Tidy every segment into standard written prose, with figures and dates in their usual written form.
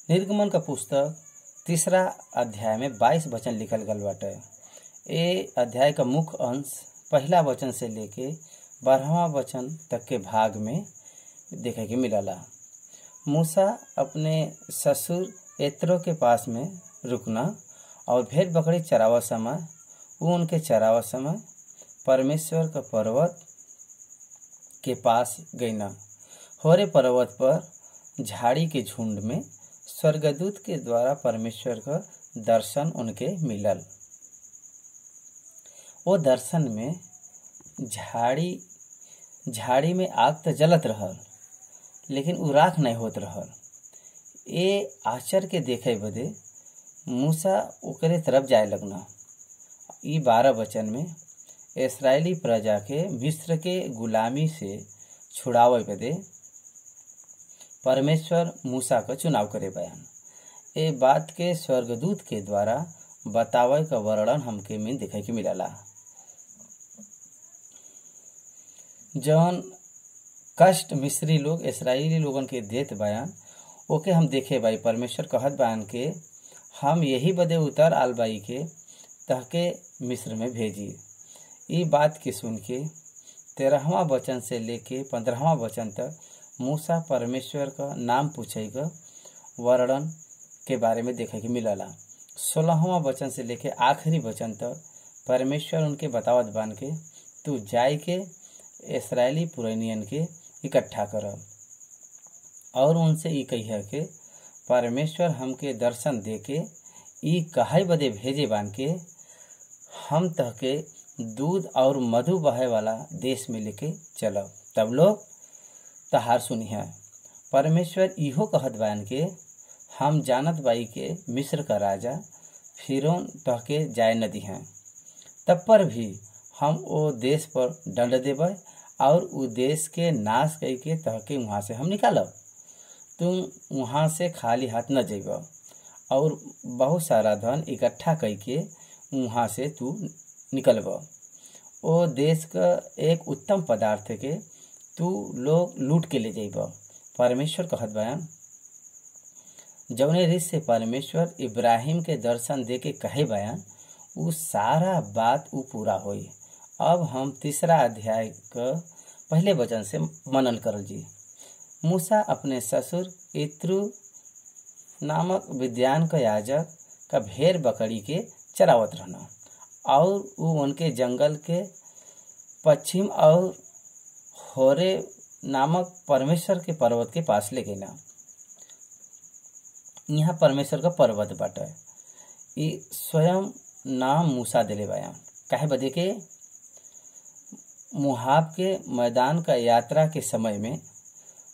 निर्गमन का पुस्तक 3 अध्याय में 22 वचन लिखल गल बाटे। ए अध्याय का मुख्य अंश 1 वचन से लेके 12वां वचन तक के भाग में देखे के मिलला। मूसा अपने ससुर यत्रो के पास में रुकना और भेड़ बकरी चरावा समय वो उनके चरावा समय परमेश्वर का पर्वत के पास गईना। होरे पर्वत पर झाड़ी के झुंड में स्वर्गदूत के द्वारा परमेश्वर का दर्शन उनके मिलल। वो दर्शन में झाड़ी में आग तो जलत रहल, लेकिन उ राख नहीं होत रहल। ए आश्चर्य के देखे बदे मूसा ओकरे तरफ जाए लगना। ई 12 वचन में इस्राएली प्रजा के मिस्र के गुलामी से छुड़ावे बदे परमेश्वर मूसा का चुनाव करे बयान। ए बात के स्वर्गदूत के द्वारा बतावे का वर्णन हमके में देखे के मिलला। जौन कष्ट मिस्री लोग इस्राएली लोगन के देत बयान ओके हम देखे बाई। परमेश्वर कहत बयान के हम यही बदे उतर आल बाई के तहके मिस्र में भेजी। ई बात के सुन के 13वां वचन से लेके 15वां वचन तक मूसा परमेश्वर का नाम पूछेगा वर्णन के बारे में देखे के मिलला। 16वां वचन से लेके आखिरी वचन तक परमेश्वर उनके बतावत बान के तू जाय के इस्राएली पुरनियन के इकट्ठा कर और उनसे ई कहिए के परमेश्वर हमके दर्शन दे के ई कहे बदे भेजे बान के हम तहके दूध और मधु बहे वाला देश में लेके चलब। तब लोग तहार सुनिए। परमेश्वर इहो कहत बान के हम जानत बाई के मिस्र का राजा फिरौन तहके जाए न दिहे, तब पर भी हम ओ देश पर दंड देबै और उ देश के नाश कई के तहके वहाँ से हम निकालब। तुम वहाँ से खाली हाथ न जेब और बहुत सारा धन इकट्ठा कई के वहाँ से तू निकलब। ओ देश का एक उत्तम पदार्थ के तू लोग लूट के ले जाइब। परमेश्वर कहत बयान जौने रीत से परमेश्वर इब्राहिम के दर्शन दे के कहे बयान उ सारा बात उ पूरा होई। अब हम 3 अध्याय का पहले वचन से मनन करल जी। मूसा अपने ससुर यत्रो नामक विद्यान का याजक का भेड़ बकरी के चरावत रहना और वो उनके जंगल के पश्चिम और होरे नामक परमेश्वर के पर्वत के पास ले गए। यहाँ परमेश्वर का पर्वत बाटे। ये स्वयं नाम मूसा दिले बयान काहे बदे के मोआब के मैदान का यात्रा के समय में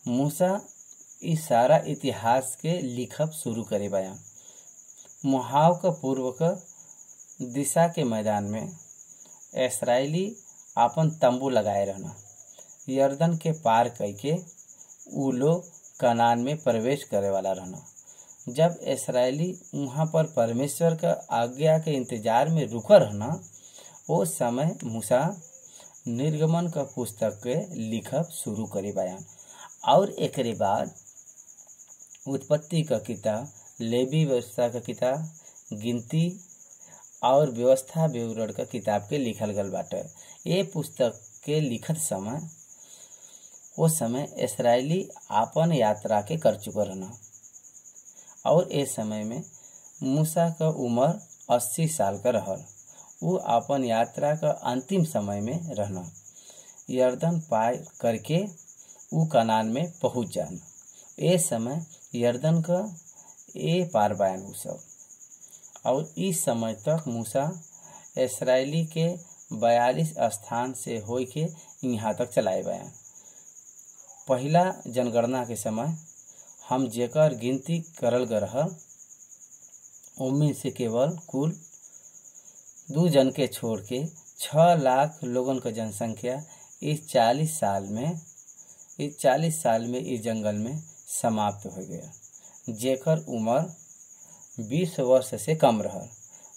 मूसा इस सारा इतिहास के लिखब शुरू करे बयान। मोआब का पूर्व का दिशा के मैदान में इस्राएली आपन तंबू लगाए रहना। यर्दन के पार करके उ लोग कनान में प्रवेश करे वाला रहना। जब इस्राएली वहाँ पर परमेश्वर का आज्ञा के इंतजार में रुका रहना उस समय मूसा निर्गमन का पुस्तक के लिखब शुरू करे बयान और एकरे बाद उत्पत्ति का किताब, लेवी व्यवस्था का किताब, गिनती और व्यवस्था विवरण का किताब के लिखल गल बाटे। ये पुस्तक के लिखत समय उस समय इस्राएली आपन यात्रा के कर चुका रहना और इस समय में मूसा का उम्र 80 साल का रहल। वो आपन यात्रा का अंतिम समय में रहना। यर्दन पार करके वो कनान में पहुंच जाना। ये समय यर्दन का ए पार बयान उ सब और इस समय तक मूसा इस्राएली के 42 स्थान से होई के यहाँ तक चलाए बयान। पहला जनगणना के समय हम जेकर गिनती करल गए रहल उनमें से केवल कुल 2 जन के छोड़ के 6 लाख लोगन का जनसंख्या इस 40 साल में इस जंगल में समाप्त हो गया। जेकर उम्र 20 वर्ष से कम रहल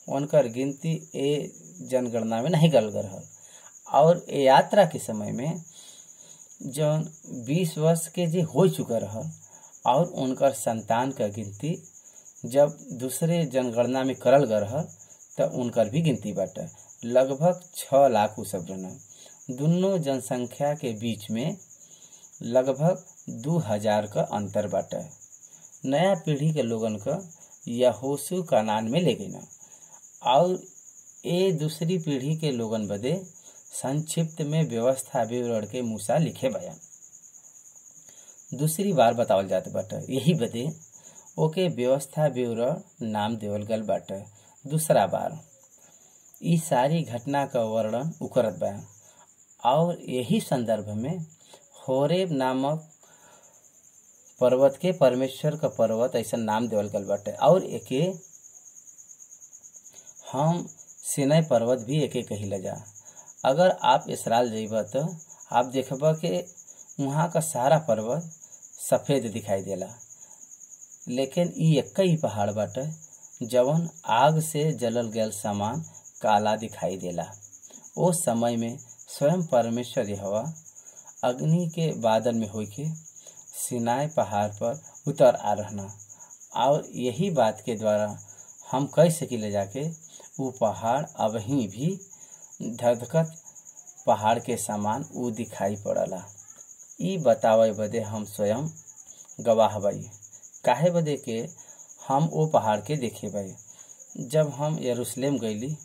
उनकर गिनती ए जनगणना में नहीं गल रहल और ए यात्रा के समय में जौन 20 वर्ष के जे हो चुका रहल और उनकर संतान का गिनती जब दूसरे जनगणना में करल गए रहल त उनकर भी गिनती बाटे। लगभग 6 लाख उ सब रहना। दोनों जनसंख्या के बीच में लगभग 2000 का अंतर बाटे। नया पीढ़ी के लोगन का यहोशू कनान में ले गई और ये दूसरी पीढ़ी के लोगन बदे संक्षिप्त में व्यवस्था विवरण के मूसा लिखे बयान दूसरी बार बतावल जात बाटे। यही बदे ओके व्यवस्था विवरण नाम देवल गल बाटे। दूसरा बार ई सारी घटना का वर्णन उकरत बयान और यही संदर्भ में होरेब नामक पर्वत के परमेश्वर का पर्वत ऐसा नाम देवल गल बाटे और एके हम सिनै पर्वत भी एके कहिला जा। अगर आप इसराइल जइबा तो आप देखबा कि वहाँ का सारा पर्वत सफेद दिखाई देला, लेकिन ई एक ही पहाड़ बाटे जवन आग से जलल गयल सामान काला दिखाई देला। ओ समय में स्वयं परमेश्वर यहोवा अग्नि के बादल में होके सिनाई पहाड़ पर उतर आ रहना और यही बात के द्वारा हम कह सकीले जाके वो पहाड़ अब ही भी धधकत पहाड़ के समान वो दिखाई पड़ला। ई बतावे बदे हम स्वयं गवाह बाई। काहे बदे के हम वो पहाड़ के देखे बाई। जब हम यरूशलेम गईली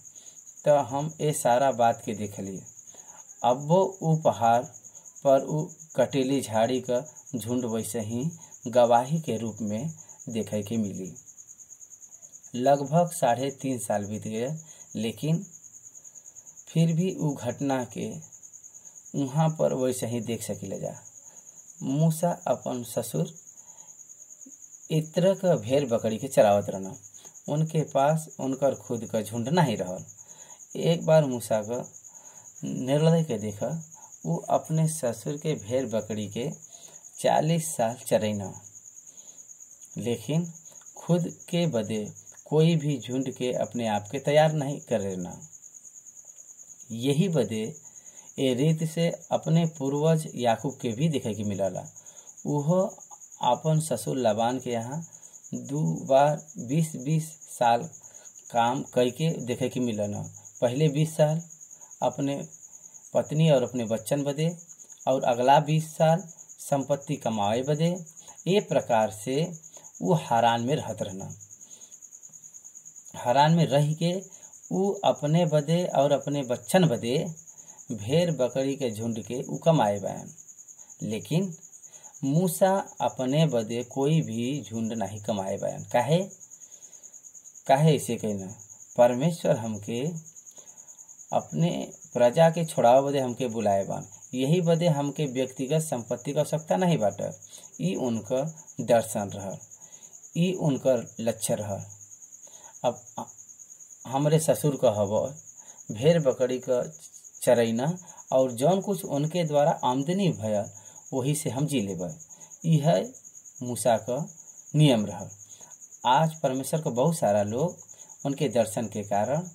तो हम ये सारा बात के देखली। अब वो पहाड़ पर वो कटीली झाड़ी का झुंड वैसे ही गवाही के रूप में देखे के मिली। लगभग 3.5 साल बीत गए, लेकिन फिर भी वो घटना के वहाँ पर वैसे ही देख सकिले जा। मूसा अपन ससुर इत्र का भेड़ बकरी के चरावत रहना। उनके पास उनकर खुद का झुंड नहीं रहल। एक बार मूसा का निर्णय के देखा वो अपने ससुर के भेड़ बकरी के 40 साल चरैना, लेकिन खुद के बदे कोई भी झुंड के अपने आप के तैयार नहीं कर लेना। यही बदे ए रीत से अपने पूर्वज याकूब के भी देखे के मिलला। वह अपन ससुर लाबान के यहाँ 2 बार 20-20 साल काम करके देखे के मिलना। पहले 20 साल अपने पत्नी और अपने बच्चन बदे और अगला 20 साल संपत्ति कमाए बदे। ये प्रकार से वो हारान में रहत रहना। हारान में रह के वो अपने बदे और अपने बच्चन बदे भेड़ बकरी के झुंड के उ कमाए बयान। लेकिन मूसा अपने बदे कोई भी झुंड नहीं कमाए बयान। काहे ऐसे कहना? परमेश्वर हमके अपने प्रजा के छोड़ावे बदे हमके बुलाए बान। यही बदे हमके व्यक्तिगत संपत्ति का आवश्यकता नहीं बाटे। ई उनका दर्शन रहा, ई उनकर लक्ष्य रहा। अब हमरे ससुर का हवा भेड़ बकरी का चरैना और जौन कुछ उनके द्वारा आमदनी भया वही से हम जी लेबा। यह मूसा का नियम रहा। आज परमेश्वर को बहुत सारा लोग उनके दर्शन के कारण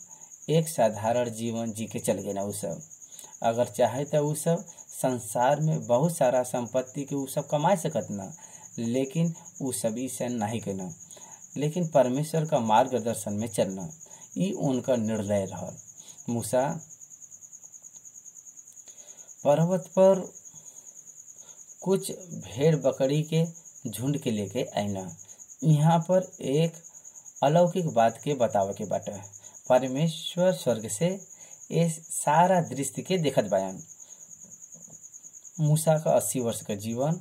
एक साधारण जीवन जी के चल गए ना। उ सब अगर चाहे तो उ सब संसार में बहुत सारा संपत्ति के उ सब कमा सकत ना, लेकिन उ सभी से नहीं करना। लेकिन परमेश्वर का मार्गदर्शन में चलना ये उनका निर्णय रहा। मूसा पर्वत पर कुछ भेड़ बकरी के झुंड के लेके आईना। यहाँ पर एक अलौकिक बात के बतावे के बाटे। परमेश्वर स्वर्ग से ये सारा दृश्य के देखत बयान। मूसा का 80 वर्ष का जीवन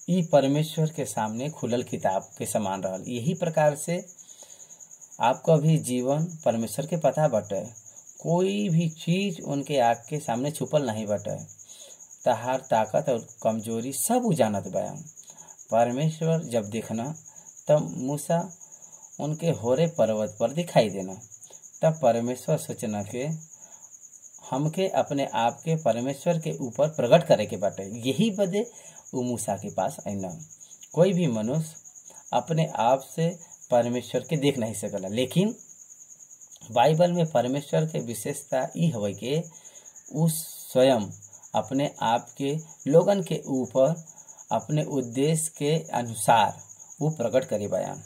ई परमेश्वर के सामने खुलल किताब के समान रहल। यही प्रकार से आपका भी जीवन परमेश्वर के पता बाटे। कोई भी चीज उनके आँख के सामने छुपल नहीं बाटे। तहार ताकत और कमजोरी सब उ जानत बयान। परमेश्वर जब देखना तब मूसा उनके होरे पर्वत पर दिखाई देना। तब परमेश्वर सोचना के हमके अपने आप के परमेश्वर के ऊपर प्रकट करे के बाटे। यही बदे वो मूसा के पास आईना। कोई भी मनुष्य अपने आप से परमेश्वर के देख नहीं सकला, लेकिन बाइबल में परमेश्वर के विशेषता ई हवे के उस स्वयं अपने आप के लोगन के ऊपर अपने उद्देश्य के अनुसार वो प्रकट करे बयान।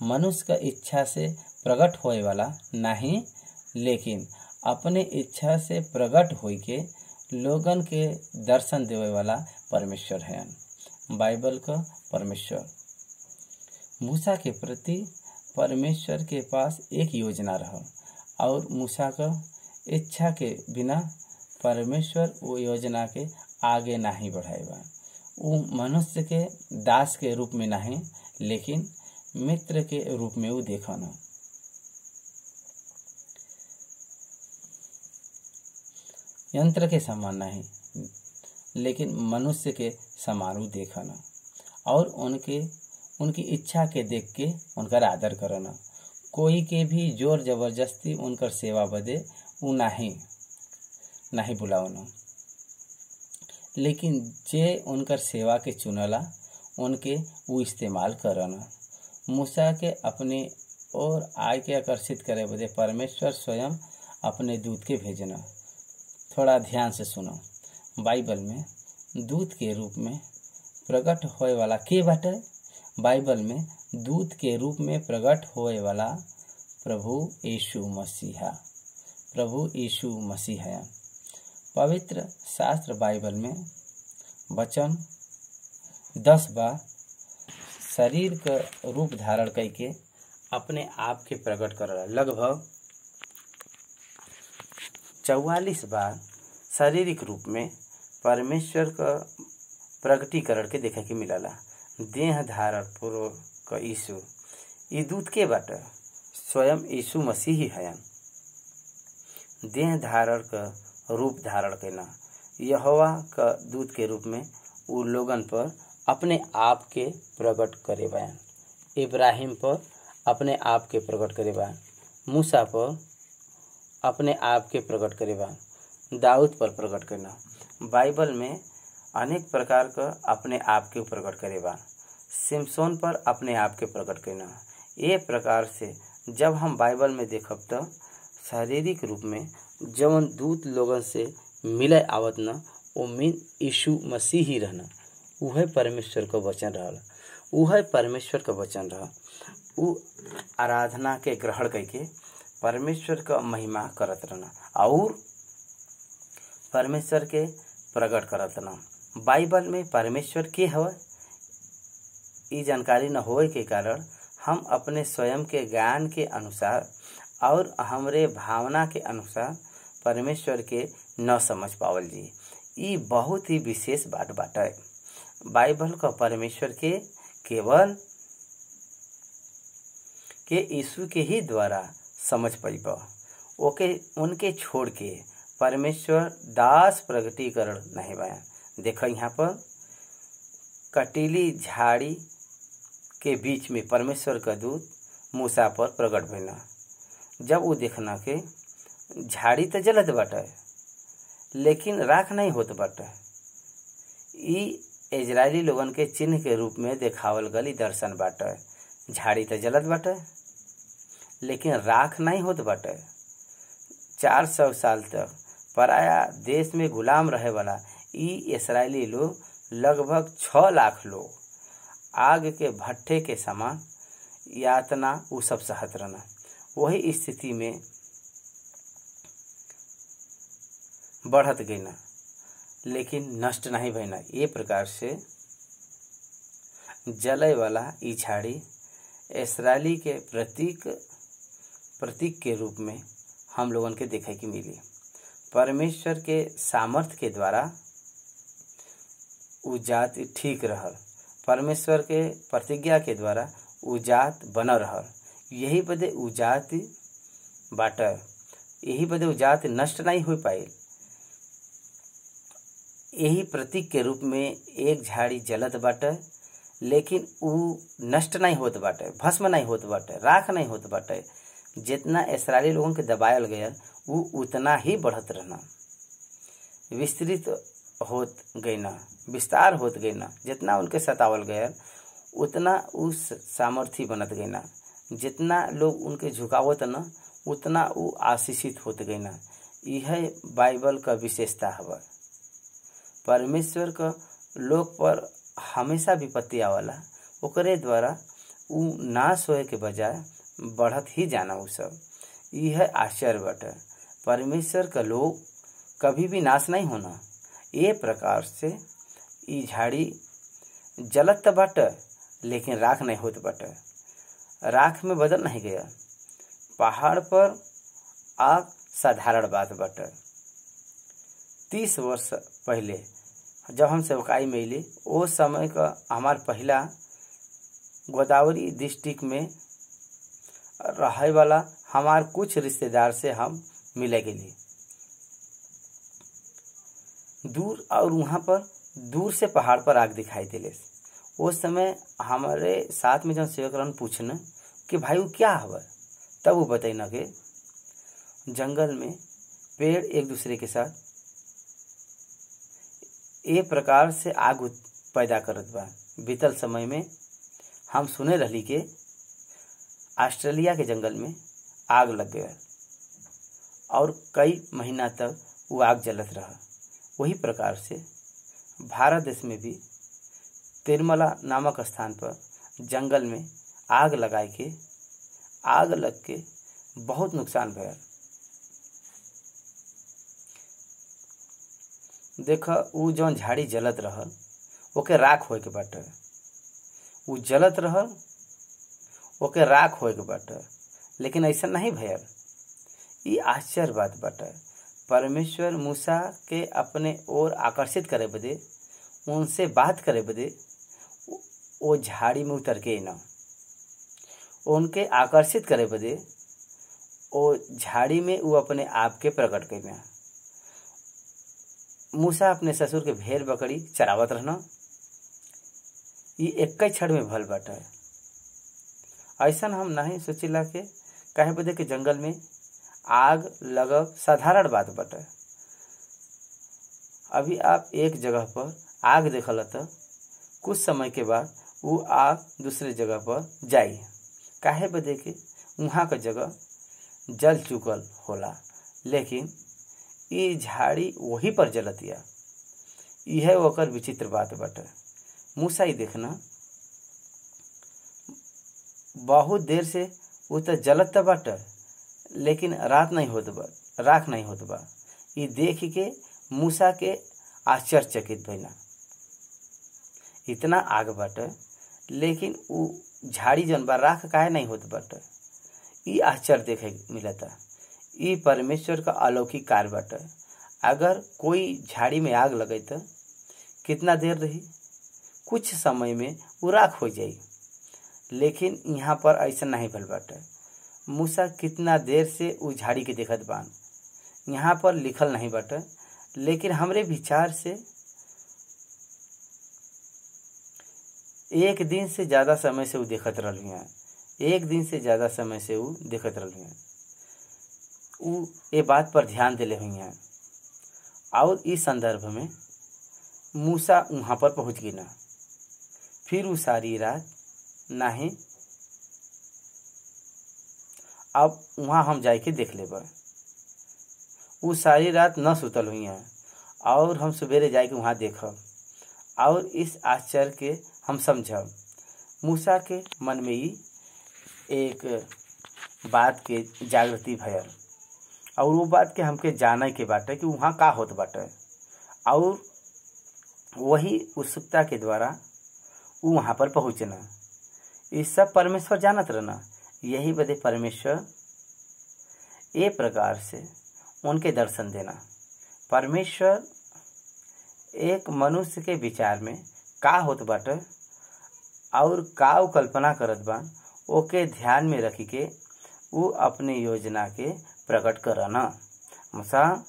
मनुष्य का इच्छा से प्रकट होए वाला नहीं, लेकिन अपने इच्छा से प्रकट होई के लोगन के दर्शन देवे वाला परमेश्वर है। बाइबल का परमेश्वर मूसा के प्रति परमेश्वर के पास एक योजना रहा और मूसा का इच्छा के बिना परमेश्वर वो योजना के आगे नहीं बढ़ाएगा। वो मनुष्य के दास के रूप में नहीं, लेकिन मित्र के रूप में वो देखा न। यंत्र के समान नहीं, लेकिन मनुष्य के समान वो देखा न और उनकी इच्छा के देख के उनकर आदर करना। कोई के भी जोर जबरदस्ती उनकर सेवा बदे उ नहीं बुलावना, लेकिन जे उनकर सेवा के चुनला उनके वो इस्तेमाल करना। मूसा के अपने और आय के आकर्षित करे बदे परमेश्वर स्वयं अपने दूत के भेजना। थोड़ा ध्यान से सुनो। बाइबल में दूत के रूप में प्रकट होए वाला के बाटे? बाइबल में दूत के रूप में प्रकट होए वाला प्रभु यीशु मसीह है। पवित्र शास्त्र बाइबल में वचन 10 बार शरीर का रूप धारण करके अपने आप के प्रकट कर रहा। लगभग 44 बार शारीरिक रूप में परमेश्वर का प्रकटीकरण के देखे के मिलला। देह धारण पूर्वक यीशु ये दूत के बाटे स्वयं यीशु मसीह ही है। देह धारण का रूप धारण करना यहोवा का दूत के रूप में वो लोगन पर अपने आप के प्रकट करे बयान। इब्राहिम पर अपने आप के प्रकट करे बयान, मूसा पर अपने आप के प्रकट करे बयान, दाऊद पर प्रकट करना। बाइबल में अनेक प्रकार का अपने आप के प्रकट करे बयान, सिमसोन पर अपने आप के प्रकट करना। ये प्रकार से जब हम बाइबल में देखब तो शारीरिक रूप में जवन दूत लोगन से मिले आवत न वो मीन यीशु मसीह ही रहना। वह परमेश्वर का वचन रहल, वह परमेश्वर का वचन रहा। वो आराधना के ग्रहण करके परमेश्वर का महिमा करत रहना और परमेश्वर के प्रकट करत रहना। बाइबल में परमेश्वर के हवा ये जानकारी न होए के कारण हम अपने स्वयं के ज्ञान के अनुसार और हमरे भावना के अनुसार परमेश्वर के न समझ पावल जी। ये बहुत ही विशेष बात बाटे। बाइबल का परमेश्वर के केवल के यीशु के ही द्वारा समझ पाइब। ओके उनके छोड़ के परमेश्वर दास प्रगटीकरण नहीं बया। देखो यहाँ पर कटीली झाड़ी के बीच में परमेश्वर का दूत मूसा पर प्रकट भइला। जब वो देखना के झाड़ी तो जलत बाटे लेकिन राख नहीं होत बाटे। ई इजरायली लोगन के चिन्ह के रूप में देखावल गली दर्शन बाटे। झाड़ी तो जलत बाटे लेकिन राख नहीं होत बाटे। 400 साल तक पराया देश में गुलाम रहे वाला ई इस्राएली लोग लगभग 6 लाख लोग आग के भट्ठे के समान यातना वो सब सहत रहना। वही स्थिति में बढ़त गई ना, लेकिन नष्ट नहीं भइना। ये प्रकार से जलय वाला ई झाड़ी इस्राएली के प्रतीक के रूप में हम लोगन के देखे की मिली। परमेश्वर के सामर्थ्य के द्वारा उ जाति ठीक रहल। परमेश्वर के प्रतिज्ञा के द्वारा उ जात बन रहल। यही बदे उ जाति बाटे, यही बदे उ जाति नष्ट नहीं हो पाई। यही प्रतीक के रूप में एक झाड़ी जलत बाटे लेकिन उ नष्ट नहीं होत बाटे, भस्म नहीं होत बाटे, राख नहीं होत बाटे। जितना इस्राएली लोगों के दबायल गया वो उतना ही बढ़त रहना, विस्तृत होत गई ना, विस्तार होत गई ना। जितना उनके सतावल गया उतना उस सामर्थ्य बनत गई ना। जितना लोग उनके झुकावत ना उतना वो आशीषित होत गई ना। यह बाइबल का विशेषता है। परमेश्वर का लोग पर हमेशा विपत्ति आवाला, ओकरे द्वारा उ नाश होए के बजाय बढ़त ही जाना उ सब। यह आश्चर्य बाटे। परमेश्वर का लोग कभी भी नाश नहीं होना। ये प्रकार से ई झाड़ी जलत त बाटे लेकिन राख नहीं होत बाटे, राख में बदल नहीं गया। पहाड़ पर आग साधारण बात बाटे। 30 वर्ष पहले जब हम सेवकाई में अली, वो समय का हमार पहला गोदावरी डिस्ट्रिक्ट में रहे वाला हमार कुछ रिश्तेदार से हम मिले गेली दूर, और वहाँ पर दूर से पहाड़ पर आग दिखाई दिले। उस समय हमारे साथ में जब सेवक रहन पूछना कि भाई वो क्या हवा, तब वो बताइना कि जंगल में पेड़ एक दूसरे के साथ ए प्रकार से आग पैदा करत बा। बीतल समय में हम सुने रहली के ऑस्ट्रेलिया के जंगल में आग लग गया और कई महीना तक वो आग जलत रहा। वही प्रकार से भारत देश में भी तिरुमला नामक स्थान पर जंगल में आग लगाए के आग लग के बहुत नुकसान भयल। देख उ जौन झाड़ी जलत रहल ओके राख होए के बाटे, उ जलत रहल ओके राख होए के बाटे, लेकिन ऐसा नहीं भयल। ये आश्चर्य बात बाटे। परमेश्वर मूसा के अपने ओर आकर्षित करे बदे, उनसे बात करे बदे वो झाड़ी में उतर के न, उनके आकर्षित करे बदे वो झाड़ी में वो अपने आप के प्रकट करना। मूसा अपने ससुर के भेड़ बकरी चरावत रहना, ये एक क्षण में भल बाटे। ऐसा हम नहीं सोचिला के कहे बदे के जंगल में आग लगब साधारण बात बाटे। अभी आप एक जगह पर आग देखल त कुछ समय के बाद वो आग दूसरे जगह पर जाई, काहे बदे के वहाँ का जगह जल चुकल होला, लेकिन ये झाड़ी वही पर जलतिया। यह ओकर विचित्र बात बाटे। मूसा ही देखना बहुत देर से वो तो जलत त बाटे, लेकिन रात नहीं होत बा, राख नहीं होत बा। ये देख के मूसा के आश्चर्यचकित भइला। इतना आग बाटे लेकिन वो झाड़ी जन बा राख काहे नहीं होत बाटे, ये आश्चर्य देखे मिलता। ये परमेश्वर का अलौकिक कार्य बाटे। अगर कोई झाड़ी में आग लगे तो कितना देर रही, कुछ समय में वो राख हो जाई, लेकिन यहाँ पर ऐसा नहीं भल बाटे। मूसा कितना देर से वो झाड़ी के देखत बान, यहाँ पर लिखल नहीं बाटे, लेकिन हमरे विचार से एक दिन से ज्यादा समय से वो देखत रहली हैं। एक दिन से ज्यादा समय से वो देखत रहली हैं। वो ये बात पर ध्यान दिले हुई हैं और इस संदर्भ में मूसा वहाँ पर पहुँच गई ना। फिर वो सारी रात नहीं, अब वहाँ हम जाके देख लेबा। वो सारी रात न सुतल हुई हैं और हम सवेरे जाके वहाँ देखब और इस आश्चर्य के हम समझब। मूसा के मन में ही एक बात के जागृति भयल और वो बात के हमके जाने के बाटे कि वहाँ का होत बाटे, और वही उत्सुकता के द्वारा वो वहाँ पर पहुँचना। ये सब परमेश्वर जानत रहना। यही बदे परमेश्वर ए प्रकार से उनके दर्शन देना। परमेश्वर एक मनुष्य के विचार में का होत बाटे और का वो कल्पना करत बा, ओके ध्यान में रखी के वो अपने योजना के प्रकट करना। मूसा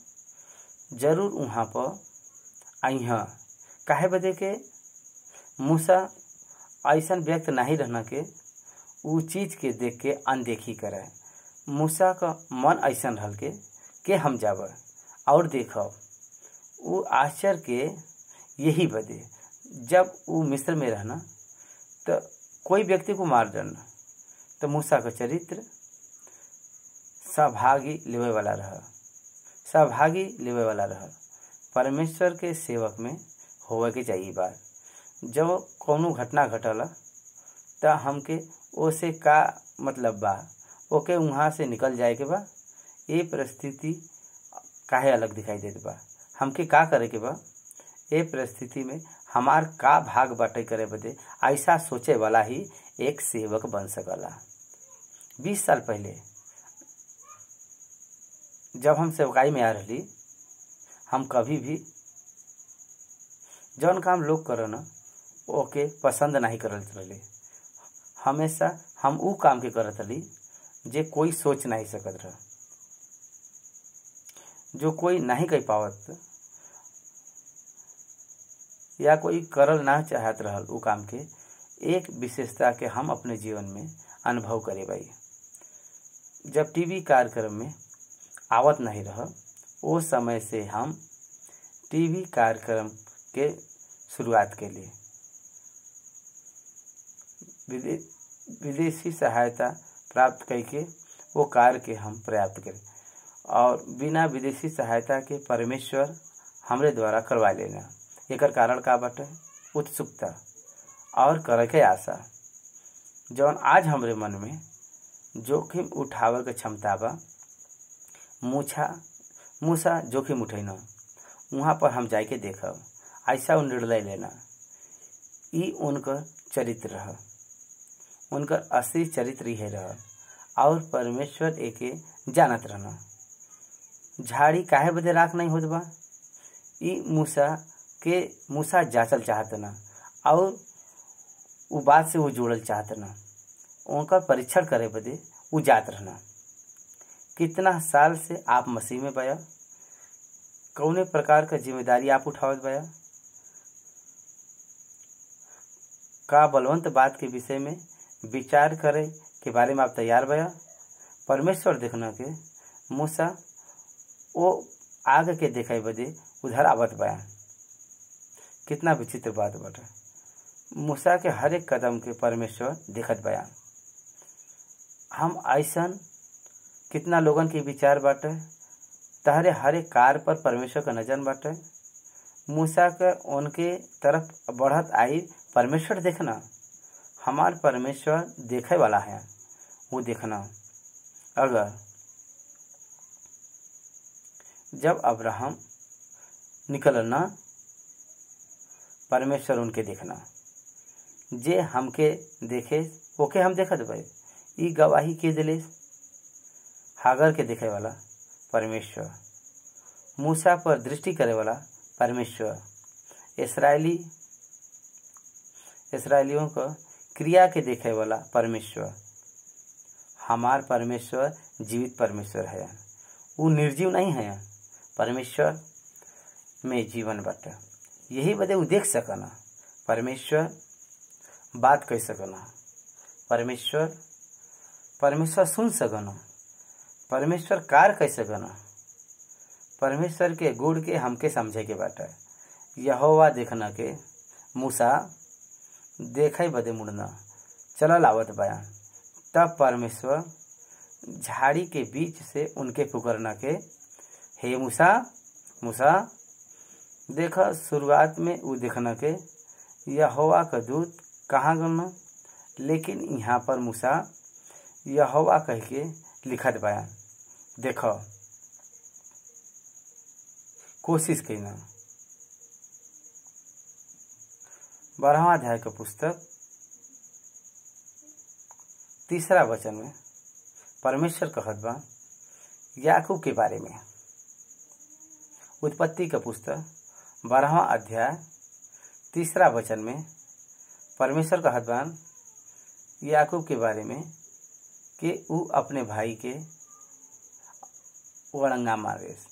जरूर वहाँ पर अइहा, काहे बदे के मूसा ऐसा व्यक्त नहीं रहना के वो चीज के देख के अनदेखी करे। मूसा का मन ऐसा रहल के हम जाब और देखब। वो आश्चर्य के यही बदे जब वो मिस्र में रहना तो कोई व्यक्ति को मार डालना, तो मूसा का चरित्र सहभागी लेवे वाला रहा, सहभागी लेवे वाला रहा। परमेश्वर के सेवक में होवे के चाहिए बात। जब कौनो घटना घटला त हमके ओसे का मतलब बा, ओके वहाँ से निकल जाए के बा। ये परिस्थिति काहे अलग दिखाई देत बा, हमके का करे के बा, ये परिस्थिति में हमार का भाग बाटे करे बदे ऐसा सोचे वाला ही एक सेवक बन सकला। 20 साल पहले जब हम सेवकाई में आ रही, हम कभी भी जौन काम लोग करन ओके पसंद नहीं करत रहे। हमेशा हम ऊ काम के करत रही जे कोई सोच नहीं सकत रहा, जो कोई नहीं कर पावत या कोई करल ना चाहत रहल। ऊ काम के एक विशेषता के हम अपने जीवन में अनुभव करे भाई। जब टीवी कार्यक्रम में आवत नहीं रहा, वो समय से हम टीवी कार्यक्रम के शुरुआत के लिए विदेशी सहायता प्राप्त करके वो कार्य के हम प्राप्त करें, और बिना विदेशी सहायता के परमेश्वर हमरे द्वारा करवा लेना। एकर कारण का बाटे? उत्सुकता और करे के आशा। जौन आज हमरे मन में जोखिम उठावे के क्षमता बा, मूसा जोखिम उठैना, वहाँ पर हम जाके देखब, ऐसा निर्णय लेना। ई उनकर चरित्र रहा, उनकर असली चरित्र ही रहा, और परमेश्वर एके जानत रहना। झाड़ी काहे बदे राख नहीं होत बा, ई मूसा जांचल चाहत ना, और उ बात से वो जोड़ल चाहत ना। उनका परीक्षण करे बदे उ जात रहना। कितना साल से आप मसीह में बया, कौने प्रकार का जिम्मेदारी आप उठावत बया, का बलवंत बात के विषय में विचार करे के बारे में आप तैयार बया। परमेश्वर देखना के मूसा वो आग के देखे बदे उधर आवत बया। कितना विचित्र बात बाटे, मूसा के हर एक कदम के परमेश्वर देखत बया। हम ऐसन कितना लोगन के विचार बाटे, तहरे हर एक कार्य पर परमेश्वर का नजर बाटे। मूसा के उनके तरफ बढ़त आई परमेश्वर देखना, हमार परमेश्वर देखे वाला है, वो देखना। अगर जब अब्राहम निकलना, परमेश्वर उनके देखना, जे हमके देखे ओके हम देखत भाई। ई गवाही के दिले हागर के देखे वाला परमेश्वर, मूसा पर दृष्टि करे वाला परमेश्वर, इसराइलियों को क्रिया के देखे वाला परमेश्वर। हमार परमेश्वर जीवित परमेश्वर है, वो निर्जीव नहीं है। परमेश्वर में जीवन बाटे, यही बदे वो देख सकना। परमेश्वर बात कह सकना, परमेश्वर सुन सकना, परमेश्वर कार्य कह सकना। परमेश्वर के गुण के हमके समझे के बाटे। यहोवा देखना के मूसा देखे बदे मुड़ना चलल आवत बयान। तब परमेश्वर झाड़ी के बीच से उनके पुकारना के, हे मूसा मूसा। देखा शुरुआत में वो देखना के यहोवा का दूत कहाँ गना, लेकिन यहाँ पर मूसा यहोवा कह के लिखत बयान। देखो कोशिश करना। 12वां अध्याय का पुस्तक 3 वचन में परमेश्वर कहत बा याकूब के बारे में। उत्पत्ति का पुस्तक 12वां अध्याय 3 वचन में परमेश्वर कहत बा याकूब के बारे में कि वो अपने भाई के वड़ंगा मारेस,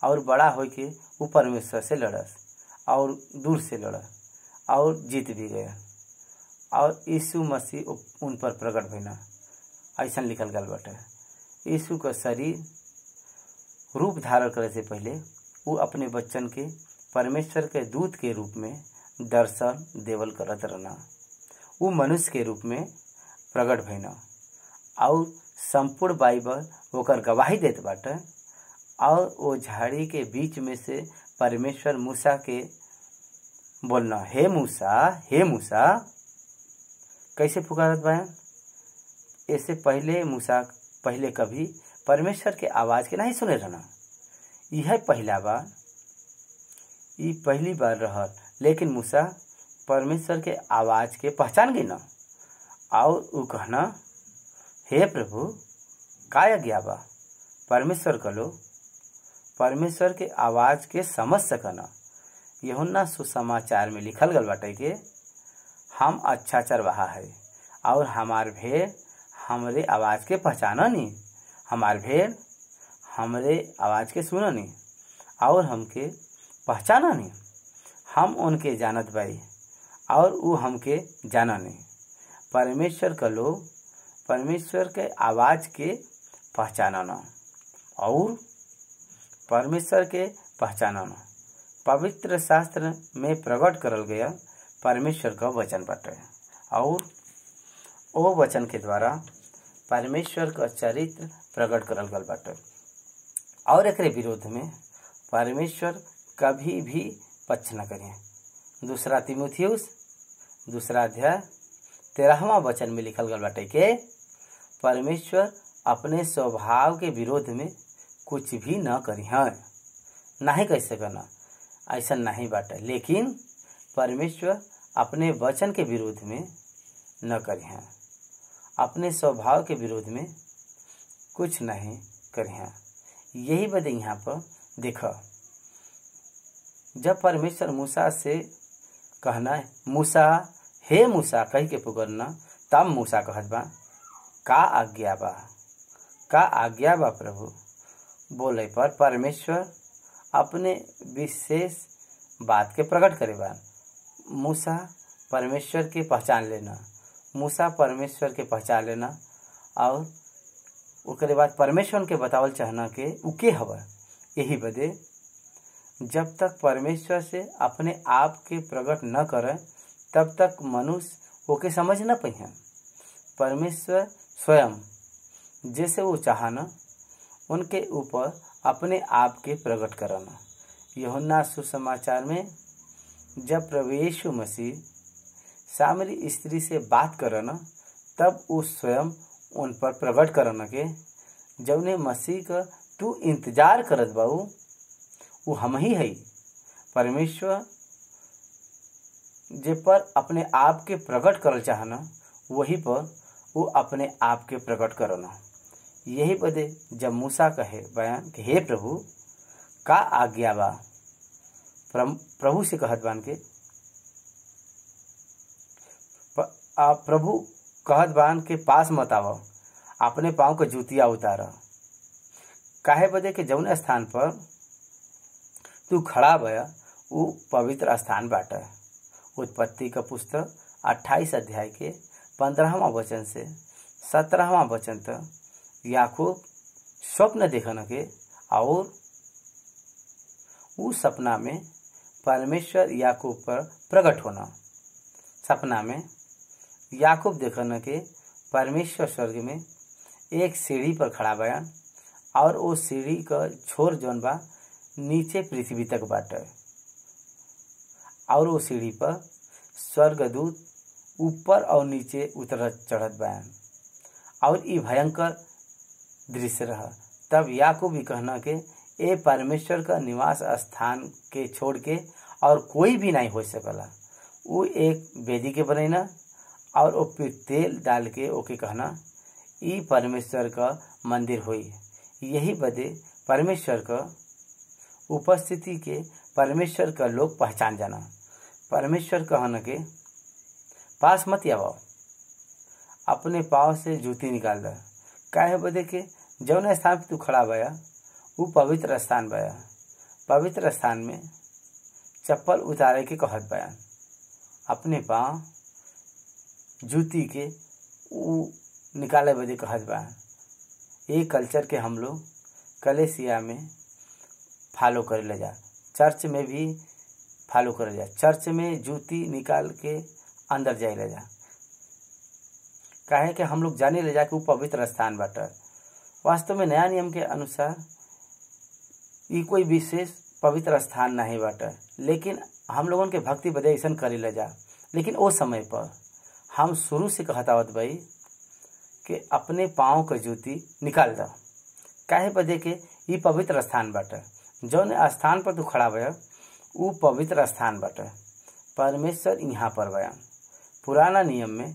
और बड़ा हो के वो परमेश्वर से लड़स, और दूर से लड़ा और जीत भी गया, और यीशु मसीह उन पर प्रकट भइना। ऐसा लिखल गल बाटे। यीशु का शरीर रूप धारण करे से पहले वो अपने बच्चन के परमेश्वर के दूत के रूप में दर्शन देवल करत रहना। वो मनुष्य के रूप में प्रकट भइना, और संपूर्ण बाइबल ओकर गवाही देत बाटे। और वो झाड़ी के बीच में से परमेश्वर मूसा के बोलना हे मूसा, हे मूसा। कैसे पुकारत बयान? इससे पहले मूसा पहले कभी परमेश्वर के आवाज के नहीं सुने रहना। यह पहला बार, ये पहली बार रहल। लेकिन मूसा परमेश्वर के आवाज के पहचान गई ना, और वो कहना हे प्रभु का आज्ञा बा। परमेश्वर कलो परमेश्वर के आवाज के समझ सकना। यूहन्ना सुसमाचार में लिखल गल बाटे के हम अच्छा चरवाहा है और हमार भेड़ हमरे आवाज के पहचाना नहीं, हमार भेड़ हमरे आवाज के सुना नहीं और हमके पहचाना नहीं। हम उनके जानत बाई और वो हमके जाना नहीं। परमेश्वर का लोग परमेश्वर के आवाज के पहचानना और परमेश्वर के पहचानना पवित्र शास्त्र में प्रकट करल गया परमेश्वर का वचन बाटे और वो वचन के द्वारा परमेश्वर का चरित्र प्रकट करल गल बाटे। और एकरे विरोध में परमेश्वर कभी भी पक्ष न करें। दूसरा तीमुथियुस 2 अध्याय 13वां वचन में लिखल गल बाटे के परमेश्वर अपने स्वभाव के विरोध में कुछ भी न करी है। नहीं कैसे करना, ऐसा नहीं बाटे। लेकिन परमेश्वर अपने वचन के विरोध में न करी है, अपने स्वभाव के विरोध में कुछ नहीं करी है। यही बदे यहाँ पर देखो, जब परमेश्वर मूसा से कहना है मूसा हे मूसा कह के पुकारना, तब मूसा कहत बा का आज्ञा बा, का आज्ञा बा प्रभु। बोले पर परमेश्वर अपने विशेष बात के प्रकट करे बा। मूसा परमेश्वर के पहचान लेना, मूसा परमेश्वर के पहचान लेना और उसके बाद परमेश्वर के बतावल चाहना के उके हवा। यही बदे जब तक परमेश्वर से अपने आप के प्रकट न करे तब तक मनुष्य ओके समझ न पाए। परमेश्वर स्वयं जैसे वो चाहना उनके ऊपर अपने आप के प्रकट करना। यूहन्ना सुसमाचार में जब प्रभु यीशु मसीह सामरी स्त्री से बात करना तब वो स्वयं उन पर प्रकट करना के जौने मसीह का तू इंतजार करत बाऊ वो हम ही है। परमेश्वर जे पर अपने आप के प्रकट करल चाहना वही पर वो अपने आप के प्रकट करना। यही बदे जब मूसा कहे बयान कि हे प्रभु का आज्ञा बा, प्रभु से कहत बान के प्रभु कहत बान के पास मत आवा, अपने पाँव के जूतिया उतारा। काहे बदे के जौन स्थान पर तू खड़ा बया वो पवित्र स्थान बाटे। उत्पत्ति का पुस्तक 28 अध्याय के 15वां वचन से 17वां वचन तक याकूब स्वप्न देखन के और उस सपना में परमेश्वर याकूब पर प्रकट होना। सपना में याकूब देखन के परमेश्वर स्वर्ग में एक सीढ़ी पर खड़ा बयान और वो सीढ़ी का छोर जौन बा नीचे पृथ्वी तक बाटे और वो सीढ़ी पर स्वर्गदूत ऊपर और नीचे उतरत चढ़त बयान और ये भयंकर दृश्य रहा। तब याकूब भी कहना के ए परमेश्वर का निवास स्थान के छोड़ के और कोई भी नहीं हो सकला। वो एक वेदी के बनैना और वो फिर तेल डाल के ओके कहना ई परमेश्वर का मंदिर हुई। यही बदे परमेश्वर का उपस्थिति के परमेश्वर का लोग पहचान जाना। परमेश्वर कहना के पास मत आओ, अपने पाँव से जूती निकाल दा। काहे बदे के जौन स्थान पे तू खड़ा बया वो पवित्र स्थान बया। पवित्र स्थान में चप्पल उतारे के कहत बयान, अपने पाँव जूती के वो निकाले बदे कहत बयान। ये कल्चर के हम लोग कलेसिया में फॉलो कर ले जा, चर्च में भी फॉलो कर ले जा। चर्च में जूती निकाल के अंदर जाए ले जा। काहे कि हम लोग जाने ले जा कि वो पवित्र स्थान बाटे। वास्तव में नया नियम के अनुसार ये कोई विशेष पवित्र स्थान नहीं बाटे, लेकिन हम लोगन के भक्ति बदे ऐसा करे ले जा, लेकिन ओ समय पर हम शुरू से कहतावत भाई कि अपने पाँव के जूती निकाल द। काहे बदे के ई पवित्र स्थान बाटे, जौन स्थान पर तू खड़ा बया ऊ पवित्र स्थान बाटे। परमेश्वर यहाँ पर बया। पुराना नियम में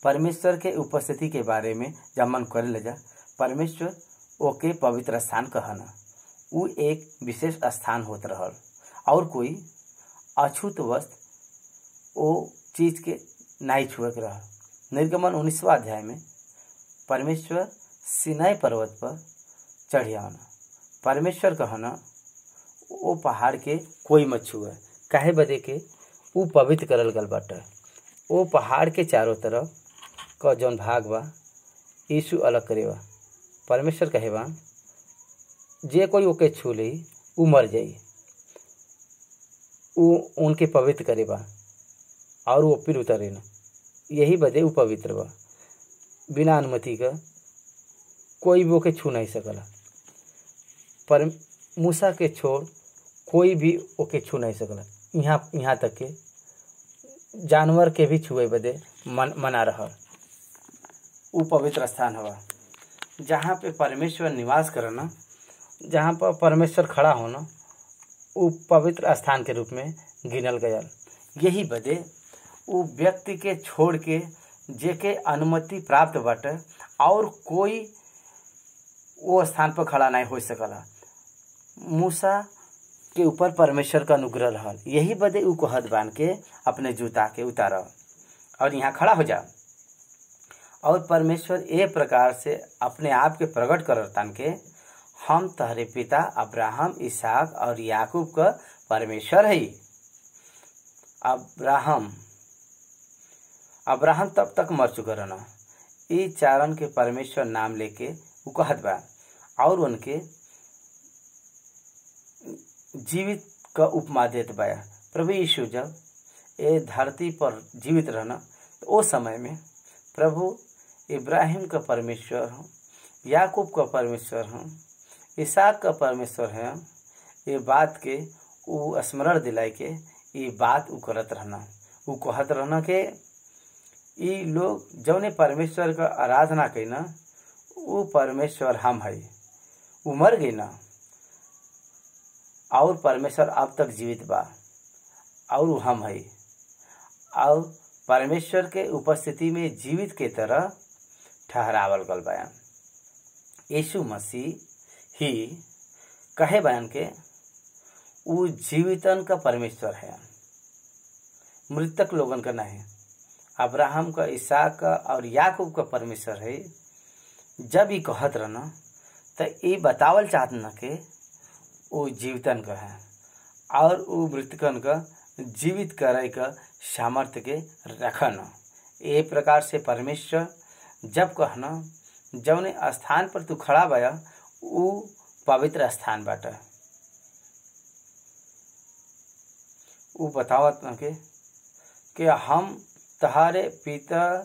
परमेश्वर के उपस्थिति के बारे में जब मन करे ले जा, परमेश्वर ओके पवित्र स्थान कहना। ऊ एक विशेष स्थान होत रहल और कोई अछूत वस्तु ओ चीज के नहीं छुए के रहल। निर्गमन 19वां अध्याय में परमेश्वर सिनाई पर्वत पर चढ़ियाना। परमेश्वर कहना ओ पहाड़ के कोई मत छुए, काहे बदे के ऊ पवित्र करल गल बाटे। ओ पहाड़ के चारों तरफ का जौन भाग बा यीशु अलग करे बा। परमेश्वर कहे बा जे कोई ओके छू ले ऊ मर जाई। ऊ उनके पवित्र करे बा और वो फिर उतरे न, यही बदे ऊ पवित्र बा। बिना अनुमति का कोई भी ओके छू नहीं सकला। पर मूसा के छोड़ कोई भी ओके छू नहीं सकला। यहाँ तक के जानवर के भी छुए बदे मना रहा। ऊ पवित्र स्थान हवा जहाँ पे परमेश्वर निवास करना, जहाँ पर परमेश्वर खड़ा होना, ऊ पवित्र स्थान के रूप में गिनल गया। यही बदे ऊ व्यक्ति के छोड़ के जेके अनुमति प्राप्त बाटे और कोई वो स्थान पर खड़ा नहीं हो सकला। मूसा के ऊपर परमेश्वर का अनुग्रह रहल। यही बदे ऊ कहत बान के अपने जूता के उतारा और यहाँ खड़ा हो जा। और परमेश्वर ए प्रकार से अपने आप के प्रकट करतान के हम तहरे पिता अब्राहम, इसहाक और याकूब का परमेश्वर है। अब्राहम तब तक मर चुका रहना। ई चारण के परमेश्वर नाम लेके ऊ कहत बा और उनके जीवित का उपमा देत बा। प्रभु यीशु जब ए धरती पर जीवित रहना तो उस समय में प्रभु इब्राहिम का परमेश्वर हूँ, याकूब का परमेश्वर हूँ, इसहाक का परमेश्वर है। ये बात के ऊ स्मरण दिलाई के ये बात ऊ करत रहना। ऊ कहत रहना के ई लोग जौने परमेश्वर का आराधना कईना ऊ परमेश्वर हम है। ऊ मर गई ना और परमेश्वर अब तक जीवित बा और ऊ हम है। और परमेश्वर के उपस्थिति में जीवित के तरह ठहरावल गल बयान। यीशु मसीह ही कहे बयान के ऊ जीवितन का परमेश्वर है, मृतक लोगन का नहीं। अब्राहम का, इसहाक का और याकूब का परमेश्वर है। जब ये कहत रहना तो ये बतावल चाहत न के वो जीवितन का है और वो मृतकन का जीवित करे का सामर्थ्य के रखन। ए प्रकार से परमेश्वर जब कहना जौने स्थान पर तू खड़ा बया ऊ पवित्र स्थान बाटे। ऊ बतावत के कि हम तहारे पितरा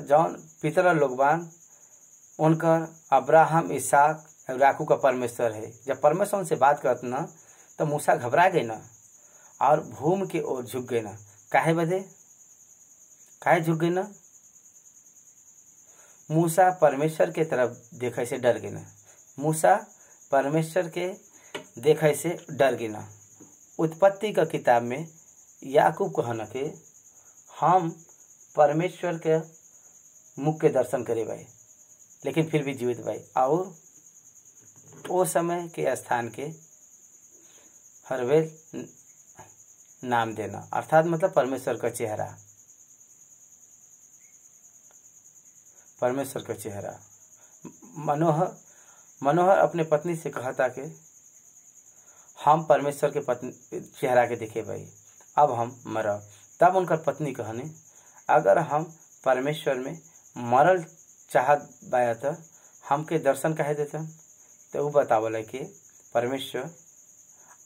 जौन पितरा लोग बान उनकर अब्राहम, इसहाक और याकूब का परमेश्वर है। जब परमेश्वर उनसे बात करत ना तो मूसा घबरा गई ना और भूमि की ओर झुक गई ना। काहे बदे काहे झुक गई ना? मूसा परमेश्वर के तरफ देखे से डर गई ना। मूसा परमेश्वर के देखे से डर गई ना। उत्पत्ति का किताब में याकूब कहना के हम परमेश्वर के मुख के दर्शन करे भाई, लेकिन फिर भी जीवित भाई। और वो समय के स्थान के हरवेल नाम देना, अर्थात मतलब परमेश्वर का चेहरा। परमेश्वर का चेहरा। मनोहर अपने पत्नी से कहा था कि हम परमेश्वर के चेहरा के देखे भाई, अब हम मरब। तब उनकर पत्नी कहने अगर हम परमेश्वर में मरल चाहत बाया तो हमके दर्शन कहे देते। तो वो बतावल कि परमेश्वर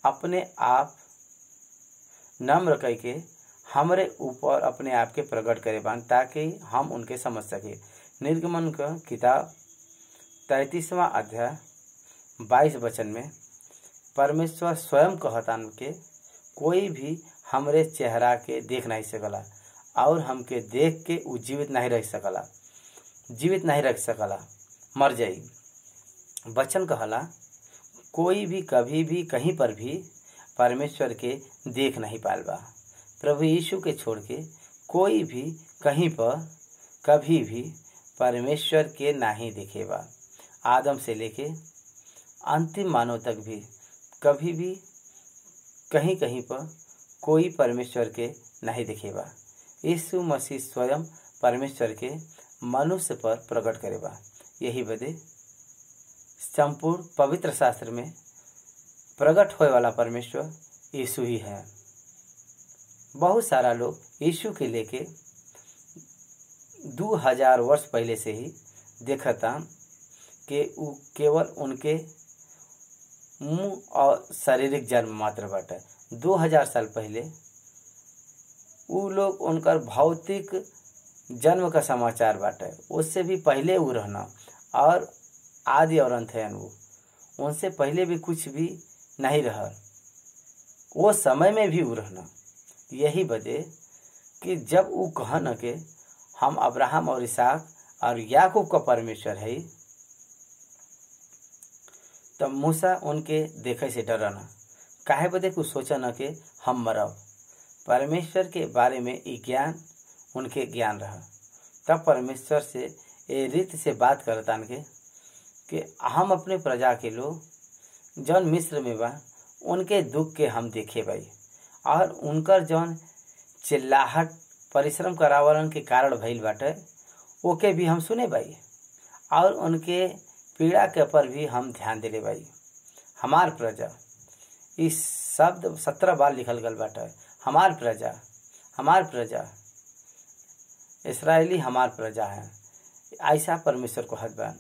अपने आप नम्र कह के हमरे ऊपर अपने आप के प्रकट करे बान ताकि हम उनके समझ सके। निर्गमन का किताब 33वां अध्याय 22 वचन में परमेश्वर स्वयं कहतान के कोई भी हमरे चेहरा के देख नहीं सकला और हमके देख के उ जीवित नहीं रह सकला, मर जाई। वचन कहला कोई भी कभी भी कहीं पर भी परमेश्वर के देख नहीं पाल बा। प्रभु यीशु के छोड़ के कोई भी कहीं पर कभी भी परमेश्वर के नहीं देखे बा। आदम से लेके अंतिम मानव तक भी कभी भी कहीं कहीं पर कोई परमेश्वर के नहीं देखे बा। यीशु मसीह स्वयं परमेश्वर के मनुष्य पर प्रकट करे बा। यही बदे संपूर्ण पवित्र शास्त्र में प्रकट होए वाला परमेश्वर यीशु ही है। बहुत सारा लोग यीशु के लेके 2000 वर्ष पहले से ही देखता कि वो केवल उनके मुंह और शारीरिक जन्म मात्र बाटे। 2000 साल पहले वो लोग उनकर भौतिक जन्म का समाचार बाटे। उससे भी पहले वो रहना और आदि और अंत है वो, उनसे पहले भी कुछ भी नहीं रहा, वो समय में भी वो रहना। यही वजह कि जब वो कहन के हम अब्राहम और इसहाक और याकूब का परमेश्वर है, तब मूसा उनके देखे से डरना। काहे बदे कुछ सोचा न कि हम मरब। परमेश्वर के बारे में ये ज्ञान उनके ज्ञान रहा। तब परमेश्वर से ये रीत से बात करतान के कि हम अपने प्रजा के लोग जौन मिस्र में बा उनके दुख के हम देखे भाई, और उनकर जौन चिल्लाहट परिश्रम करावलन के कारण भइल बाटे ओके भी हम सुने भाई, और उनके पीड़ा के पर भी हम ध्यान दिले भाई। हमार प्रजा, इस शब्द 17 बार लिखल गल बाटे। हमार प्रजा इसराइली हमार प्रजा है, ऐसा परमेश्वर को हद बयान।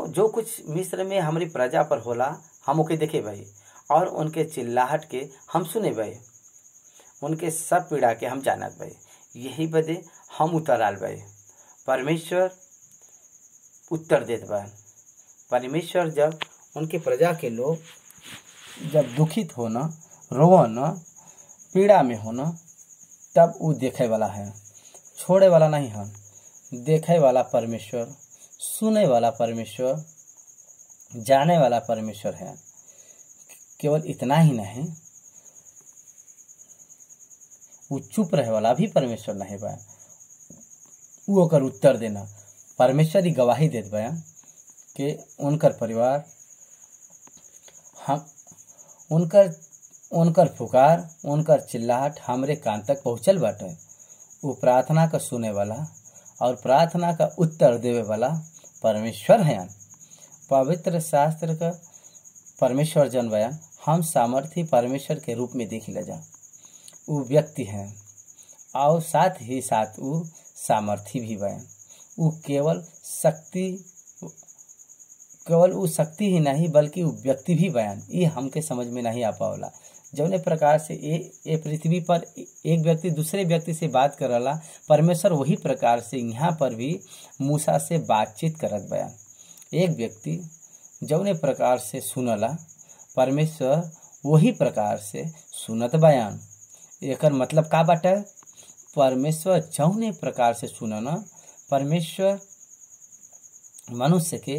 जो कुछ मिस्र में हमारी प्रजा पर होला हम ओके देखे भाई, और उनके चिल्लाहट के हम सुने भाई, उनके सब पीड़ा के हम जानत भाई। यही बदे हम उतर आल भाई। परमेश्वर उत्तर देत बा। परमेश्वर जब उनके प्रजा के लोग जब दुखित हो न, रोव न, पीड़ा में हो न, तब वो देखे वाला है, छोड़े वाला नहीं है। देखे वाला परमेश्वर, सुने वाला परमेश्वर, जाने वाला परमेश्वर है। केवल इतना ही नहीं, वो चुप रहे वाला भी परमेश्वर नहीं बा। वो ओकर उत्तर देना परमेश्वर ही गवाही देत बा कि उनकर परिवार हम उनकर पुकार, उनकर चिल्लाहट हमरे कान तक पहुँचल बाटे। वो प्रार्थना का सुने वाला और प्रार्थना का उत्तर देवे वाला परमेश्वर है। पवित्र शास्त्र का परमेश्वर जन बयान हम सामर्थी परमेश्वर के रूप में देख जा। वो व्यक्ति हैं और साथ ही साथ वो सामर्थी भी बयान। वो केवल वो शक्ति ही नहीं बल्कि वो व्यक्ति भी बयान। ये हमके समझ में नहीं आ पावला। जौने प्रकार से ये पृथ्वी पर एक व्यक्ति दूसरे व्यक्ति से बात करला, परमेश्वर वही प्रकार से यहाँ पर भी मूसा से बातचीत करत बयान। एक व्यक्ति जौने प्रकार से सुनला, परमेश्वर वही प्रकार से सुनत बयान। एकर मतलब का बाटे? परमेश्वर जौने प्रकार से सुनना, परमेश्वर मनुष्य के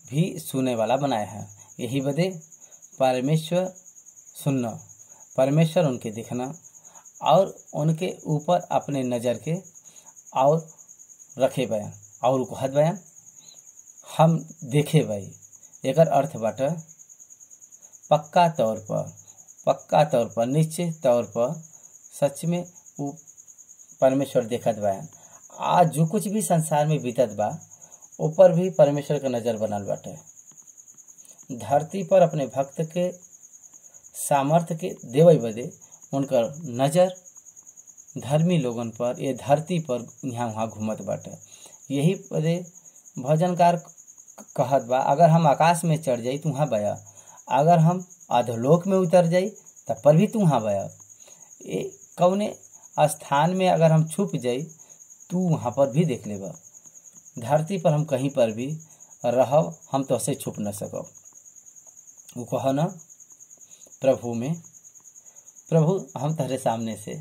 भी सुने वाला बनाया है। यही बदे परमेश्वर सुनना, परमेश्वर उनके दिखना और उनके ऊपर अपने नज़र के और रखे बयान और कहत बयान हम देखे भाई। एकर अर्थ बाटे पक्का तौर पर निश्चित तौर पर सच में वो परमेश्वर देखत बयान। आज जो कुछ भी संसार में बीतत बा ऊपर भी परमेश्वर का नज़र बनल बाटे। धरती पर अपने भक्त के सामर्थ्य के देवे बदे उनकर नज़र धर्मी लोगन पर, ये धरती पर यहाँ वहाँ घूमत बाटे। यही बदे भजनकार कहत बा, अगर हम आकाश में चढ़ जाई तू वहाँ बया, अगर हम अधोलोक में उतर जाई तब पर भी तू वहाँ बया। ये कौने स्थान में अगर हम छुप जाई तू वहाँ पर भी देख लेबा। धरती पर हम कहीं पर भी रहब, हम तो से छुप न सकब। वो कहो न प्रभु में, प्रभु हम तहरे सामने से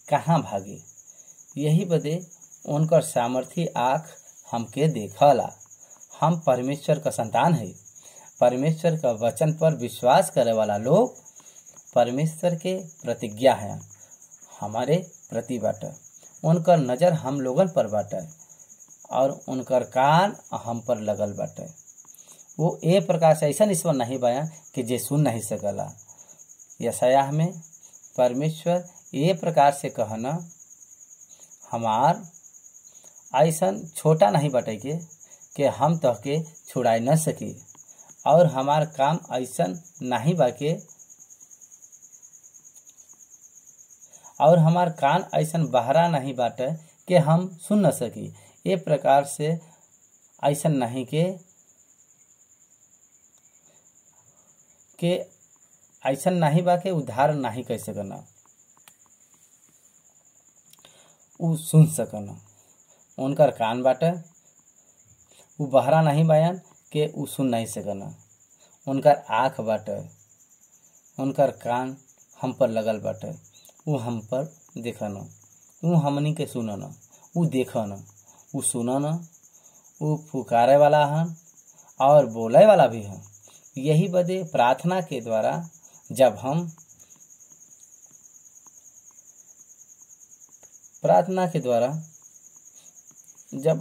कहाँ भागे। यही बदे उनकर सामर्थी आँख हमके देखला। हम परमेश्वर का संतान है। परमेश्वर का वचन पर विश्वास करे वाला लोग परमेश्वर के प्रतिज्ञा है हमारे प्रति बाटे। उनकर नज़र हम लोगन पर बाटे और उनकर कान हम पर लगल बाटे। वो ए प्रकार से ऐसा ईश्वर नहीं बाया कि जे सुन नहीं सकला। यशायाह में परमेश्वर ये प्रकार से कहना, हमार ऐसा छोटा नहीं बाटे कि हम तहके छुड़ाई न सकी, और हमार काम ऐसा नहीं बाके, और हमार कान ऐसा बहरा नहीं बाटे कि हम सुन न सकी। ये प्रकार से ऐसा नहीं के ऐसा नहीं बा के उद्धार नहीं कर सकना, उ सुन सकना। उनकर कान बाटे, उ बहरा नहीं बयान के उ सुन नहीं सकना। उनकर आँख बाटे, उनकर कान हम पर लगल बाटे, उ हम पर देखना, उ हमनी के सुनना, उ देखना, उ सुनना, उ पुकारे वाला हन और बोले वाला भी हन। यही बदे प्रार्थना के द्वारा जब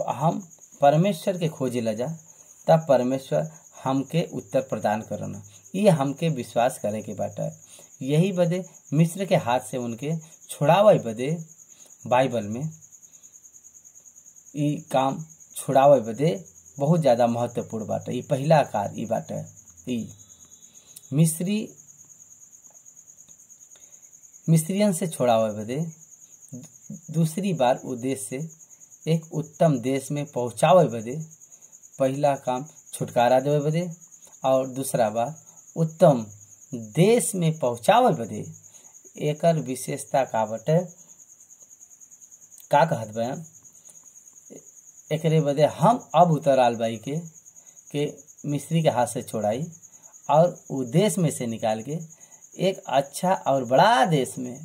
हम परमेश्वर के खोजे ला जा, तब परमेश्वर हमके उत्तर प्रदान करना। ये हमके विश्वास करे के बाटा। यही बदे मिस्र के हाथ से उनके छुड़ावे बदे बाइबल में ये काम छुड़ावे बदे बहुत ज़्यादा महत्वपूर्ण बाटा। ये पहला कार्य ये बाटा। मिस्रियन से छुड़ावे बदे दूसरी बार वो देश से एक उत्तम देश में पहुँचावे बदे पहला काम छुटकारा देवे बदे, और दूसरा बार उत्तम देश में पहुँचावे बदे एकर विशेषता का बटे का कहत बयान। एकरे बदे हम अब उतराल बाई के मिस्री के हाथ से छोड़ाई और वो देश में से निकाल के एक अच्छा और बड़ा देश में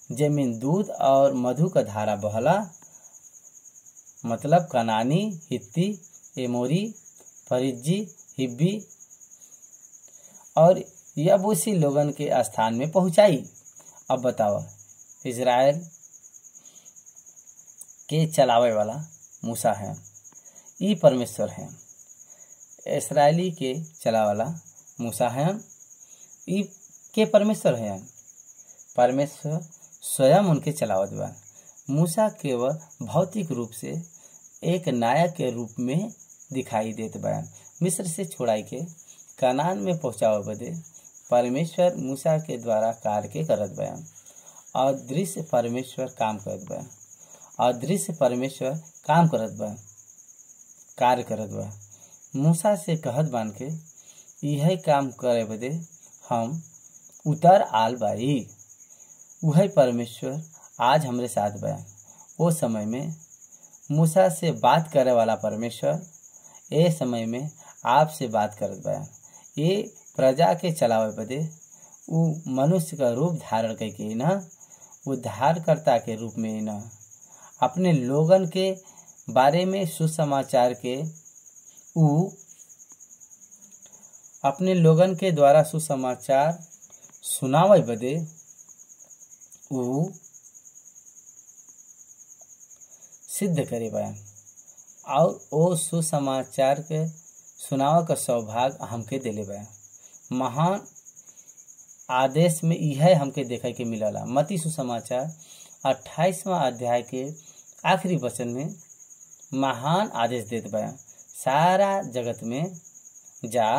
जमीन दूध और मधु का धारा बहला, मतलब कनानी, हित्ती, एमोरी, फरिज्जी, हिब्बी और यबूसी लोगन के स्थान में पहुंचाई। अब बताओ, इजराइल के चलावे वाला मूसा है, ई परमेश्वर है। इस्राएली के चलावे वाला मूसा है, ई के परमेश्वर है। परमेश्वर स्वयं उनके चलावत बा। मूसा केवल भौतिक रूप से एक नायक के रूप में दिखाई देत बा। मिस्र से छुड़ाई के कनान में पहुंचावे बदे परमेश्वर मूसा के द्वारा कार्य के करत बा। अदृश्य परमेश्वर काम करत बा। अदृश्य परमेश्वर काम करत बा, कार्य करत बा। मूसा से कहत बान के यह काम करे बदे हम उतर आल बाई। वही परमेश्वर आज हमरे साथ बा। वो समय में मूसा से बात करे वाला परमेश्वर ए समय में आपसे बात करत बा। ये प्रजा के चलावे बदे वो मनुष्य का रूप धारण करके न उद्धारकर्ता के रूप में न अपने लोगन के बारे में सुसमाचार के अपने लोगन के द्वारा सुसमाचार सुनावे बदे सिद्ध करे बयान, और ओ सुसमाचार के सुनावे का सौभाग्य हमके दिले बयान। महान आदेश में यह हमके देखे के मिलला। मती सुसमाचार 28वां अध्याय के आखिरी वचन में महान आदेश देत बयान, सारा जगत में जा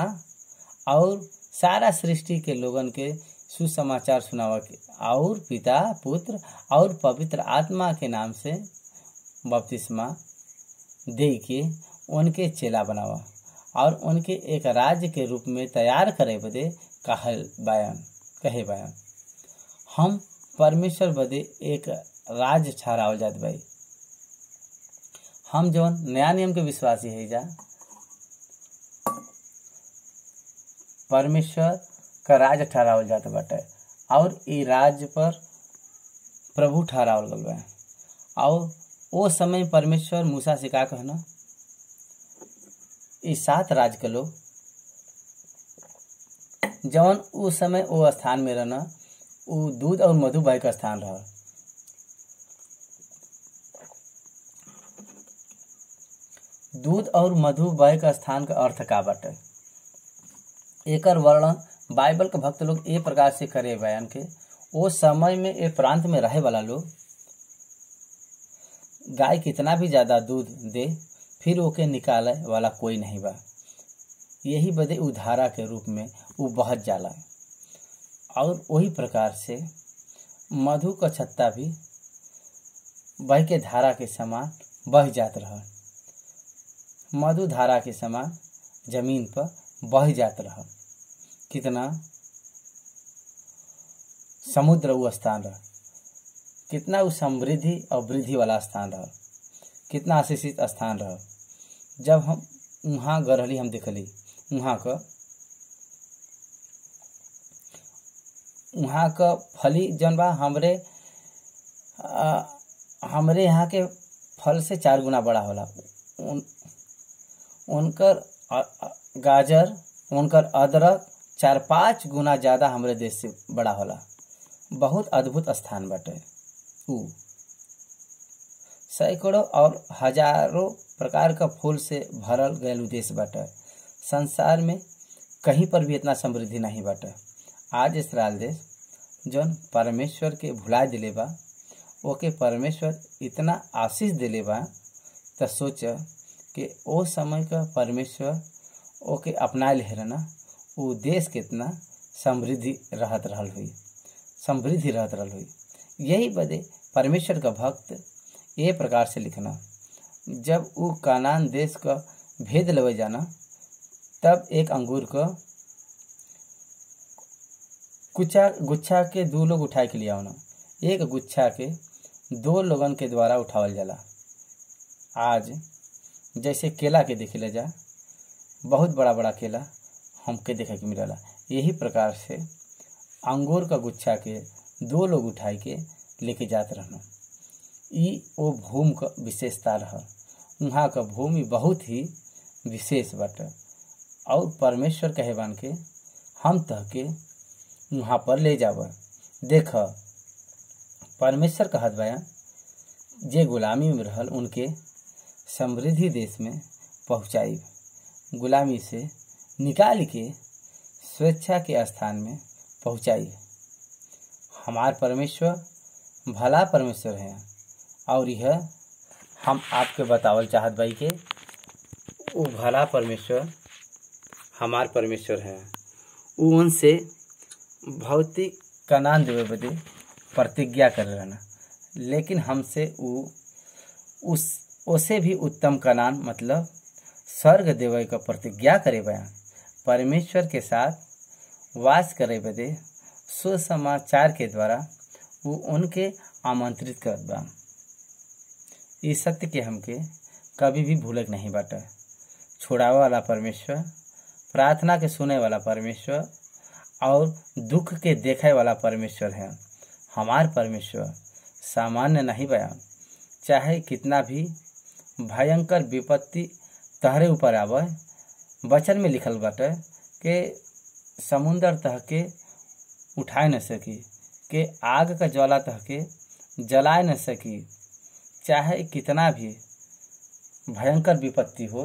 और सारा सृष्टि के लोगन के सुसमाचार सुनावा के, और पिता, पुत्र और पवित्र आत्मा के नाम से बपतिस्मा दे के उनके चेला बनावा और उनके एक राज्य के रूप में तैयार करे बदे कहे बयान। हम परमेश्वर बदे एक राज्य ठहरावल जात भाई। हम जौन नया नियम के विश्वासी है जा, परमेश्वर का राज ठहरावल जात बाटे और ई राज्य पर प्रभु ठहरावल गल बा। और वो समय परमेश्वर मूसा से का कहना, ई 7 राज के लोग जवन उस समय वो स्थान में रहना, वो दूध और मधु बहे का स्थान रहा। दूध और मधु बहे का स्थान का अर्थ का बाटे, एकर वर्णन बाइबल के भक्त लोग ए प्रकार से करे बयान के, वो समय में ए प्रांत में रहे वाला लोग गाय कितना भी ज्यादा दूध दे फिर ओके निकाले वाला कोई नहीं बा। यही बदे उ धारा के रूप में वो बहत जाला और वही प्रकार से मधु का छत्ता भी बह के धारा के समान बह जात रहा। मधु धारा के समान जमीन पर बह जात रहा। कितना समुद्र वो स्थान रहा, कितना वो समृद्धि और वृद्धि वाला स्थान रहा, कितना आशीषित स्थान रहा। जब हम वहाँ गरहली हम देखली वहाँ का फली जन बा हमरे यहाँ के फल से 4 गुना बड़ा होला। उनकर गाजर, उनकर अदरक 4-5 गुना ज़्यादा हमरे देश से बड़ा होला। बहुत अद्भुत स्थान बाटे। उ सैकड़ों और हजारों प्रकार का फूल से भरल गयल देश बाटे। संसार में कहीं पर भी इतना समृद्धि नहीं बाटे। आज इस्राएल देश जौन परमेश्वर के भुला दिले बा, ओके परमेश्वर इतना आशीष दिले बा, तो सोच कि ओ समय का परमेश्वर ओके अपना ले रहना, वो देश कितना समृद्धि रहत रहल हुई। यही बदे परमेश्वर का भक्त ये प्रकार से लिखना, जब वो कानान देश का भेद लवे जाना, तब एक अंगूर का गुच्छा के 2 लोग उठाए के लिए आना। एक गुच्छा के 2 लोगन के द्वारा उठावल जाला। आज जैसे केला के देखे ले जा, बहुत बड़ा बड़ा केला हमके देखे के मिलला, यही प्रकार से अंगूर का गुच्छा के 2 लोग उठाए के लेके जात रहना। ई वो भूमि का विशेषता रहा। वहाँ का भूमि बहुत ही विशेष बाटे और परमेश्वर कहे बान के हम तहके वहाँ पर ले जाब। देख परमेश्वर कहत बा, जे गुलामी में रहल उनके समृद्धि देश में पहुँचाई, गुलामी से निकाल के स्वेच्छा के स्थान में पहुँचाई। हमार परमेश्वर भला परमेश्वर है और यह हम आपके बतावल चाहत भाई के वो भला परमेश्वर हमार परमेश्वर है। वो उनसे भौतिक कनान देवे बदे प्रतिज्ञा कर रहना, लेकिन हमसे उसे भी उत्तम कनान मतलब स्वर्ग देवे का प्रतिज्ञा करे बयान। परमेश्वर के साथ वास करे बदे सुसमाचार के द्वारा वो उनके आमंत्रित करत बा। इस सत्य के हमके कभी भी भूलक नहीं बाटा। छुड़ावे वाला परमेश्वर, प्रार्थना के सुने वाला परमेश्वर और दुख के देखे वाला परमेश्वर है। हमार परमेश्वर सामान्य नहीं बयान, चाहे कितना भी भयंकर विपत्ति तहरे ऊपर आवे। वचन में लिखल बाटे कि समुंदर तह के उठाए न सकी, के आग का ज्वाला तह के जलाए न सकी। चाहे कितना भी भयंकर विपत्ति हो,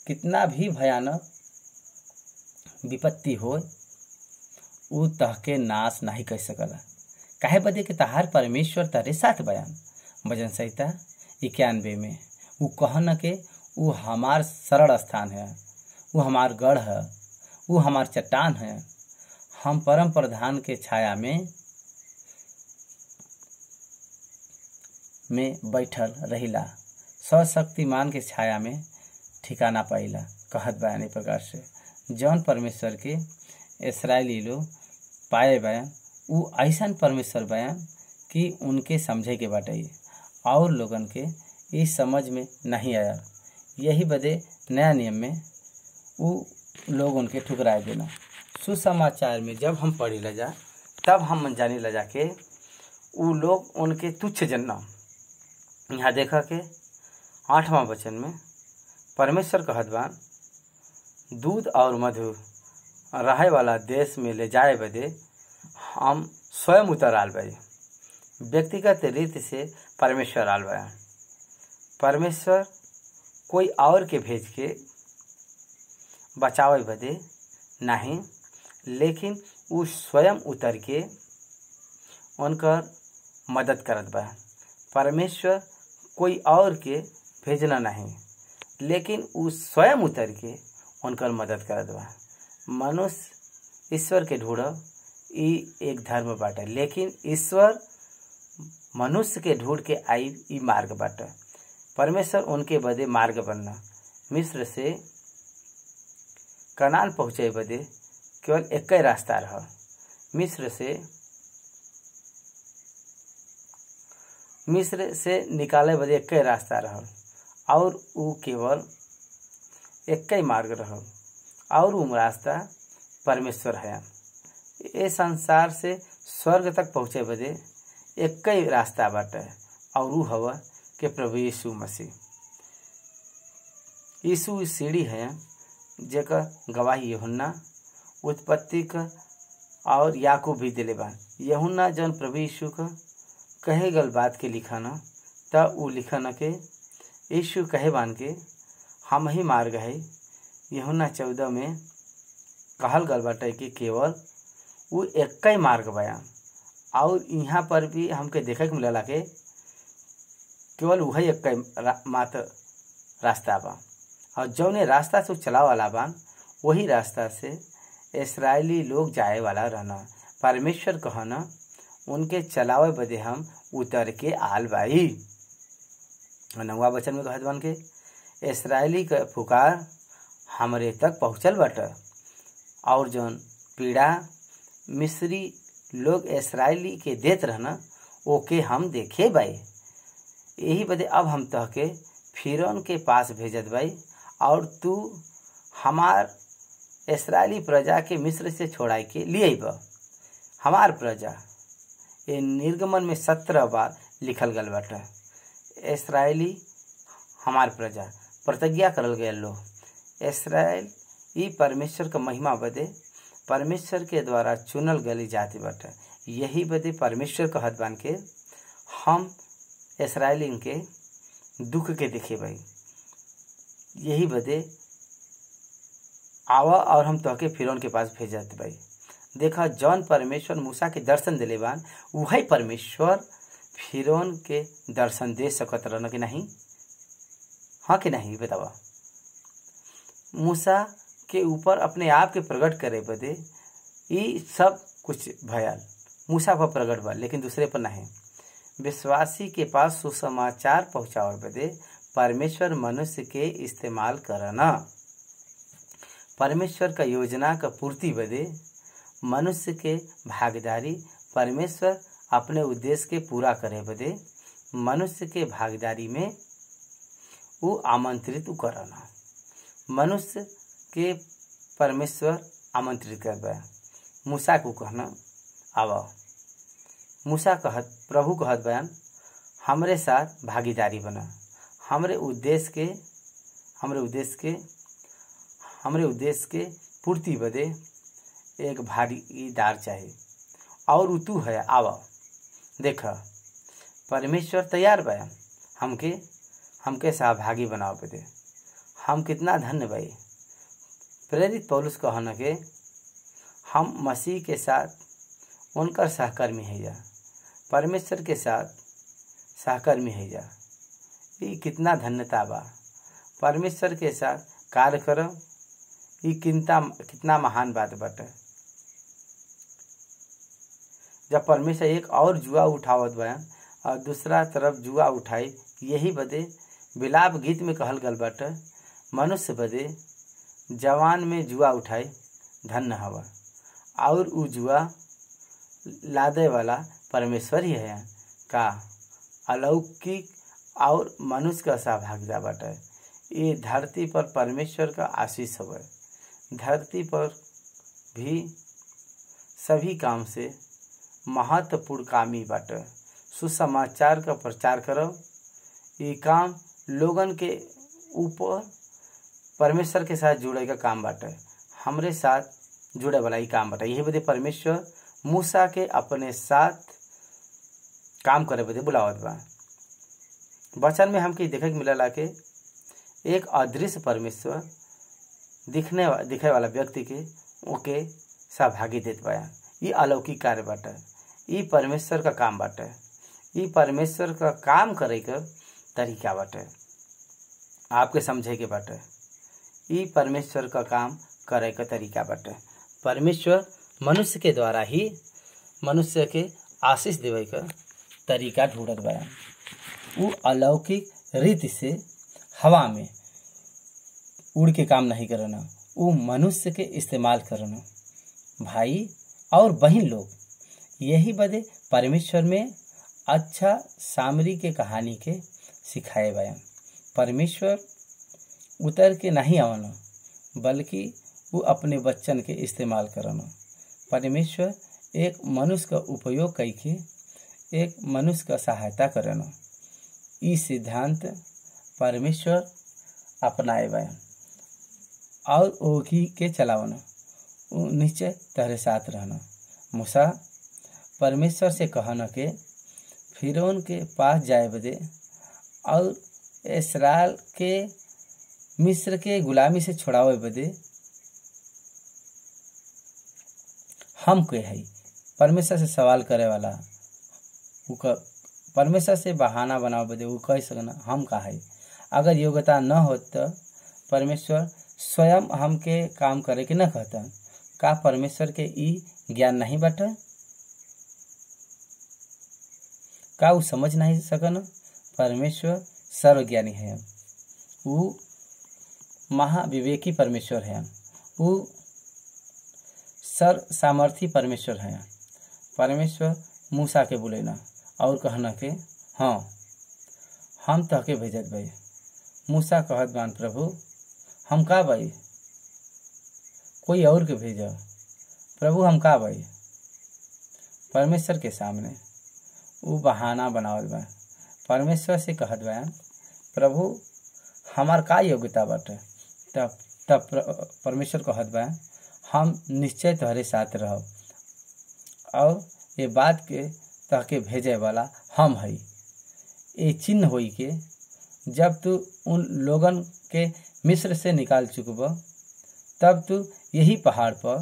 कितना भी भयानक विपत्ति हो, उ तह के नाश नहीं कर सकला। काहे बदे कि तहार परमेश्वर तारे साथ बयान। भजन संहिता 91 में वो कहन के वो हमार शरण स्थान है, वो हमार गढ़ है, वो हमार चट्टान है। हम परम प्रधान के छाया में बैठल रहिला, सशक्तिमान के छाया में ठिकाना पाइला। कहत बयान इस प्रकार से जौन परमेश्वर के इस्राएली लोग पाए बयान, वो ऐसा परमेश्वर बयान कि उनके समझे के बाटे और लोगन के इस समझ में नहीं आया। यही बदे नया नियम में वो लोग उनके ठुकराए देना। सुसमाचार में जब हम पढ़ी ला जा तब हम जानी ला जाके उ लोग उनके तुच्छ जनना। यहाँ देखा के 8वां वचन में परमेश्वर कहत बा दूध और मधु रहे वाला देश में ले जाए बदे हम स्वयं उतर आल बा। व्यक्तिगत रीति से परमेश्वर आल बा। परमेश्वर कोई और के भेज के बचावे बदे नहीं, लेकिन वो स्वयं उतर के उनकर मदद करत बा। परमेश्वर कोई और के भेजना नहीं, लेकिन वो स्वयं उतर के उनकर मदद करत बा। मनुष्य ईश्वर के ढूंढ ई एक धर्म बाटे, लेकिन ईश्वर मनुष्य के ढूंढ के आई ई मार्ग बाटे। परमेश्वर उनके बदे मार्ग बनना। मिस्र से कनान पहुँचे बदे केवल एक ही रास्ता रहा। मिस्र से निकाले बदे एक ही रास्ता रहा और वो केवल एक ही मार्ग रहा और वो रास्ता परमेश्वर है। ये संसार से स्वर्ग तक पहुँचे बदे एक ही रास्ता बाटे और वो हवा के प्रभु यीशु मसीह। यीशु सीढ़ी है जेकर गवाही यूहन्ना, उत्पत्ति का और याकूब भी दिले बा। यूहन्ना जन प्रभु यीशु का कहे गल बात के लिखना तब वो लिखना के यीशु कहे बान के हम ही मार्ग है। यूहन्ना 14 में कहल गल बाटे कि केवल वो एक ही मार्ग बया और यहाँ पर भी हमके देखे के मिलला के केवल वही एक मात्र रास्ता बा और जौने रास्ता से चला वाला बा वही रास्ता से इस्राएली लोग जाए वाला रहना। परमेश्वर कहना उनके चलावे बदे हम उतर के आल बाई। 9वां वचन में कहत बन के इस्राएली का पुकार हमरे तक पहुँचल बाटे और जौन पीड़ा मिस्री लोग इस्राएली के देत रहना ओके हम देखे बाई। यही बदे अब हम तह के फिरौन के पास भेजत बाई और तू हमार इस्राएली प्रजा के मिस्र से छोड़ाई के लिए बा। हमार प्रजा ये निर्गमन में 17 बार लिखल गल बाटे। इस्राएली हमार प्रजा प्रतिज्ञा करल गए लोग। इस्राएल ई परमेश्वर का महिमा बदे परमेश्वर के द्वारा चुनल गली जाति बाटे। यही बदे परमेश्वर कहत बान के हम इस्राएली के दुख के देखे भाई। यही बदे आवा और हम तोहके फिरौन के पास भेजत भाई। देखा जौन परमेश्वर मूसा के दर्शन दिले बान वही परमेश्वर फिरौन के दर्शन दे सकत रहना कि नहीं? हाँ कि नहीं बतावा। मूसा के ऊपर अपने आप के प्रकट करे बदे ये सब कुछ भयल मूसा पर प्रकट बा, लेकिन दूसरे पर नहीं। विश्वासी के पास सुसमाचार पहुँचावे बदे परमेश्वर मनुष्य के इस्तेमाल करना। परमेश्वर का योजना का पूर्ति बदे मनुष्य के भागीदारी। परमेश्वर अपने उद्देश्य के पूरा करे बदे मनुष्य के भागीदारी में वो आमंत्रित करना। मनुष्य के परमेश्वर आमंत्रित कर बा। मूसा को कहना आवा। मूसा कहत प्रभु कहत बयान हमरे साथ भागीदारी बना। हमरे उद्देश्य के पूर्ति बदे एक भागीदार चाहिए और तू है आवा। देखा परमेश्वर तैयार बा हमके सहभागी बनाओ बदे। हम कितना धन्य भाई। प्रेरित पौलुस कहना के हम मसीह के साथ उनकर सहकर्मी है जा, परमेश्वर के साथ सहकर्मी है जा। ये कितना धन्यता बा। परमेश्वर के साथ कार्य करो ये कितना महान बात बाटे। जब परमेश्वर एक और जुआ उठावत बा और दूसरा तरफ जुआ उठाई, यही बदे विलाप गीत में कहल गल बाटे मनुष्य बदे जवान में जुआ उठाई धन्य हवा और उ जुआ लादे वाला परमेश्वर ही है का अलौकिक और मनुष्य का सहभागिता बाटे। ये धरती पर परमेश्वर का आशीष हवे। धरती पर भी सभी काम से महत्वपूर्ण काम ही बाटे। सुसमाचार का प्रचार करब ये काम लोगन के ऊपर परमेश्वर के साथ जुड़े का काम बाटे, हमरे साथ जुड़े वाला ही काम बाटे। यही बदे परमेश्वर मूसा के अपने साथ काम करे बदे बुलावत बा। वचन में हमके देखे के मिलला के एक अदृश्य परमेश्वर दिखे वाला व्यक्ति के ओके सहभागी देत बा। ये अलौकिक कार्य बाटे, ये परमेश्वर का काम बाटे, ये परमेश्वर का काम करे का तरीका बाटे, आपके समझे के बाटे। ये परमेश्वर का काम करे का तरीका बाटे। परमेश्वर मनुष्य के द्वारा ही मनुष्य के आशीष देवे का तरीका ढूंढत बा। वो अलौकिक रीति से हवा में उड़ के काम नहीं करना, वो मनुष्य के इस्तेमाल करना। भाई और बहन लोग, यही बदे परमेश्वर में अच्छा सामरी के कहानी के सिखाए बयान। परमेश्वर उतर के नहीं आवना, बल्कि वो अपने वचन के इस्तेमाल करना। परमेश्वर एक मनुष्य का उपयोग करके एक मनुष्य का सहायता करना। ये सिद्धांत परमेश्वर अपनाए बयान और ओही के चलावना। निश्चय तेरे साथ रहना। मूसा परमेश्वर से कहना के फिरौन के पास जाए बदे और इस्राएल के मिस्र के गुलामी से छुड़ावे बदे हम के है। परमेश्वर से सवाल करे वाला परमेश्वर से बहाना बनावे बदे वो कह सकना हम का है। अगर योग्यता न हो तो परमेश्वर स्वयं हमके काम करे के न कहता। का परमेश्वर के ई ज्ञान नहीं बाटे? का वो समझ नहीं सकन? परमेश्वर सर्वज्ञानी है, वो महाविवेकी परमेश्वर है, वो सर्व सामर्थी परमेश्वर है। परमेश्वर मूसा के बुलेना और कहना के हाँ हम तहके भेजत भाई। मूसा कहत बान प्रभु हम का भाई, कोई और के भेजा। प्रभु हम का भाई। परमेश्वर के सामने वो बहाना बनावत बा। परमेश्वर से कहत बा प्रभु हमार का योग्यता बाटे। तब परमेश्वर कहत बा हम निश्चय तोहरे साथ रहब और ये बात के तहके भेजे वाला हम हई। ये चिन्ह होई के जब तू उन लोगन के मिस्र से निकाल चुकब तब तू यही पहाड़ पर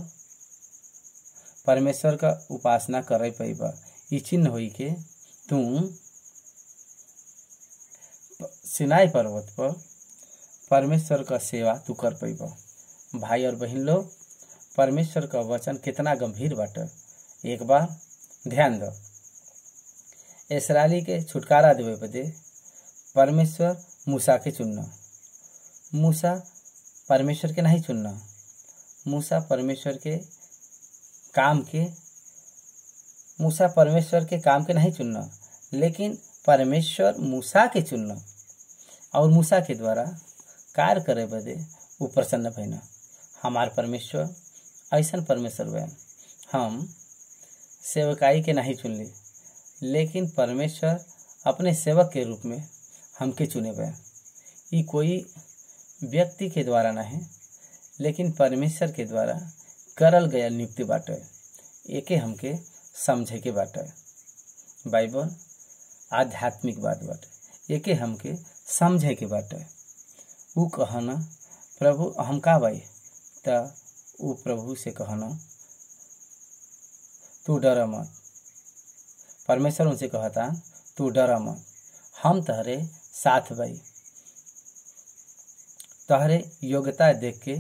परमेश्वर का उपासना करे पैबा। ये चिन्ह होई के तू सिनाई पर्वत पर परमेश्वर का सेवा तू कर पैबा। भाई और बहन लोग, परमेश्वर का वचन कितना गंभीर बाटे। एक बार ध्यान दो। इस्राएली के छुटकारा देवे बदे परमेश्वर मूसा के चुनना। मूसा परमेश्वर के नहीं चुनना। मूसा परमेश्वर के काम के नहीं चुनना, लेकिन परमेश्वर मूसा के चुनना और मूसा के द्वारा कार्य करे बदे वो प्रसन्न भइना। हमार परमेश्वर ऐसा परमेश्वर बयान। हम सेवकाई के नहीं चुनली, लेकिन परमेश्वर अपने सेवक के रूप में हमके चुने बयान। ये कोई व्यक्ति के द्वारा नहीं, लेकिन परमेश्वर के द्वारा करल गया नियुक्ति बाटे। एके हमके समझे के बाटे। बाइबल आध्यात्मिक बात बाटे, एके हमके समझे के बाटे। वो कहना प्रभु हम का भाई, त वो प्रभु से कहना तू डर मत। परमेश्वर उनसे कहता तू डर मत, हम तहरे साथ भाई। तहरे योग्यता देख के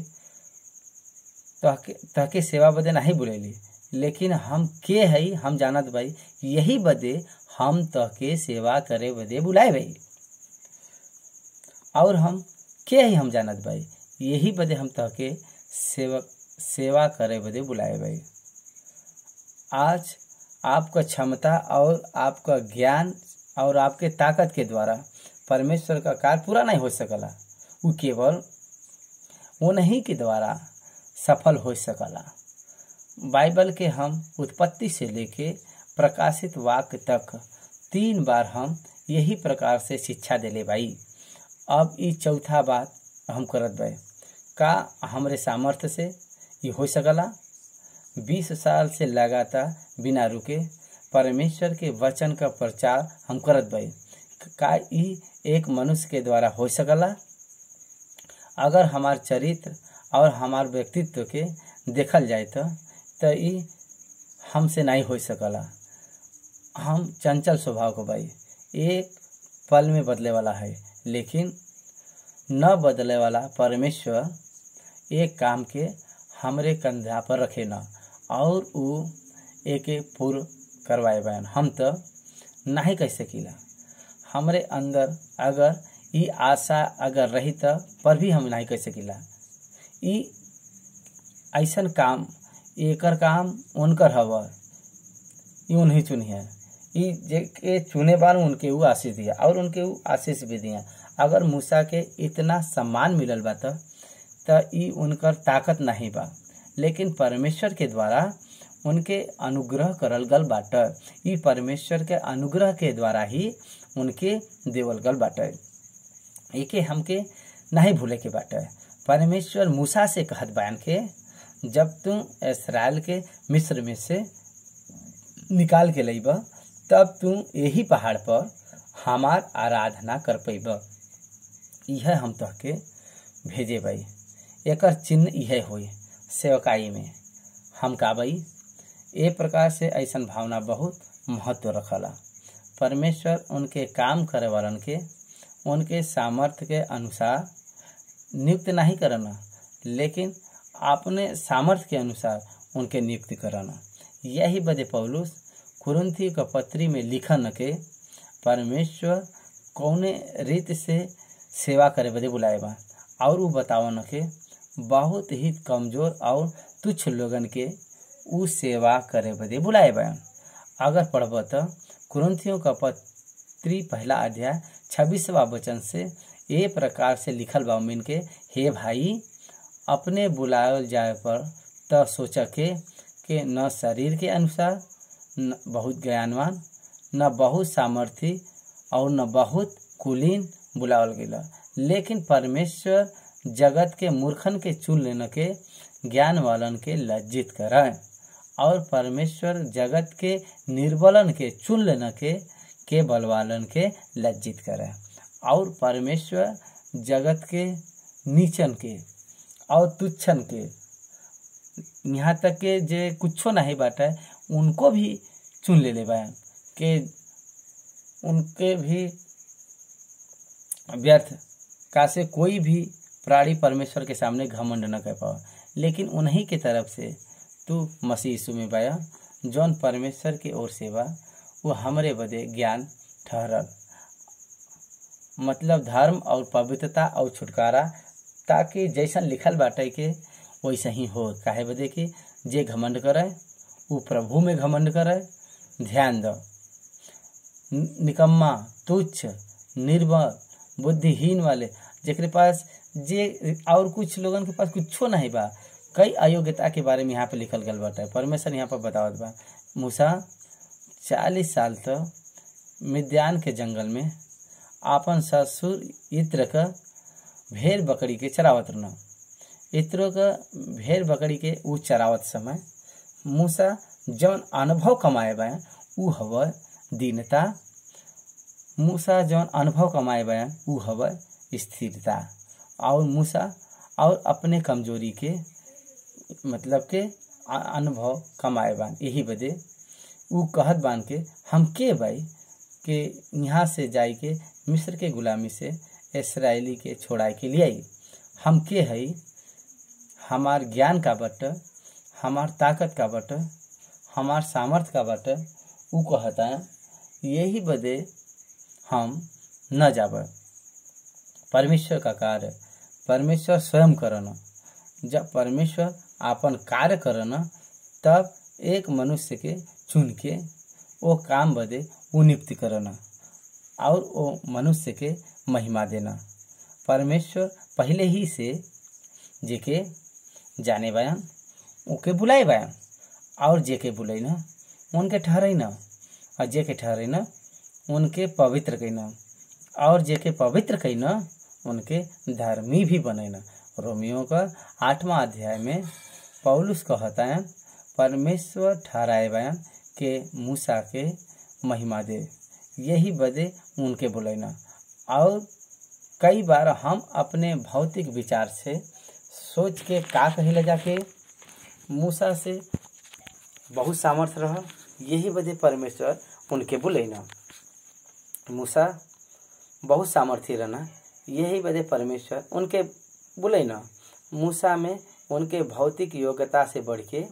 तहके सेवा बदे नहीं बुलेली, लेकिन हम के हई हम जानत भाई। यही बदे हम तहके सेवा करे बदे बुलाए भाई। और हम के हई हम जानत भाई, यही बदे हम तहके सेवा करे बदे बुलाए भाई। आज आपका क्षमता और आपका ज्ञान और आपके ताकत के द्वारा परमेश्वर का कार्य पूरा नहीं हो सकला। वो केवल वो नहीं के द्वारा सफल हो सकला। बाइबल के हम उत्पत्ति से लेके प्रकाशित वाक्य तक 3 बार हम यही प्रकार से शिक्षा देले भाई। अब ई चौथा बात हम करत बा, का हमरे सामर्थ्य से ये हो सकला। 20 साल से लगातार बिना रुके परमेश्वर के वचन का प्रचार हम करत बा, का ई एक मनुष्य के द्वारा हो सकला। अगर हमार चरित्र और हमार व्यक्तित्व के देखल जाए तो ई हमसे नहीं हो सकला। हम चंचल स्वभाव को भाई, एक पल में बदले वाला है, लेकिन न बदले वाला परमेश्वर एक काम के हमरे कंधा पर रखे न और वो एक पूर्ण करवाए बयान। हम तो नहीं कह सकीला। हमरे अंदर अगर ई आशा अगर रही तो पर भी हम नहीं कह सकीला। ई ऐसन काम एकर काम उनकर हवा, ये उन्हीं चुनी है। ई जे चुने बार उनके वो आशीष दिया और उनके वो आशीष भी दिया। अगर मूसा के इतना सम्मान मिलल बा तो ई उनकर ताकत नहीं बा, लेकिन परमेश्वर के द्वारा उनके अनुग्रह करल गल बाटे। ई परमेश्वर के अनुग्रह के द्वारा ही उनके देवल गल बाटे। एके हमके नहीं भूले के बाटे। परमेश्वर मूसा से कहत बयान के, जब तुम इस्राएल के मिस्र में से निकाल के लईब तब तुम यही पहाड़ पर हमार आराधना कर पैब। यह हम तहके भेजे भाई। एकर चिन्ह यह होई सेवकाई में हम का भाई। ए प्रकार से ऐसन भावना बहुत महत्व रखला। परमेश्वर उनके काम करे वालन के उनके सामर्थ्य के अनुसार नियुक्त नहीं करना, लेकिन अपने सामर्थ्य के अनुसार उनके नियुक्ति करना। यही बदे पौलुस कुरिन्थी का पत्री में लिखन के परमेश्वर कौने रीति से सेवा करे बदे बुलाए बा और वो बतावन के बहुत ही कमजोर और तुच्छ लोगन के उ सेवा करे बदे बुलाए बा। अगर पढ़ब तो कुरिन्थियों का पत्री 1 अध्याय 26वां वचन से ए प्रकार से लिखल बा उमिन के, हे भाई अपने बुलायल जाए पर तो सोच के न शरीर के अनुसार न बहुत ज्ञानवान न बहुत सामर्थी और न बहुत कुलीन बुलावल गेला, लेकिन परमेश्वर जगत के मूर्खन के चुन लेने के ज्ञान वालन के लज्जित करे और परमेश्वर जगत के निर्बलन के चुन लेने के बलवालन के लज्जित करे और परमेश्वर जगत के नीचन के और तुच्छन के यहाँ तक के जे कुछो नहीं बाटे उनको भी चुन ले बा के उनके भी व्यर्थ का से कोई भी प्राणी परमेश्वर के सामने घमंड न कर पाओ, लेकिन उन्हीं के तरफ से तू मसीह यीशु में बाया जौन परमेश्वर की ओर से बा वो हमरे बदे ज्ञान ठहरल, मतलब धर्म और पवित्रता और छुटकारा, ताकि जैसन लिखल बाटे के वैसे ही हो। काहे बदे कि जे घमंड करे वो प्रभु में घमंड करे। ध्यान दो, निकम्मा तुच्छ निर्बल बुद्धिहीन वाले जेकरे पास जे और कुछ लोगन के पास कुछो नहीं बा, कई अयोग्यता के बारे में यहाँ पे लिखल गल बाटे। परमेश्वर यहाँ पर बतावत बा मूसा 40 साल तक मिद्यान के जंगल में आपन ससुर इत्र का भेड़ बकरी के चरावत रहना। इत्रो का भेड़ बकरी के उ चरावत समय मूसा जौन अनुभव कमाए बा उ हवा दीनता। मूसा जौन अनुभव कमाए बा उ हवा स्थिरता और मूसा और अपने कमजोरी के मतलब के अनुभव कमाए बान। यही बदे उ कहत बान के हम के भाई के यहाँ से जाए के मिस्र के गुलामी से इसराइली के छोड़ाए के लिए आई। हम के हई, हमार ज्ञान का बट, हमार ताकत का बट, हमार सामर्थ का बट उ कहता है। यही बदे हम न जाब। परमेश्वर का कार्य परमेश्वर स्वयं करना। जब परमेश्वर आपन कार्य करना तब एक मनुष्य के चुन के वो काम बदे वो नियुक्ति करना और वो मनुष्य के महिमा देना। परमेश्वर पहले ही से जेके जाने बयान ओके बुलाए बयान और जे के बुलाई न उनके ठहरई न और जे के ठहरई न उनके पवित्र कई न और जे के पवित्र कई न उनके धर्मी भी बने न। रोमियो का 8वां अध्याय में पौलुस कहता है परमेश्वर ठहराए बयान के मूसा के महिमा दे यही बदे उनके बुलाई न। और कई बार हम अपने भौतिक विचार से सोच के का कहे जाके मूसा से बहुत सामर्थ्य रह यही बदे परमेश्वर उनके बुलाई न। मूसा बहुत सामर्थ्य रहना यही बदे परमेश्वर उनके बुलाई न। मूसा में उनके भौतिक योग्यता से बढ़ के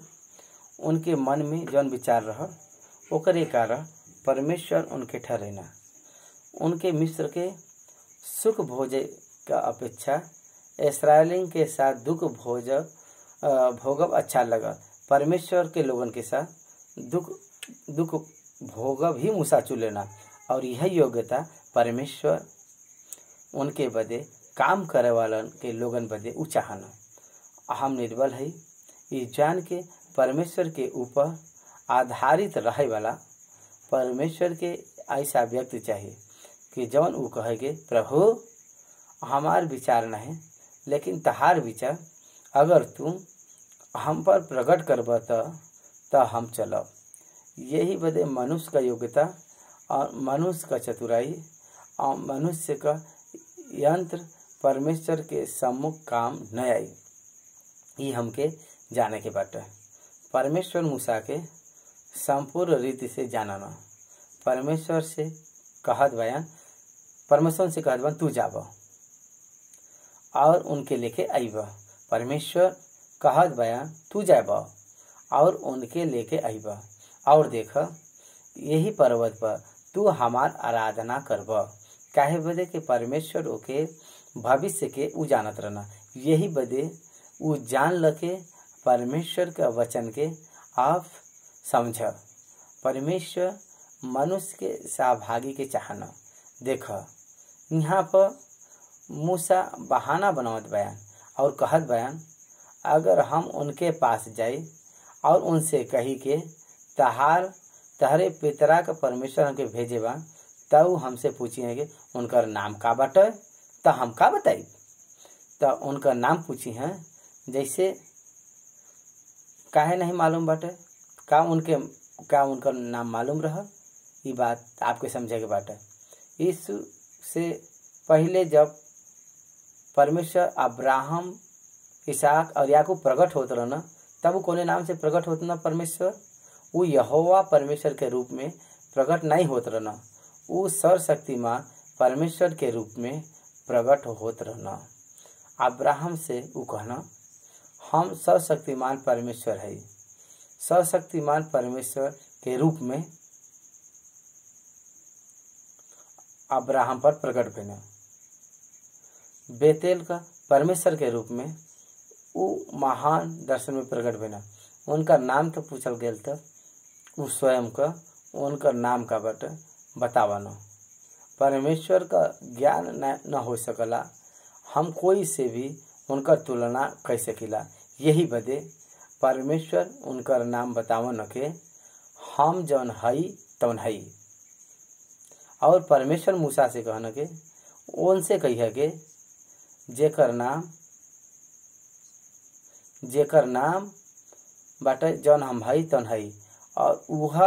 उनके मन में जौन विचार रह ओकरे कारण परमेश्वर उनके ठहरे न। उनके मिस्र के सुख भोज का अपेक्षा इस्राएलियों के साथ दुख भोगब अच्छा लगा। परमेश्वर के लोगन के साथ दुख भोगब ही मूसा चुलेना और यह योग्यता परमेश्वर उनके बदे काम करे वालन के लोगन बदे ऊ चाहना। हम निर्बल है ये जान के परमेश्वर के ऊपर आधारित रहे वाला परमेश्वर के ऐसा व्यक्ति चाहिए कि जवन ऊ कहेगे प्रभु हमार विचार नहीं लेकिन तहार विचार अगर तुम हम पर प्रकट करब तो हम चलब। यही बदे मनुष्य का योग्यता और मनुष्य का चतुराई और मनुष्य का यंत्र परमेश्वर के सम्मुख काम न आई ये हमके जाने के बात है। परमेश्वर मूसा के संपूर्ण रीति से जानना परमेश्वर से कहत बयान तू जाब और उनके लेके आईब। परमेश्वर कहत बयान तू जाब और उनके लेके आईब और देख यही पर्वत पर तू हमार आराधना करब। काहे बदे के परमेश्वर ओके भविष्य के ऊ जानत रहना यही बदे ऊ जान लके परमेश्वर के वचन के आप समझ। परमेश्वर मनुष्य के सहभागी के चाहना देख यहाँ पर मूसा बहाना बनावत बयान और कहत बयान अगर हम उनके पास जाए और उनसे कही के तहारे पितरा का परमेश्वर हमके भेजे बा तब हमसे पूछी कि उनका नाम का बाटे तो हम का बताई तो उनका नाम पूछी हैं जैसे काहे नहीं मालूम बाटे का उनका नाम मालूम रहा ये बात आपके समझे के बाटे। यीशु से पहले जब परमेश्वर अब्राहम इसहाक और याकूब प्रकट होते रह न तब वो कोने नाम से प्रकट होते न परमेश्वर वो यहोवा परमेश्वर के रूप में प्रकट नहीं होते रहना वो सर्वशक्तिमान परमेश्वर के रूप में प्रकट होते रहना। अब्राहम से वो कहना हम सर्वशक्तिमान परमेश्वर है सर्वशक्तिमान परमेश्वर के रूप में अब्राहम पर प्रकट बना। बेतेल का परमेश्वर के रूप में वो महान दर्शन में प्रकट बना। उनका नाम तो पूछल गया था वो स्वयं का उनका नाम का बट बतावाना। परमेश्वर का ज्ञान न हो सकला हम कोई से भी उनका तुलना कर सकिला यही बदे परमेश्वर उनका नाम बतावन के हम जौन हई तौन हई। और परमेश्वर मूसा से कहना के उनसे कही के जेकर नाम बाटे जौन हम हई तौन हई और वह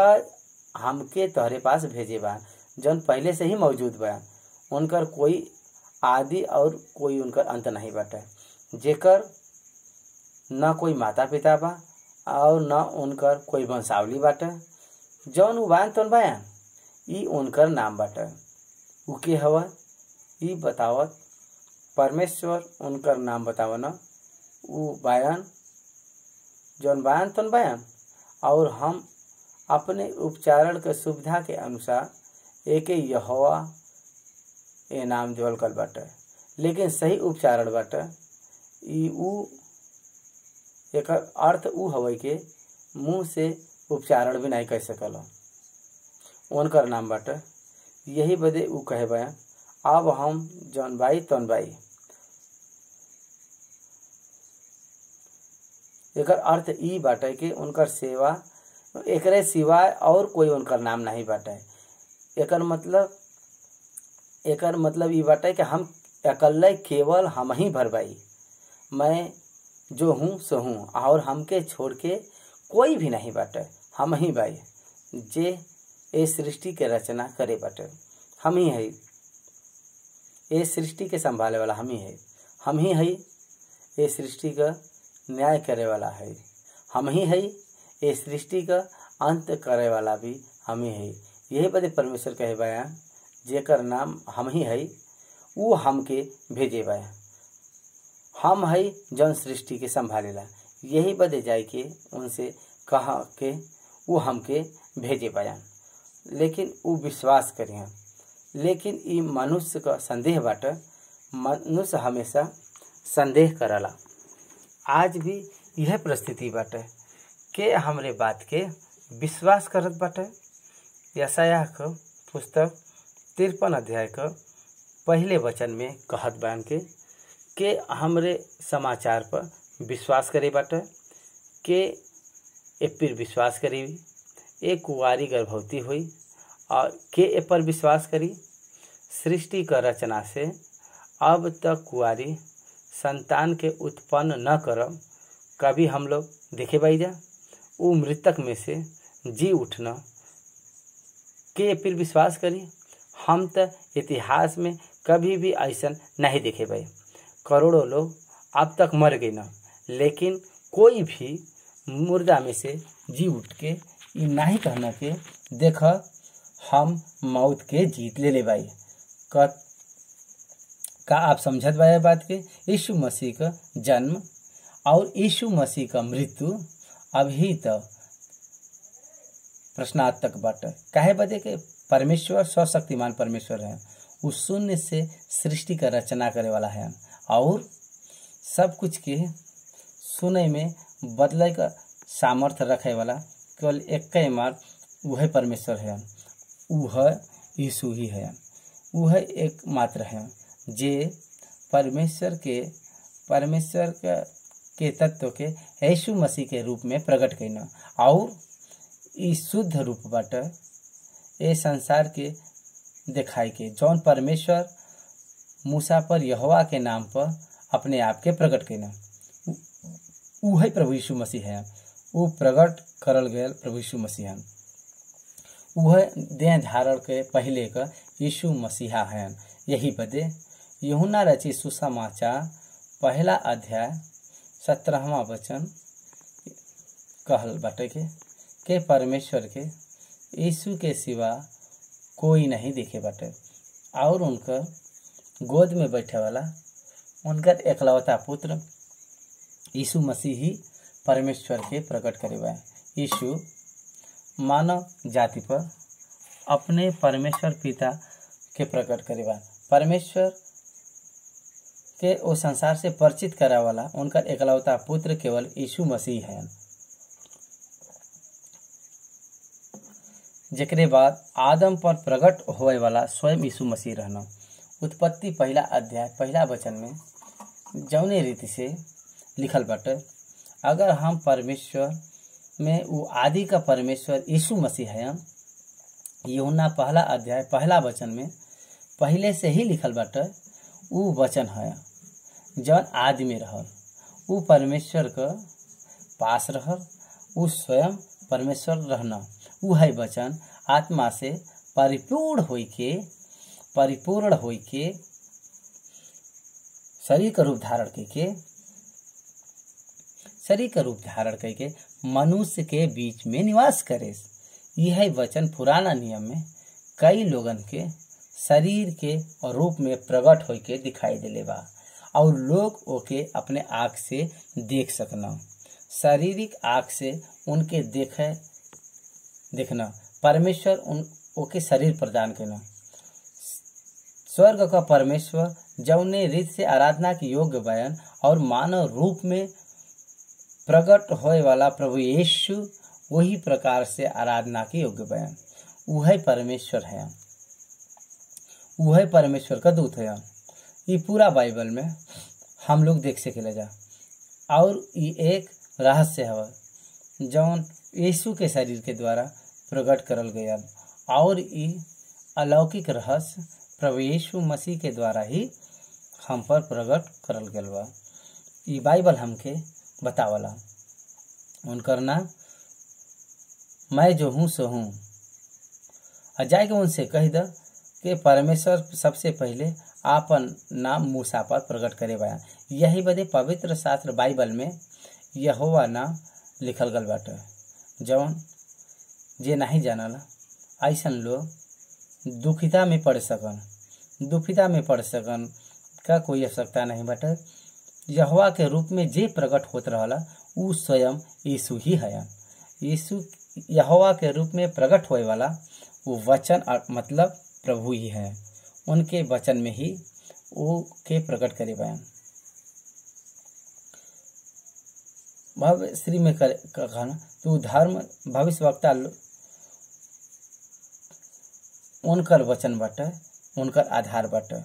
हमके तोहरे पास भेजे बा जौन पहले से ही मौजूद बा उनकर कोई आदि और कोई उनकर अंत नहीं बाटे जेकर न कोई माता पिता बा और न उनकर कोई वंशावली बाटे जौन उ बान तौन बयान ई उनकर नाम बाटे उ के हवा ई बतावत परमेश्वर उनकर नाम बतावन उ बयान जौन बयान तौन बयान और हम अपने उपचारण के सुविधा के अनुसार एक यहोवा ए नाम जोल कर बाटे लेकिन सही उपचारण बाटे ई उ एकर अर्थ उ हवे के मुंह से उपचारण भी नहीं कर सकल उनकर नाम बाटे यही बदे उ कहे बया अब हम जौन बाई तौन बाई एकर अर्थ ई बाटे कि उनकर सेवा एकरे सिवाय और कोई उनकर नाम नहीं बाटे। एकर मतलब ई बाटे कि हम अकेले केवल हम ही भरबाई, मैं जो हूँ सो हूँ, और हमके छोड़ के कोई भी नहीं बाटे। हम ही बाई जे ए सृष्टि के रचना करे बाटे, हम ही है। ए सृष्टि के संभाले वाला हम ही है। हम ही है ए सृष्टि का न्याय करे वाला है। हम ही है ए सृष्टि का अंत करे वाला भी हम ही है। यही बदे परमेश्वर कहे बयान जेकर नाम हम ही है वो हमके भेजे बयान। हम है जौन सृष्टि के संभालेला, यही बदे जाए के उनसे कहा के वो हमके भेजे बयान। लेकिन वो विश्वास करिए। लेकिन ये मनुष्य का संदेह बाटे। मनुष्य हमेशा संदेह करला। आज भी यह परिस्थिति बाटे के हमरे बात के विश्वास करत बाटे। यशायाह का पुस्तक 53 अध्याय का पहले वचन में कहत बयान के हमरे समाचार पर विश्वास करे बाटे के ए पर विश्वास करी एक कुंवारी गर्भवती हुई और के ए पर विश्वास करी। सृष्टि का रचना से अब तक कुंवारी संतान के उत्पन्न न करब कभी हम लोग देखे बाई जा। वो मृतक में से जी उठना के फिर विश्वास करी। हम तो इतिहास में कभी भी ऐसा नहीं देखे भाई। करोड़ों लोग अब तक मर गए ना, लेकिन कोई भी मुर्दा में से जी उठ के ये नहीं कहना के देख हम मौत के जीत ले भाई। का आप समझत भाई बात के? यीशु मसीह का जन्म और यीशु मसीह का मृत्यु अभी तक प्रश्नार्थक बाटे। काहे बदे के परमेश्वर सर्वशक्तिमान परमेश्वर है। वो शून्य से सृष्टि का रचना करे वाला है और सब कुछ के सुने में बदले का सामर्थ्य रखे वाला केवल एक मार वह परमेश्वर है। वह यीशु ही है। वह एक मात्र है जे परमेश्वर के तत्व के यीशु मसीह के रूप में प्रकट कईना और इस शुद्ध रूप बाटे ए संसार के दिखाई के जौन परमेश्वर मूसा पर यहोवा के नाम पर अपने आप के प्रकट कईना। वही प्रभु यीशु मसीह है। वो प्रकट करल गए प्रभु यीशु मसीह है। वह देह धारण के पहले का यीशु मसीहा है। यही बदे यूहन्ना रचित सुसमाचार 1 अध्याय 17वां वचन कहल बाटे के परमेश्वर के यीशु के सिवा कोई नहीं देखे बाटे और उनका गोद में बैठे वाला उनका एकलौता पुत्र यीशु मसीह ही परमेश्वर के प्रकट करे बा। यीशु मानव जाति पर अपने परमेश्वर पिता के प्रकट करे बा। परमेश्वर के वो संसार से परिचित करा वाला उनका एकलौता पुत्र केवल यीशु मसीह है। जेकरे बाद आदम पर प्रकट होए वाला स्वयं यीशु मसीह रहना। उत्पत्ति 1 अध्याय 1 वचन में जौने रीति से लिखल बाटे अगर हम परमेश्वर में वो आदि का परमेश्वर यीशु मसीह है। यूहन्ना 1 अध्याय 1 वचन में पहले से ही लिखल बाटे वो वचन है जौन आदि में रहल। वो परमेश्वर का पास रहल। वो स्वयं परमेश्वर रहना। वो है वचन आत्मा से परिपूर्ण होई के शरीर का रूप धारण करके मनुष्य के बीच में निवास करे। यह वचन पुराना नियम में कई लोगन के शरीर के रूप में प्रकट होई के दिखाई देले बा और लोग ओके अपने आँख से देख सकना। शारीरिक आँख से उनके देखना परमेश्वर ओके शरीर प्रदान करना। स्वर्ग का परमेश्वर जौने रीत से आराधना के योग्य बयान और मानव रूप में प्रकट होए वाला प्रभु यीशु वही प्रकार से आराधना के योग्य बयान। वह परमेश्वर है। वह परमेश्वर का दूत है। ये पूरा बाइबल में हम लोग देख सके जा और ये एक रहस्य हवा जौन यीशु के शरीर के द्वारा प्रकट करल गया और ई अलौकिक रहस्य प्रभु यीशु मसीह के द्वारा ही हम पर प्रकट करल गया बा। ई बाइबल हमके बतावला। उनकर नाम मैं जो हूँ सो हूँ। जाके उनसे कह द कि परमेश्वर सबसे पहले आपन नाम मूसा पर प्रकट करे बा। यही बदे पवित्र शास्त्र बाइबल में यहोवा नाम लिखल गल बाटे। जौन जे नहीं जानला ऐसन लोग दुखिता में पड़ सकन का कोई आवश्यकता नहीं बाटे। यहोवा के रूप में जे प्रकट होत रहला उ स्वयं यीशु ही है। यीशु यहोवा के रूप में प्रकट होए वाला वो वचन मतलब प्रभु ही है। उनके वचन में ही वो के प्रकट करे बयान भव्य श्री में कहना तू धर्म भविष्यवक्ता उनकर वचन बाटे, उनकर आधार बाटे।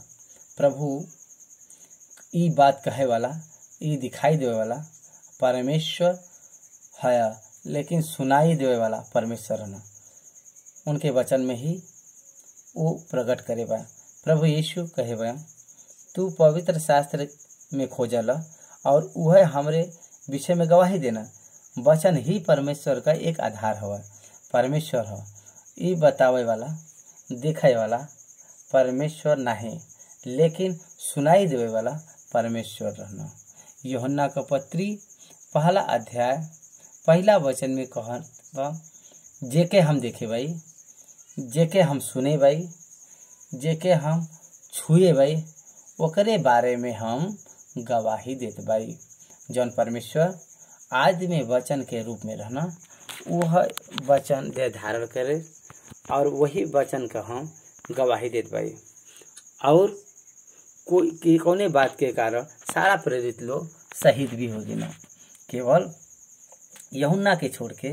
प्रभु ई बात कहे वाला, ई दिखाई देवे वाला परमेश्वर है, लेकिन सुनाई देवे वाला परमेश्वर है। उनके वचन में ही वो प्रकट करे बा। प्रभु यीशु कहे बा तू पवित्र शास्त्र में खोजला और वह हमरे विषय में गवाही देना। वचन ही परमेश्वर का एक आधार हवा, परमेश्वर हो। ई बतावे वाला दिखाए वाला परमेश्वर नहीं, लेकिन सुनाई देवे वाला परमेश्वर रहना। यूहन्ना का पत्री पहला अध्याय पहला वचन में कहत जेके हम देखे भाई, जेके हम सुने भाई, जेके हम छुए भाई, ओकरे बारे में हम गवाही देते भाई। जौन परमेश्वर आज में वचन के रूप में रहना, वह वचन दे धारण करे और वही वचन का हम गवाही देते भाई। और कोई कौने बात के कारण सारा प्रेरित लोग शहीद भी हो गए। केवल यूहन्ना के छोड़ के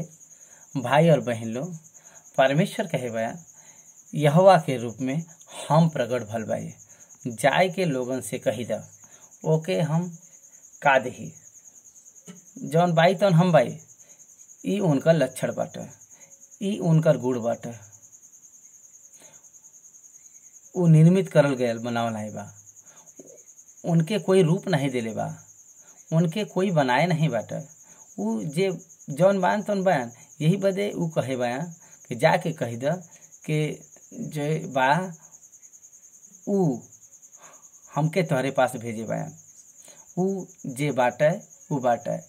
भाई और बहन लोग परमेश्वर कहे बया यहोवा के रूप में हम प्रकट भल बाई। जाय के लोगन से कही दा ओके हम का दही जौन बाई तौन हम बाई। ई उनका लक्षण बाटे, ई उनकर गुण बाटे। वो निर्मित करल गयल बनावल नहीं बा, उनके कोई रूप नहीं देले बा, उनके कोई बनाए नहीं बाटे। उ जे जौन बान तौन बयान यही बदे उ कहे बयान कि जाके कह द कि जे बा उ हमके तोहरे पास भेजे बयान। उ जे बाटे उ बाटे।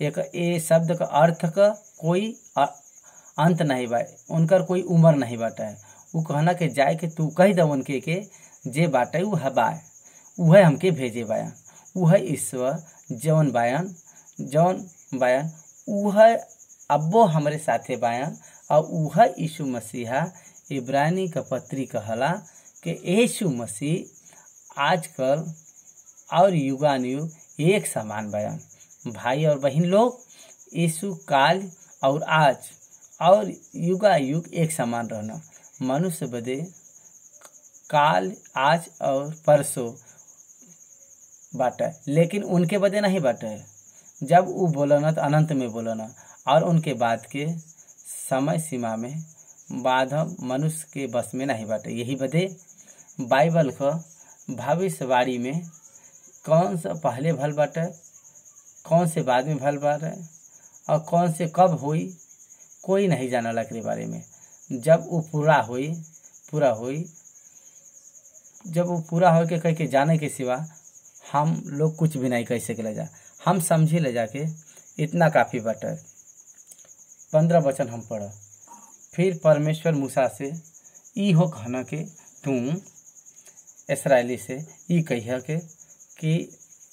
एक ए शब्द का अर्थ का कोई अंत नहीं बा, उनकर कोई उम्र नहीं बाटे। उ कहना के जाए के तू कह द उनके के जे बाटे उ है बा, वह हमके भेजे बयान। वह ईश्वर जौन बयान वह अब्बो हमरे साथे बयान। और वह यीशु मसीहा इब्रानी का पत्री कहला कि यीशु मसीह आजकल और युगानुयुग एक समान बयान। भाई और बहन लोग, यीशु काल और आज और युगायुग एक समान रहना। मनुष्य बदे काल आज और परसों बाटे, लेकिन उनके बदे नहीं बाटे। जब वो बोलना तो अनंत में बोलना, और उनके बाद के समय सीमा में बाधा मनुष्य के बस में नहीं बाटे। यही बदे बाइबल का भविष्यवाणी में कौन सा पहले भल बाटे, कौन से बाद में भल बाटे और कौन से कब हुई कोई नहीं जानला के बारे में। जब वो पूरा हुई जब वो पूरा हो के कह के जाने के सिवा हम लोग कुछ भी नहीं कह सके जा। हम समझी ले जाके इतना काफ़ी बाटे। 15 वचन हम पढ़। फिर परमेश्वर मूसा से ई हो कहना के तुम इसराइली से ई कहिया के कि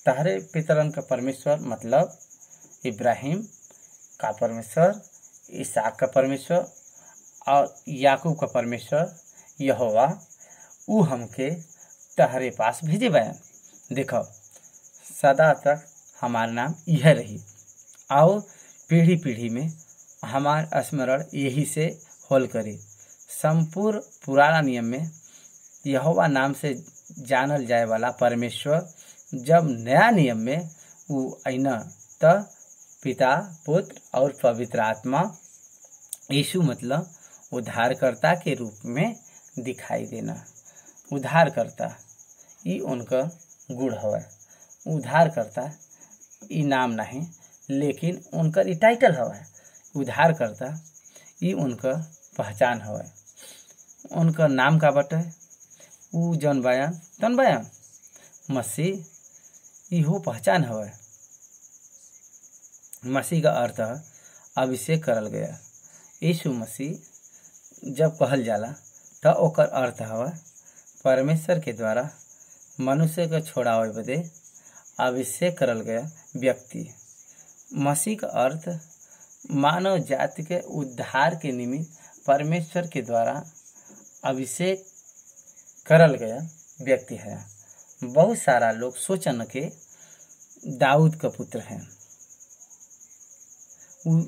तारे पितरन का परमेश्वर मतलब इब्राहिम का परमेश्वर, इसहाक का परमेश्वर और याकूब का परमेश्वर यहोवा उ हमके तहरे पास भेजे बयान। देखो सदा तक हमारा नाम यह रही और पीढ़ी पीढ़ी में हमार स्मरण यही से होल करी। संपूर्ण पुराना नियम में यहोवा नाम से जानल जाए वाला परमेश्वर जब नया नियम में वो आईना त पिता, पुत्र और पवित्र आत्मा। यीशु मतलब उद्धारकर्ता के रूप में दिखाई देना। उद्धारकर्ता ये उनका गुण हवा। उद्धारकर्ता ये नाम नहीं, लेकिन उनका ये टाइटल हवा। उद्धारकर्ता ये उनका पहचान हवा। उनका नाम का बटे ऊ जौन बयान तन बयान मसीह इहो पहचान हवा। मसीह का अर्थ अभिषेक करल गया। यीशु मसीह जब कहल जाला तो ओकर अर्थ हवा परमेश्वर के द्वारा मनुष्य को छोड़ावे बदे अभिषेक करल गया व्यक्ति। मसीह का अर्थ मानव जाति के उद्धार के निमित्त परमेश्वर के द्वारा अभिषेक करल गया व्यक्ति है। बहुत सारा लोग सोचन के दाऊद का पुत्र हैं, उ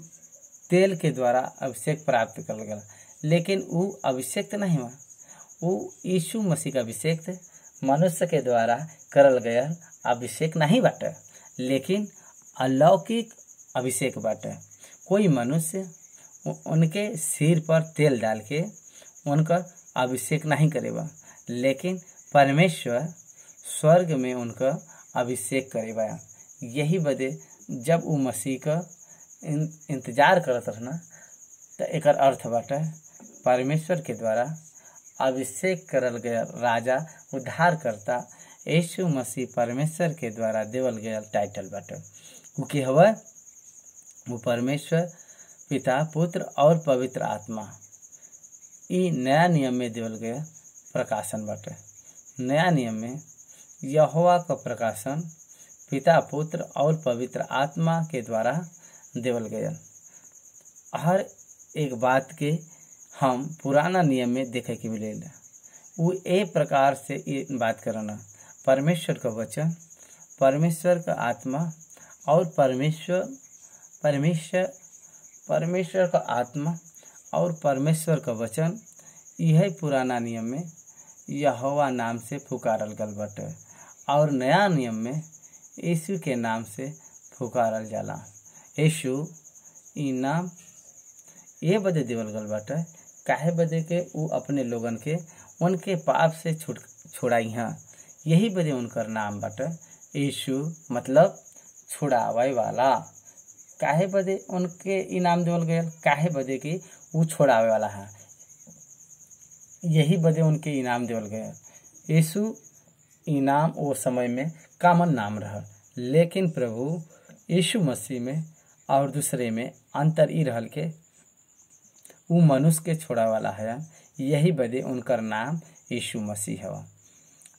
तेल के द्वारा अभिषेक प्राप्त कर गया, लेकिन वो अभिषेक नहीं हुआ। वो यीशु मसीह का अभिषेक मनुष्य के द्वारा करल गया अभिषेक नहीं बाटे, लेकिन अलौकिक अभिषेक बाटे। कोई मनुष्य उनके सिर पर तेल डाल के उनका अभिषेक नहीं करेगा, लेकिन परमेश्वर स्वर्ग में उनका अभिषेक करेगा। यही बदे जब वो मसीह का इंतजार करत रहना तो एक अर्थ बाटे परमेश्वर के द्वारा अभिषेक करल गया राजा उद्धारकर्ता यीशु मसीह परमेश्वर के द्वारा देवल गया टाइटल बाटे। वो के हवा वो परमेश्वर पिता, पुत्र और पवित्र आत्मा। ये नया नियम में देवल गया प्रकाशन बाटे। नया नियम में यहोवा का प्रकाशन पिता, पुत्र और पवित्र आत्मा के द्वारा देवल गया। हर एक बात के हम पुराना नियम में देखे के मिलेला। वो एक प्रकार से ये बात करना परमेश्वर का वचन, परमेश्वर का आत्मा और परमेश्वर का आत्मा और परमेश्वर का वचन, यह पुराना नियम में यहोवा नाम से पुकारल गल बाटे और नया नियम में यीशु के नाम से पुकारल जाला। यीशु ई नाम ये बदे देवल गल बाटे काहे बदे के वो अपने लोगन के उनके पाप से छुड़ाई हैं। यही बदे उनकर नाम बाटे यीशु मतलब छुड़ावे वाला। काहे बदे उनके इनाम देवल गया, काहे बदे कि वो छोड़ावे वाला है, यही बदे उनके इनाम देवल गया। यीशु इनाम वो समय में कॉमन नाम रहा, लेकिन प्रभु यीशु मसीह में और दूसरे में अंतर ई रहल के वो मनुष्य के छोड़ा वाला है। यही बदे उनकर नाम यीशु मसीह है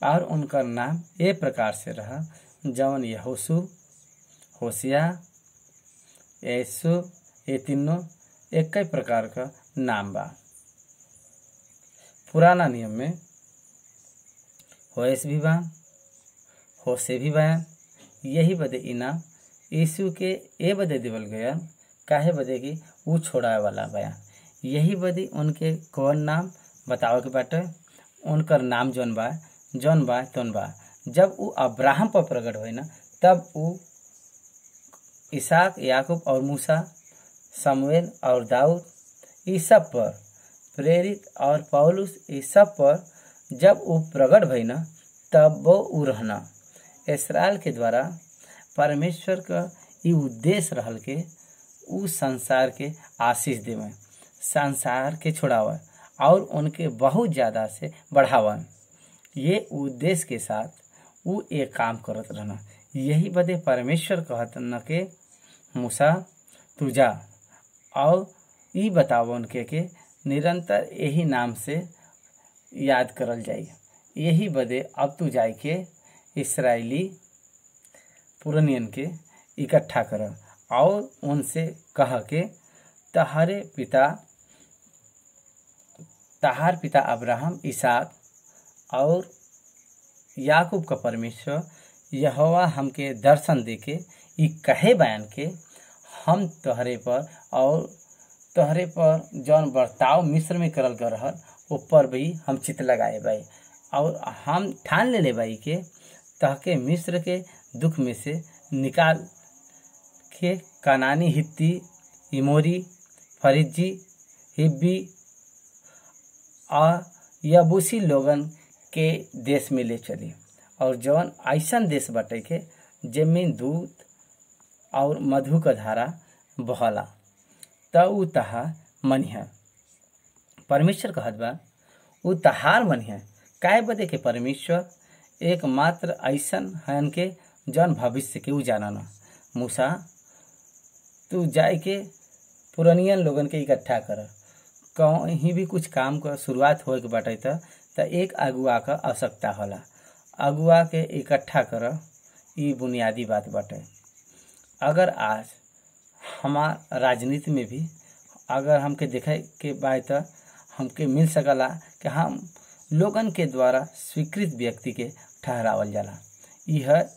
और उनकर नाम ये प्रकार से रहा जवन यहोशू, होशिया, यीशु, ये तीनों एक ही प्रकार का नाम बा। पुराना नियम में होश भी बा, होशे भी बा। यही बदे इनाम यीशु के ए बदे देवल गया काहे बदे कि वो छोड़ाए वाला बया। यही बदे उनके कौन नाम बताओ के बाटे। उनकर नाम जौन बा तौन बा। जब वो अब्राहम पर प्रकट हुए ना, तब वो इसहाक, याकूब और मूसा, शमूएल और दाऊद ये सब पर प्रेरित और पौलुस ये सब पर जब वो प्रकट भई ना, तब वो रहना इस्राएल के द्वारा परमेश्वर का ये उद्देश्य रहल के उ संसार के आशीष देवे, संसार के छोड़ावे और उनके बहुत ज़्यादा से बढ़ावे। ये उद्देश्य के साथ वो एक काम करत रहना। यही बदे परमेश्वर कहत न के मूसा तू जा और ये बताओ उनके के निरंतर यही नाम से याद करल जाए। यही बदे अब तू जाए के इस्राएली पुरनियन के इकट्ठा कर और उनसे कह के तहार पिता अब्राहम, इसहाक और याकूब का परमेश्वर यहोवा हमके दर्शन दे के ये कहे बयान के हम तोहरे पर और तोहरे पर जौन बर्ताव मिस्र में करल गए रहल ऊपर भी हम चित लगाए भाई और हम ठान ले भाई के तहके मिस्र के दुख में से निकाल के कनानी, हित्ती, इमोरी, फरिज्जी, हिब्बी और यबूसी लोगन के देश में ले चली। और जौन ऐसन देश बाटे के जमीन दूध और मधु का धारा बहला, त उ तहा मनिहा। परमेश्वर कहत बा उ तहार मनिहा। काय बदे के परमेश्वर एकमात्र ऐसन हन के जौन भविष्य के उ जानना। मूसा, तू जाए के पुरनियन लोगन के इकट्ठा कर। कहीं भी कुछ काम का शुरुआत होए के बाटे त एक अगुआ का आवश्यकता होला। अगुआ के इकट्ठा कर, ई बुनियादी बात बाटे। अगर आज हमार राजनीति में भी अगर हमके देखे के बाय त हमके मिल सकला कि हम लोगन के द्वारा स्वीकृत व्यक्ति के ठहरावल जाला। यह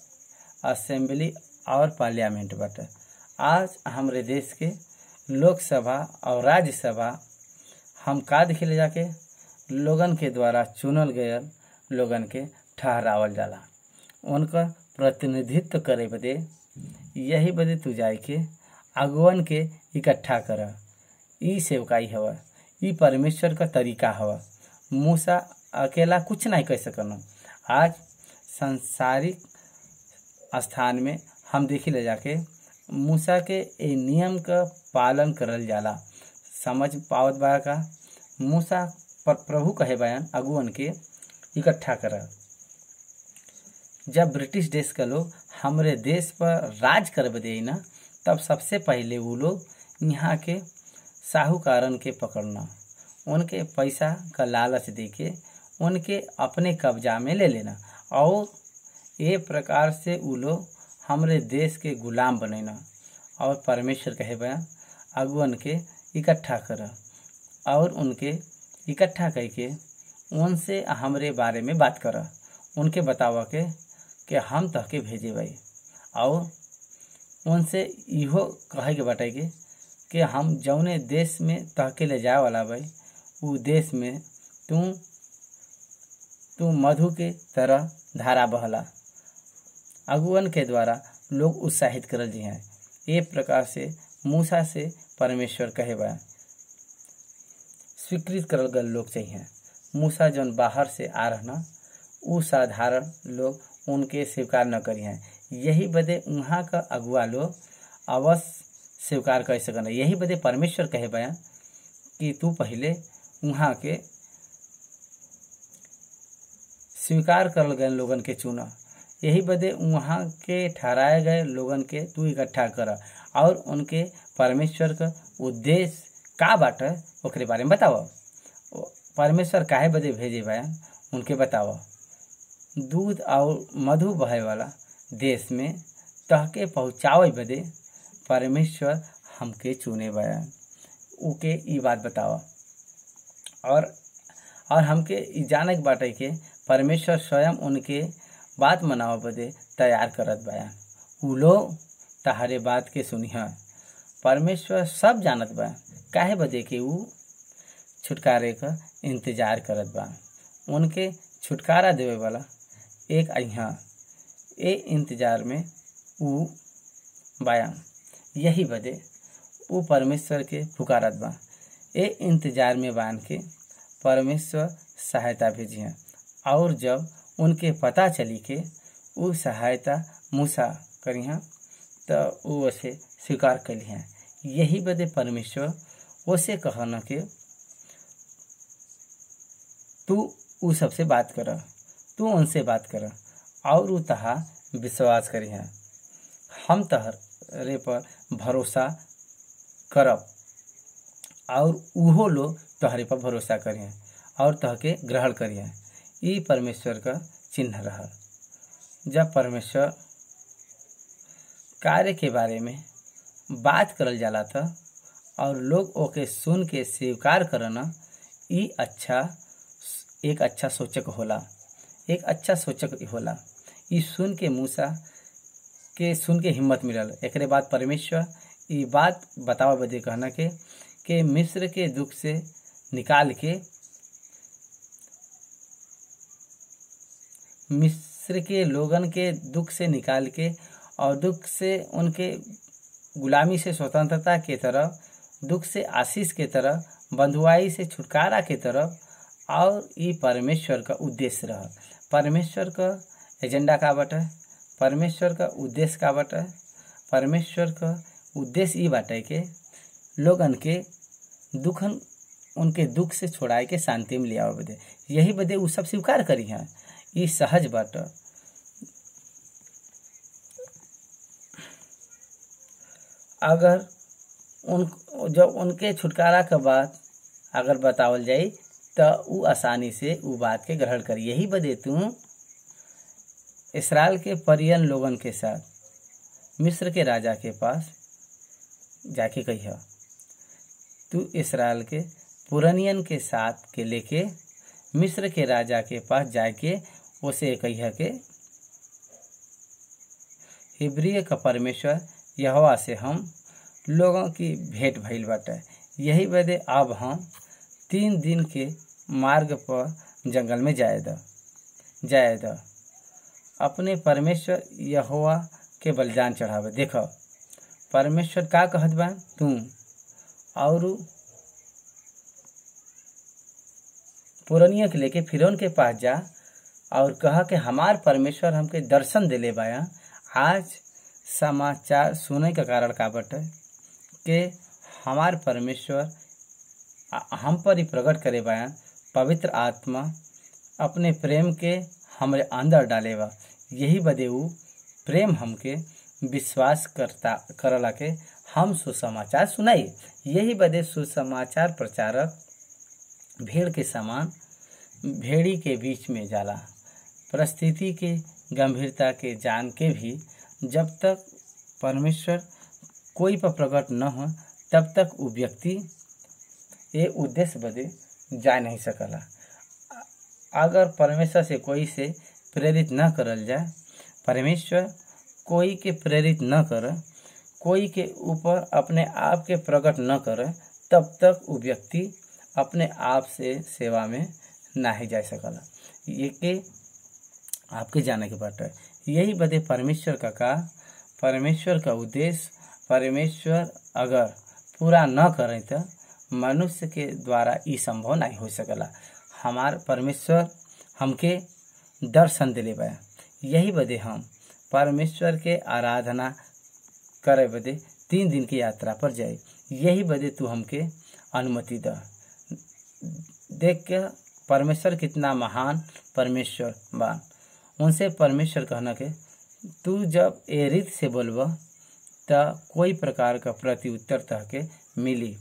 असेंबली और पार्लियामेंट बाटे। आज हमरे देश के लोकसभा और राज्यसभा हम का दिखले जाके लोगन के द्वारा चुनल गए लोगन के ठहरावल जाला। उनका प्रतिनिधित्व करे बदे यही बदे तू जाए के अगुवन के इकट्ठा कर। ई सेवकाई हवा, ई परमेश्वर का तरीका हवा। मूसा अकेला कुछ नहीं कर सकना। आज सांसारिक स्थान में हम देखी ले जाके मूसा के ए नियम का पालन करल जाला। समझ पावत बा का मूसा पर प्रभु कहे बयान अगुवन के इकट्ठा कर। जब ब्रिटिश देश का लोग हमरे देश पर राज कर बदे ना, तब सबसे पहले वो लोग यहाँ के साहूकारन के पकड़ना, उनके पैसा का लालच देके उनके अपने कब्जा में ले लेना और ये प्रकार से वो लोग हमरे देश के गुलाम बनेना। और परमेश्वर कहे बयान अगुवन के इकट्ठा कर और उनके इकट्ठा करके उनसे हमरे बारे में बात कर। उनके बतावा के कि हम तहके भेजे भाई और उनसे इहो कहे के बाटे कि हम जौने देश में तहके ले जाए वाला भाई उ देश में तू मधु के तरह धारा बहला। अगुवन के द्वारा लोग उत्साहित करल जी हैं। ये प्रकार से मूसा से परमेश्वर कहे बा स्वीकृत करल गए लोग चाहिए। मूसा जौन बाहर से आ रहना उ साधारण लोग उनके स्वीकार न करी हैं। यही बदे वहाँ का अगुआ लोग अवश्य स्वीकार कर सकना। यही बदे परमेश्वर कहे बयान कि तू पहले वहाँ के स्वीकार करल गए लोगन के चुना। यही बदे वहाँ के ठहराए गए लोगन के तू इकट्ठा कर और उनके परमेश्वर का उद्देश्य का बाटे ओकरे बारे में बताओ। परमेश्वर काहे बदे भेजे बयान उनके बताओ। दूध और मधु बहे वाला देश में तहके पहुँचावे बदे परमेश्वर हमके चुने बयान उके ई बात बताओ। और हमके ई जाने के बाटे के परमेश्वर स्वयं उनके बात मनावे बदे तैयार करत बयान। उ लोग तहारे बात के सुनिहा। परमेश्वर सब जानत बा काहे बदे के उ छुटकारे का इंतजार करत बा। उनके छुटकारा देवे वाला एक अइहा ए इंतजार में उ बयान। यही बदे उ परमेश्वर के पुकारत बा। ए इंतजार में बान के परमेश्वर सहायता भेजिया। और जब उनके पता चली के उ सहायता मूसा करिहा तो उ उसे स्वीकार करिहा। यही बदे परमेश्वर उसे कहना के तू उ सबसे बात कर, तू उनसे बात कर और उ तहा विश्वास करिहा। हम तहरे पर भरोसा करब और उहो लोग तहरे पर भरोसा करिहा और तहके ग्रहण करिहा। ई परमेश्वर का चिन्ह रहा। जब परमेश्वर कार्य के बारे में बात करल जाला था और लोग ओके सुन के स्वीकार करना ई एक अच्छा सोचक होला। एक अच्छा सोचक होला। ई सुन के मूसा के सुन के हिम्मत मिलल। एकरे बाद परमेश्वर ई बात बतावा बदे कहना के मिस्र के दुख से निकाल के मिस्र के लोगन के दुख से निकाल के और दुख से उनके गुलामी से स्वतंत्रता के तरफ, दुख से आशीष के तरफ, बंधुआई से छुटकारा के तरफ, और ये परमेश्वर का उद्देश्य रहा। परमेश्वर का एजेंडा का बाटे, परमेश्वर का उद्देश्य का बाटे। परमेश्वर का उद्देश्य ये बाटे कि लोगन के दुखन, उनके दुख से छोड़ाए के शांति में ले आवे बदे, यही बदे वो सब स्वीकार करी हैं। ये सहज बाटे। अगर जब उनके छुटकारा के बाद अगर बतावल जाई तो वो आसानी से वो बात के ग्रहण करी। यही बदे तू इसराइल के परियन लोगन के साथ मिस्र के राजा के पास जाके कहिया, तू इसराइल के पुरनियन के साथ के लेके मिस्र के राजा के पास जाके उसे कहिया के हिब्रिय का परमेश्वर यहोवा से हम लोगों की भेंट भइल बाटे। यही बदे अब हम 3 दिन के मार्ग पर जंगल में जाए द अपने परमेश्वर यहोवा के बलिदान चढ़ावे। देखो परमेश्वर का कहत बा, तू और पुरनिया के लेके फिरौन के पास जा और कहा कि हमार परमेश्वर हमके दर्शन दिले बाया। आज समाचार सुने का कारण का बटे कि हमार परमेश्वर हम पर ही प्रकट करे बाया, पवित्र आत्मा अपने प्रेम के हमरे अंदर डाले बा। यही बदे वो प्रेम हमके विश्वास करला के हम सुसमाचार सुनाई। यही बदे सुसमाचार प्रचारक भेड़ के समान भेड़ी के बीच में जाला। परिस्थिति के गंभीरता के जान के भी जब तक परमेश्वर कोई पर प्रकट न हो तब तक वो व्यक्ति ये उद्देश्य बदे जा नहीं सकला। अगर परमेश्वर से कोई से प्रेरित न करल जाए, परमेश्वर कोई के प्रेरित न करे, कोई के ऊपर अपने आप के प्रकट न करे, तब तक वो व्यक्ति अपने आप से सेवा में ना ही जा सकला। ये के आपके जाने के बात है। यही बदे परमेश्वर का परमेश्वर का उद्देश्य परमेश्वर अगर पूरा न करें तो मनुष्य के द्वारा ये संभव नहीं हो सकला। हमार परमेश्वर हमके दर्शन दिले बा। यही बदे हम परमेश्वर के आराधना करे बदे 3 दिन की यात्रा पर जाए। यही बदे तू हमके अनुमति द। देख के परमेश्वर कितना महान परमेश्वर बा। उनसे परमेश्वर कहना के तू जब ए रीत से बोलबा तो कोई प्रकार का प्रत्युत्तर तह के मिली।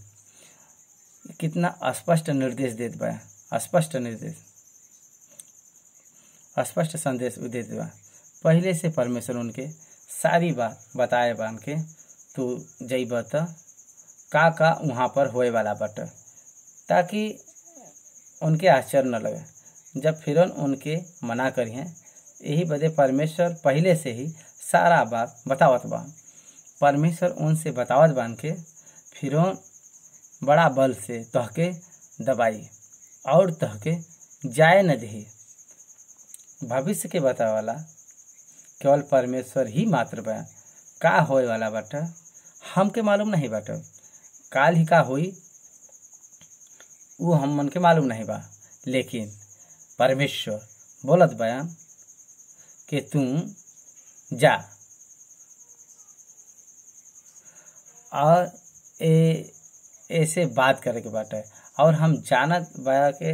कितना स्पष्ट निर्देश देत बा, स्पष्ट निर्देश, स्पष्ट संदेश देत बा। पहले से परमेश्वर उनके सारी बात बताए बान के तू जइब त का वहाँ पर होए वाला बट, ताकि उनके आश्चर्य न लगे जब फिर उनके मना करिए। यही बदे परमेश्वर पहले से ही सारा बात बतावत बा। परमेश्वर उनसे बतावत बान के फिर बड़ा बल से तहके दबाई और तहके जाए न दही। भविष्य के बतावाला केवल परमेश्वर ही मात्र बा। का होए वाला बाटा हमके मालूम नहीं बाटा, काल ही का होई वो हम मन के मालूम नहीं बा, लेकिन परमेश्वर बोलत बा कि तू जा और ऐसे बात करे के बाटे। और हम जानत बा के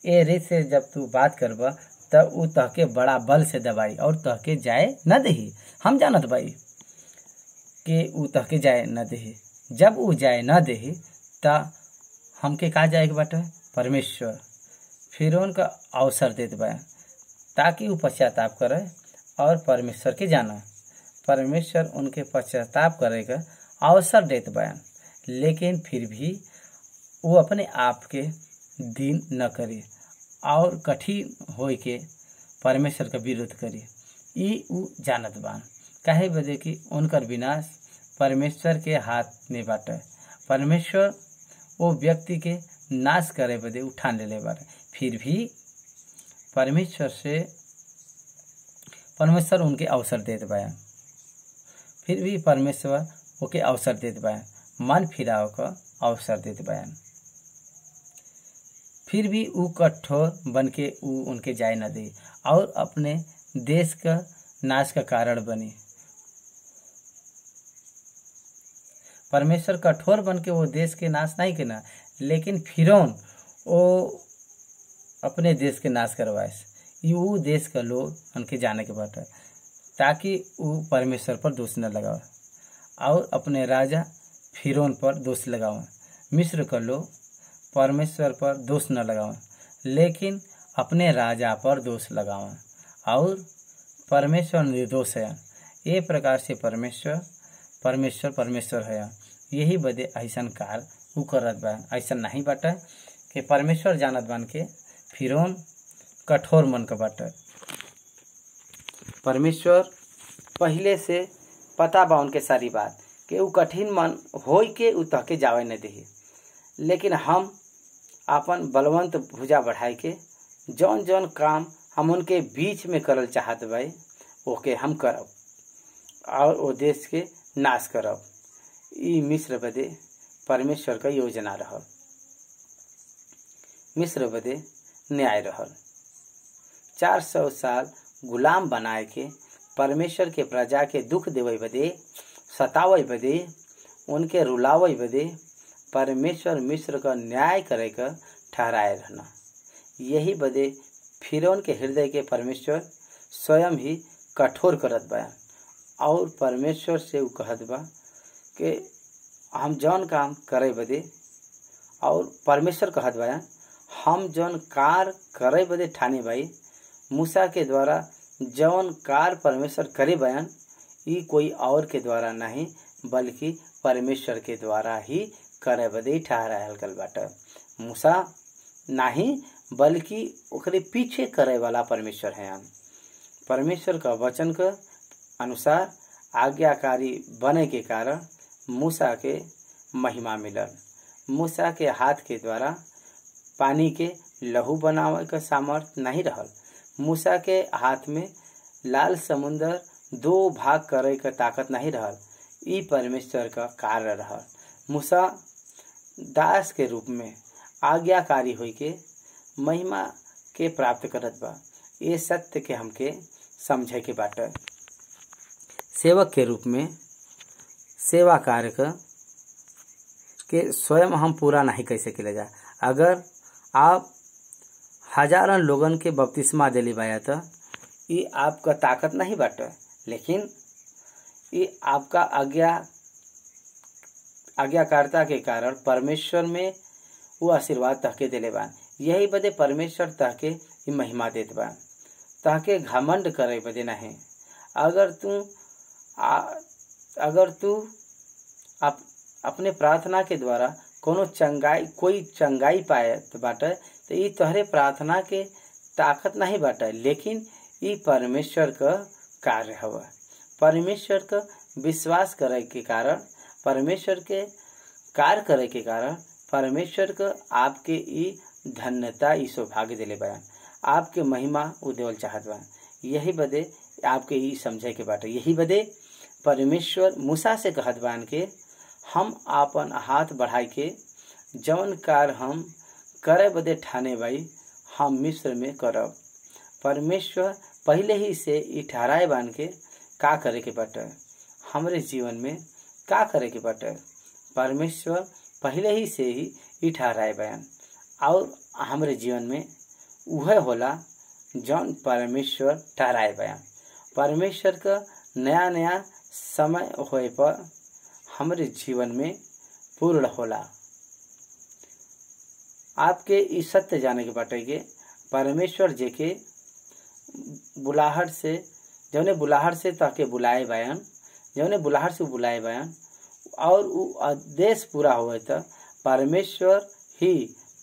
ए रीत से जब तू बात करबा तब उ तहके बड़ा बल से दबाई और तहके जाए न दही। हम जानत बाई कि उ तहके जाए न दही। जब उ जाए न दही ता हमके का जाए के बाटे परमेश्वर फिर उनका अवसर देत बा ताकि वो पश्चाताप करे और परमेश्वर के जाना। परमेश्वर उनके पश्चाताप करे का अवसर देत बा, लेकिन फिर भी वो अपने आप के दिन न करे और कठिन होए के परमेश्वर का विरोध करे। ई उ जानत बान काहे बदे कि उनकर विनाश परमेश्वर के हाथ में बाटे। परमेश्वर वो व्यक्ति के नाश करे बदे उठान ले बाटे। फिर भी परमेश्वर उनके अवसर देत बा। फिर भी परमेश्वर ओके अवसर देते बयान, मन फिराव का अवसर देते बयान। फिर भी ऊ कठोर बन के ऊ उनके जाय न दे और अपने देश का नाश का कारण बने। परमेश्वर कठोर बन के वो देश के नाश नहीं करना, लेकिन फिरौन वो अपने देश के नाश करवाए। ऊ देश का लोग उनके जाने के बात है, ताकि वो परमेश्वर पर दोष न लगावे और अपने राजा फिरौन पर दोष लगावे। मिस्र का लोग परमेश्वर पर दोष न लगावे, लेकिन अपने राजा पर दोष लगावे और परमेश्वर निर्दोष है। ये प्रकार से परमेश्वर है। यही बदे ऐसा कार ऊ करत बा। ऐसा नहीं बाटे कि परमेश्वर जानत बन के फिरौन कठोर मन का बाटे। परमेश्वर पहले से पता बा उनके सारी बात कि ऊ कठिन मन होई के ऊ तहके जावे न दे, लेकिन हम अपन बलवंत भुजा बढ़ाई के जौन जौन काम हम उनके बीच में करल चाहत बाई ओके हम करब और वो देश के नाश करब। ई मिस्र बदे परमेश्वर का योजना रहल, मिस्र बदे न्याय रहल। 400 साल गुलाम बनाए के परमेश्वर के प्रजा के दुख देवे बदे, सतावे बदे, उनके रुलावे बदे परमेश्वर मिस्र का न्याय करे का ठहराए रहना। यही बदे फिरौन के हृदय के परमेश्वर स्वयं ही कठोर करत बा और परमेश्वर से ऊ कहत बा कि हम जौन काम करे बदे, और परमेश्वर कहत बा हम जौन कार करे बदे ठाने बाई, मूसा के द्वारा जौन कार परमेश्वर करे बयान, ई कोई और के द्वारा नहीं बल्कि परमेश्वर के द्वारा ही करे बदे ठहरायल गल बाटे। मूसा नहीं बल्कि ओकरे पीछे करे वाला परमेश्वर है। परमेश्वर का वचन के अनुसार आज्ञाकारी बने के कारण मूसा के महिमा मिलल। मूसा के हाथ के द्वारा पानी के लहू बनावे का सामर्थ्य नहीं रहल। मूसा के हाथ में लाल समुंदर 2 भाग करे का ताकत नहीं रहल। ई परमेश्वर का कार्य रहल। मूसा दास के रूप में आज्ञाकारी होई के महिमा के प्राप्त करत बा। ये सत्य के हमके समझे के बाटे। सेवक के रूप में सेवा कार्य के स्वयं हम पूरा नहीं कर सकेले जा। अगर आप हजारों लोगन के बपतिस्मा दिली बाया तो ये आपका ताकत नहीं बाटे, लेकिन ये आपका आज्ञाकारिता के कारण परमेश्वर में वो आशीर्वाद तहके दिले बान। यही बदे परमेश्वर तहके ये महिमा देत बान, तहके घमंड करे बदे नहीं। अगर तू अपने प्रार्थना के द्वारा कोई चंगाई पाए तो बाटे, तो ये तोहरे प्रार्थना के ताकत नहीं बाटे, लेकिन ये परमेश्वर का कार्य हवा। परमेश्वर का विश्वास करे के कारण, परमेश्वर के कार्य करे के कारण परमेश्वर का आपके ई धन्यता ई सौभाग्य दिले बयान, आपके महिमा उदेवल चाहत बा। यही बदे आपके ई समझे के बाटे। यही बदे परमेश्वर मूसा से कहत बान के हम आपन हाथ बढ़ाई के जौन कार हम करे बदे ठाने बाई हम मिस्र में करब। परमेश्वर पहले ही से ई ठहराए बान के का करे के बाटे, हमरे जीवन में का करे के बाटे। परमेश्वर पहले ही से ही ई ठहराए बयान और हमरे जीवन में वह होला जौन परमेश्वर ठहराए बयान। परमेश्वर का नया नया समय होए पर हमारे जीवन में पूर्ण होला। आपके इस सत्य जाने के बाटे के परमेश्वर जे के बुलाहट से जौने बुलाहट से ताके बुलाए बयान, जौने बुलाहट से बुलाए बयान और वो आदेश पूरा हुए तो परमेश्वर ही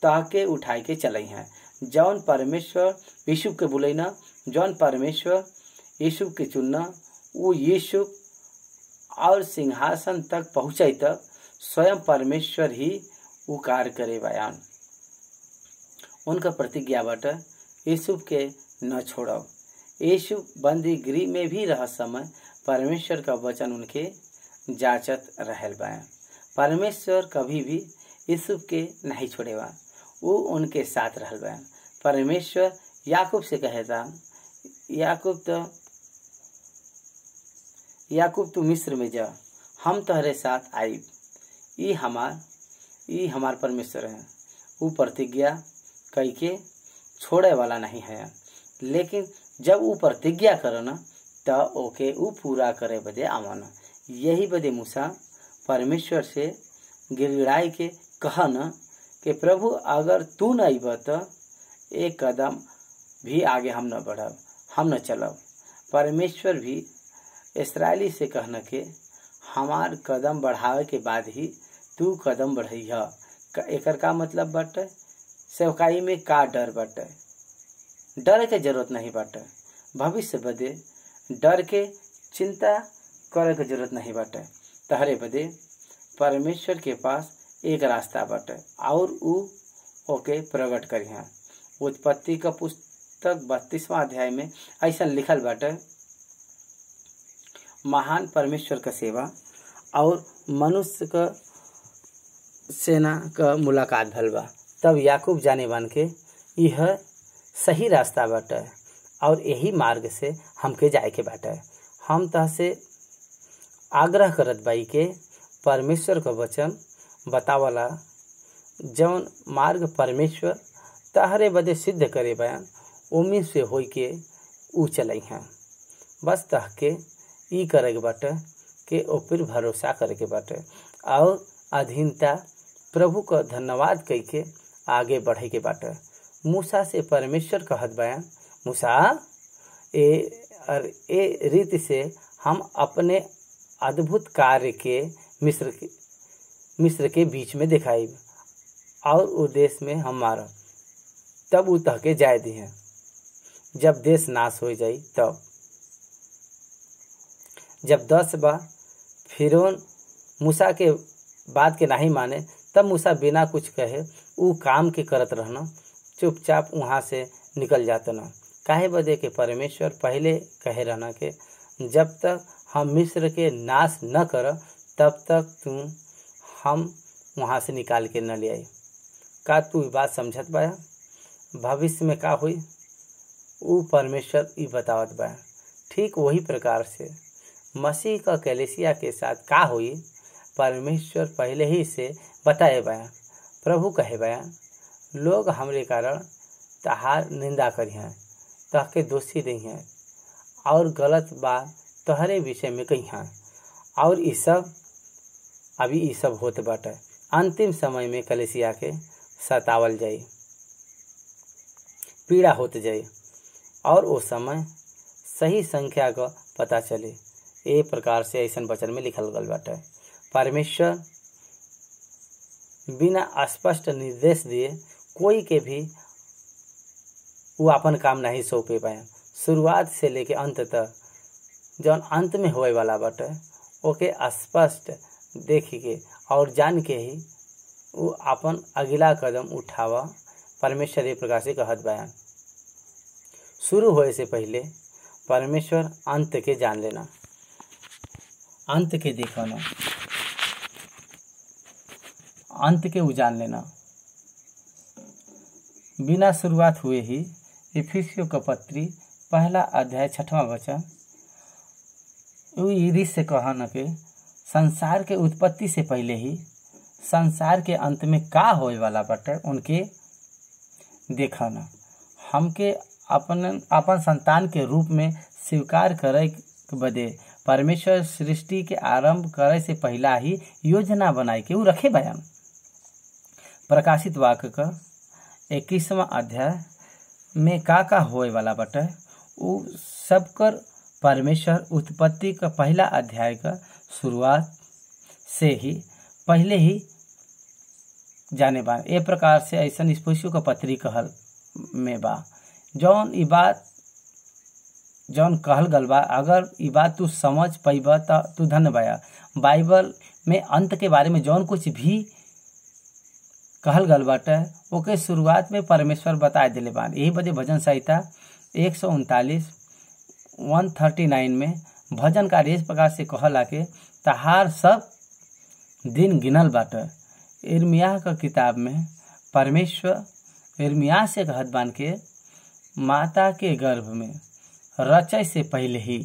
ताके उठाए के चले हैं। जौन परमेश्वर यीशु के बुलेना, जौन परमेश्वर यीशु के चुनना, वो यीशु और सिंहासन तक पहुँचे तक स्वयं परमेश्वर ही वो कार्य करे बयान। उनका प्रतिज्ञा बाटे यीशु के न छोड़ब। यीशु बंदी गृह में भी रह समय परमेश्वर का वचन उनके जांचत रहल बा। परमेश्वर कभी भी यूसुफ के नहीं छोड़ेवा, वो उनके साथ रहल बा। परमेश्वर याकूब से कहेता, याकूब तू मिस्र में जा, हम तोहरे साथ आईब। ई हमार परमेश्वर है। वो प्रतिज्ञा कई के छोड़े वाला नहीं है, लेकिन जब वो प्रतिज्ञा करना तो ओके वो पूरा करे बदे आवाना। यही बदे मूसा परमेश्वर से गिड़गिड़ाई के कहना कि प्रभु अगर तू न आइब तो एक कदम भी आगे हम न बढ़ब, हम न चलब। परमेश्वर भी इस्राएली से कहना के हमार कदम बढ़ावे के बाद ही तू कदम बढ़ैया। एकर का मतलब बाटे? सेवकाई में का डर बाटे? डर के जरूरत नहीं बाटे। भविष्य बदे डर के चिंता करे के जरूरत नहीं बाटे। तहरे बदे परमेश्वर के पास एक रास्ता बाटे और ऊ ओके प्रकट करिहा। उत्पत्ति का पुस्तक 32वां अध्याय में ऐसा लिखल बाटे, महान परमेश्वर का सेवा और मनुष्य का सेना का मुलाकात भल बा। तब याकूब जाने बन के यह सही रास्ता बाटे और यही मार्ग से हमके जाए के बाटे। हम तह से आग्रह करत बाई के परमेश्वर का वचन बतावला जौन मार्ग परमेश्वर तहरे बदे सिद्ध करे बयान उम्मीद से होई के ऊ चलई हैं। बस तह के ई करे के बाटे के ऊपर भरोसा करे के बाटे और अधीनता प्रभु का धन्यवाद कई के आगे बढ़े के बाटे। मूसा से परमेश्वर कहत बयान, मूसा ए रीति से हम अपने अद्भुत कार्य के मिस्र के बीच में दिखाई और उस देश में हम मारब। तब उ तह के जाय दी है। जब देश नाश हो जाई तब जब 10 बार फिरौन मूसा के बात के नहीं माने तब मूसा बिना कुछ कहे उ काम के करत रहना, चुपचाप वहाँ से निकल जाता ना। काहे बदे के परमेश्वर पहले कहे रहना के जब तक हम मिस्र के नाश न कर तब तक तू हम वहाँ से निकाल के न ले आई। का तू बात समझत बा? भविष्य में का हुई उ परमेश्वर ई बतावत बा। ठीक वही प्रकार से मसीह का कलीसिया के साथ का हुई परमेश्वर पहले ही से बताए बा। प्रभु कहे बा, लोग हमरे कारण तहार निंदा करी हैं, तहके दोषी नहीं हैं और गलत बात तहरे विषय में कही हैं और ये सब अभी ये सब होते बाटे। अंतिम समय में कलीसिया के सतावल जाई, पीड़ा होते जाई और वो समय सही संख्या का पता चले। ए प्रकार से ऐसा वचन में लिखल गल बाटे। परमेश्वर बिना स्पष्ट निर्देश दिए कोई के भी वो अपन काम नहीं सौंपे पाए। शुरुआत से लेके अंत तक जौन अंत में होए वाला बाटे ओके स्पष्ट देख के और जान के ही वो अपन अगला कदम उठावा। परमेश्वर ये प्रकार से कहत बयान, शुरू होए से पहले परमेश्वर अंत के जान लेना, अंत के देखना, अंत के उजान लेना। बिना शुरुआत हुए ही इफिसियों का पत्री 1 अध्याय 6वां वचन ईरिस से कहना के संसार के उत्पत्ति से पहले ही संसार के अंत में का होए वाला बाटे उनके देखना। हमके अपन संतान के रूप में स्वीकार करे के बदे परमेश्वर सृष्टि के आरंभ करे से पहला ही योजना बनाई के वो रखे बयान। प्रकाशित वाक्य का 21वां अध्याय में का होए वाला बाटे वो सब कर परमेश्वर उत्पत्ति का 1 अध्याय का शुरुआत से ही पहले ही जाने बा। ए प्रकार से ऐसा इफिसियों का पत्री कहल में बा जौन ई बात जौन कहल गल बा। अगर ई बात तू समझ पैबा तो तू धन्य बाया। बाइबल में अंत के बारे में जौन कुछ भी कहल गल बाटे ओके शुरुआत में परमेश्वर बताए दिले बा। यही बदे भजन संहिता 139 139 में भजन कार्य इस प्रकार से कहला के तहार सब दिन गिनल बाटे। यिर्मयाह का किताब में परमेश्वर यिर्मयाह से कहत बान के माता के गर्भ में रचय से पहले ही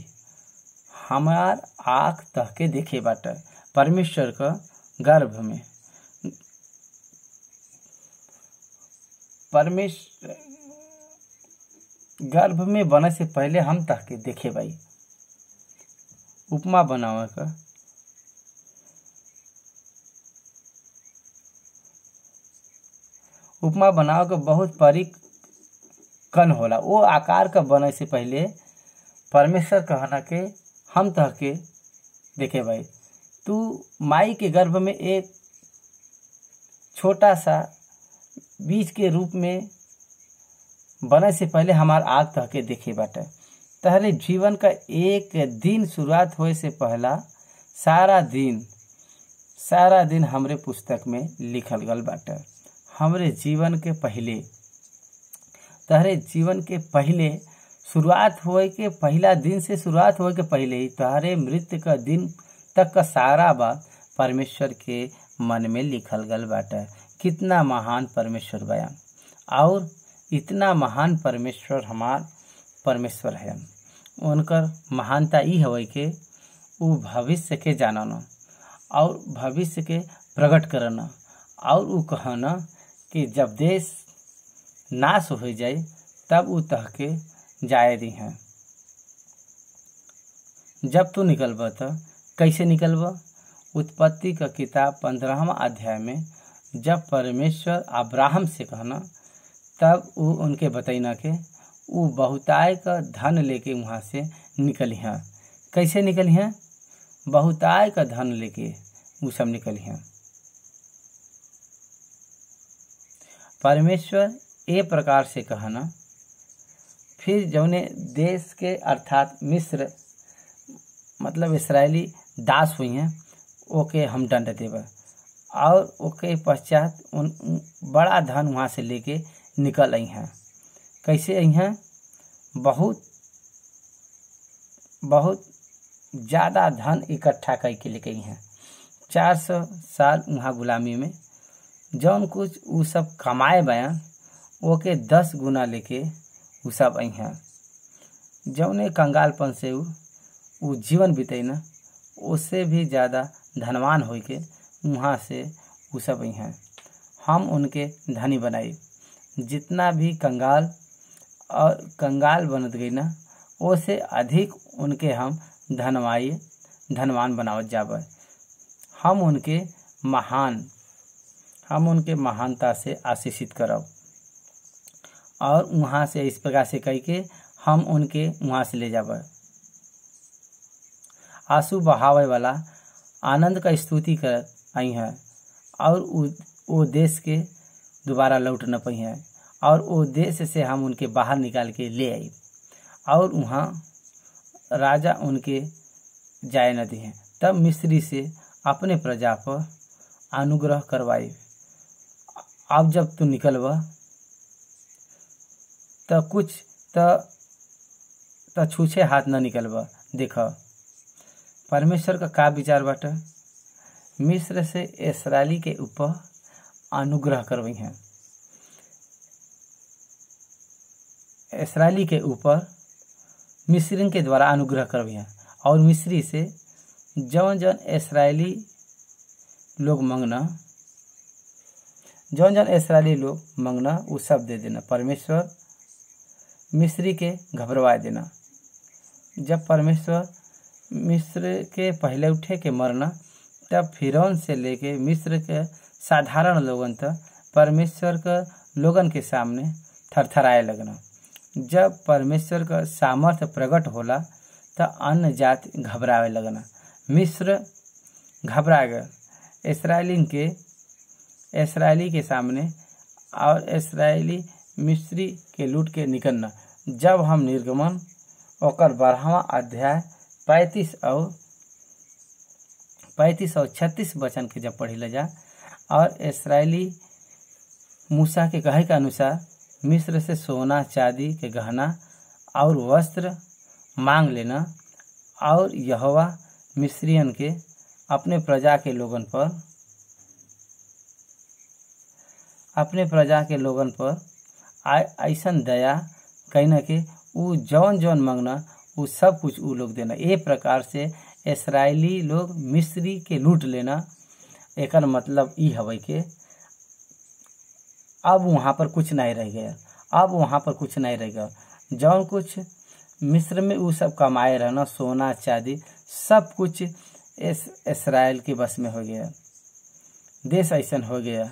हमार आँख तहके देखे बाटे। परमेश्वर का गर्भ में परमेश्वर गर्भ में बने से पहले हम तहके देखे भाई। उपमा बनावे का उपमा बनावे का बहुत बारीक कन होला। वो आकार का बने से पहले परमेश्वर कहना के हम तहके देखे भाई। तू माई के गर्भ में एक छोटा सा बीज के रूप में बने से पहले हमार आग तहके देखे बाटे। तहरे जीवन का एक दिन शुरुआत होए से पहला सारा दिन हमरे पुस्तक में लिखल गल बाटे। हमरे जीवन के पहले तहरे जीवन के पहले शुरुआत होए के पहला दिन से शुरुआत होए के पहले ही तहरे मृत्यु का दिन तक का सारा बात परमेश्वर के मन में लिखल गल बाटे। कितना महान परमेश्वर बयान और इतना महान परमेश्वर हमार परमेश्वर है। उनकर महानता ई हवे के वो भविष्य के जानना और भविष्य के प्रकट करना और वो कहना कि जब देश नाश हो जाए तब वो तहके जाए दी हैं। जब तू निकलबा तो कैसे निकलबा? उत्पत्ति का किताब 15वां अध्याय में जब परमेश्वर अब्राहम से कहना तब वो उनके बतैना के वो बहुताय का धन लेके वहाँ से निकली हैं। कैसे निकली हैं? बहुताय का धन लेके वो सब निकली हैं। परमेश्वर ए प्रकार से कहना फिर जौने देश के अर्थात मिस्र मतलब इस्राएली दास हुई हैं ओके हम दंड देव और ओके पश्चात उन बड़ा धन वहाँ से लेके निकल आई हैं। कैसे आई हैं? बहुत ज़्यादा धन इकट्ठा करके लेके आई हैं। 400 साल वहाँ गुलामी में जौन कुछ वो सब कमाए बयान ओके 10 गुना लेके वो सब आई हैं। जौने कंगालपन से वो जीवन बिताई ना उससे भी ज़्यादा धनवान हो के वहाँ से वो सब आई हैं। हम उनके धनी बनाई। जितना भी कंगाल बनत गई ना उससे अधिक उनके हम धनवान बनावत जाबे। हम उनके महानता से आशीषित करब और वहाँ से इस प्रकार से कह के हम उनके वहाँ से ले जाबे। आंसू बहावे वाला आनंद का स्तुति कर आई हैं और वो देश के दोबारा लौट न पाई हैं और वो देश से हम उनके बाहर निकाल के ले आई और वहाँ राजा उनके जाए न दिए। तब मिस्री से अपने प्रजा पर अनुग्रह करवाई। अब जब तू निकलबा तो कुछ तो छूछे हाथ न निकलबा। देखा परमेश्वर का विचार बाटे? मिस्र से इस्राएली के ऊपर अनुग्रह करवाई हैं। इस्राएली के ऊपर मिस्रिन के द्वारा अनुग्रह करवाई हैं और मिस्री से जौन इस्राएली लोग मंगना वो सब दे देना। परमेश्वर मिस्री के घबरवा देना। जब परमेश्वर मिस्र के पहले उठे के मरना तब फिरौन से लेके मिस्र के साधारण लोगन तक परमेश्वर का लोगन के सामने थरथराए लगना। जब परमेश्वर का सामर्थ्य प्रकट होला तो अन्य जाति घबरावे लगना। मिस्र घबरा गए इस्राएली के सामने और इस्राएली मिस्री के लूट के निकलना। जब हम निर्गमन ओकर 12वां अध्याय 35 और 36 वचन के जब पढ़ी जा और इस्राएली मूसा के कहे के अनुसार मिस्र से सोना चांदी के गहना और वस्त्र मांग लेना और यहोवा मिस्रियन के अपने प्रजा के लोगन पर ऐसन दया कहना कि उ जौन जौन मांगना उ सब कुछ उ लोग देना। ए प्रकार से इसराइली लोग मिस्री के लूट लेना। एकर मतलब ई हवे के अब वहाँ पर कुछ नहीं रह गया। जौन कुछ मिस्र में उ सब कमाए रहना, सोना चांदी सब कुछ इसराइल के बस में हो गया। देश ऐसन हो गया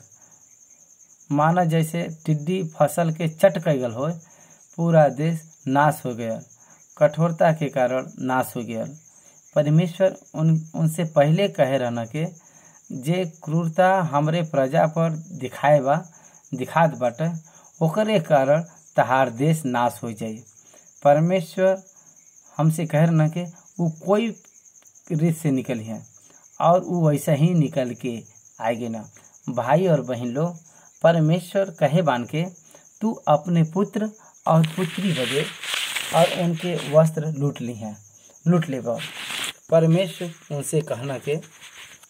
माना जैसे टिड्डी फसल के चट गल हो। पूरा देश नाश हो गया, कठोरता के कारण नाश हो गया। परमेश्वर उनसे पहले कहे रहना के जे क्रूरता हमरे प्रजा पर दिखात बाटे ओकरे कारण तहार देश नाश हो जाए। परमेश्वर हमसे कह रहना के वो कोई रीत से निकल है और वो वैसा ही निकल के आएगे ना। भाई और बहन लोग, परमेश्वर कहे बान के तू अपने पुत्र और पुत्री बदे और उनके वस्त्र लूट ले। परमेश्वर उनसे कहना के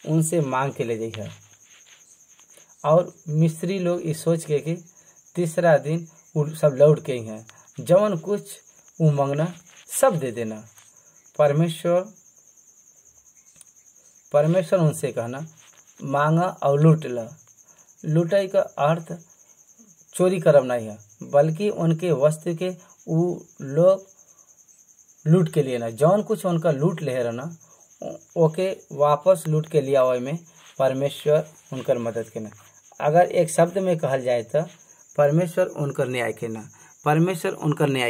उनसे मांग के ले जाइए। और मिस्री लोग इस सोच के कि तीसरा दिन वो सब लौट के हैं, जवन कुछ वो मांगना सब दे देना। परमेश्वर उनसे कहना मांगा और लूट ला। लूटाई का अर्थ चोरी करब नहीं है, बल्कि उनके वस्तु के वो लोग लूट के लिए ना। जौन कुछ उनका लूट ले रहना ओके वापस लूट के लिया हुआ में परमेश्वर उनकर मदद के ना। अगर एक शब्द में कहल जाए तो परमेश्वर उनकर न्याय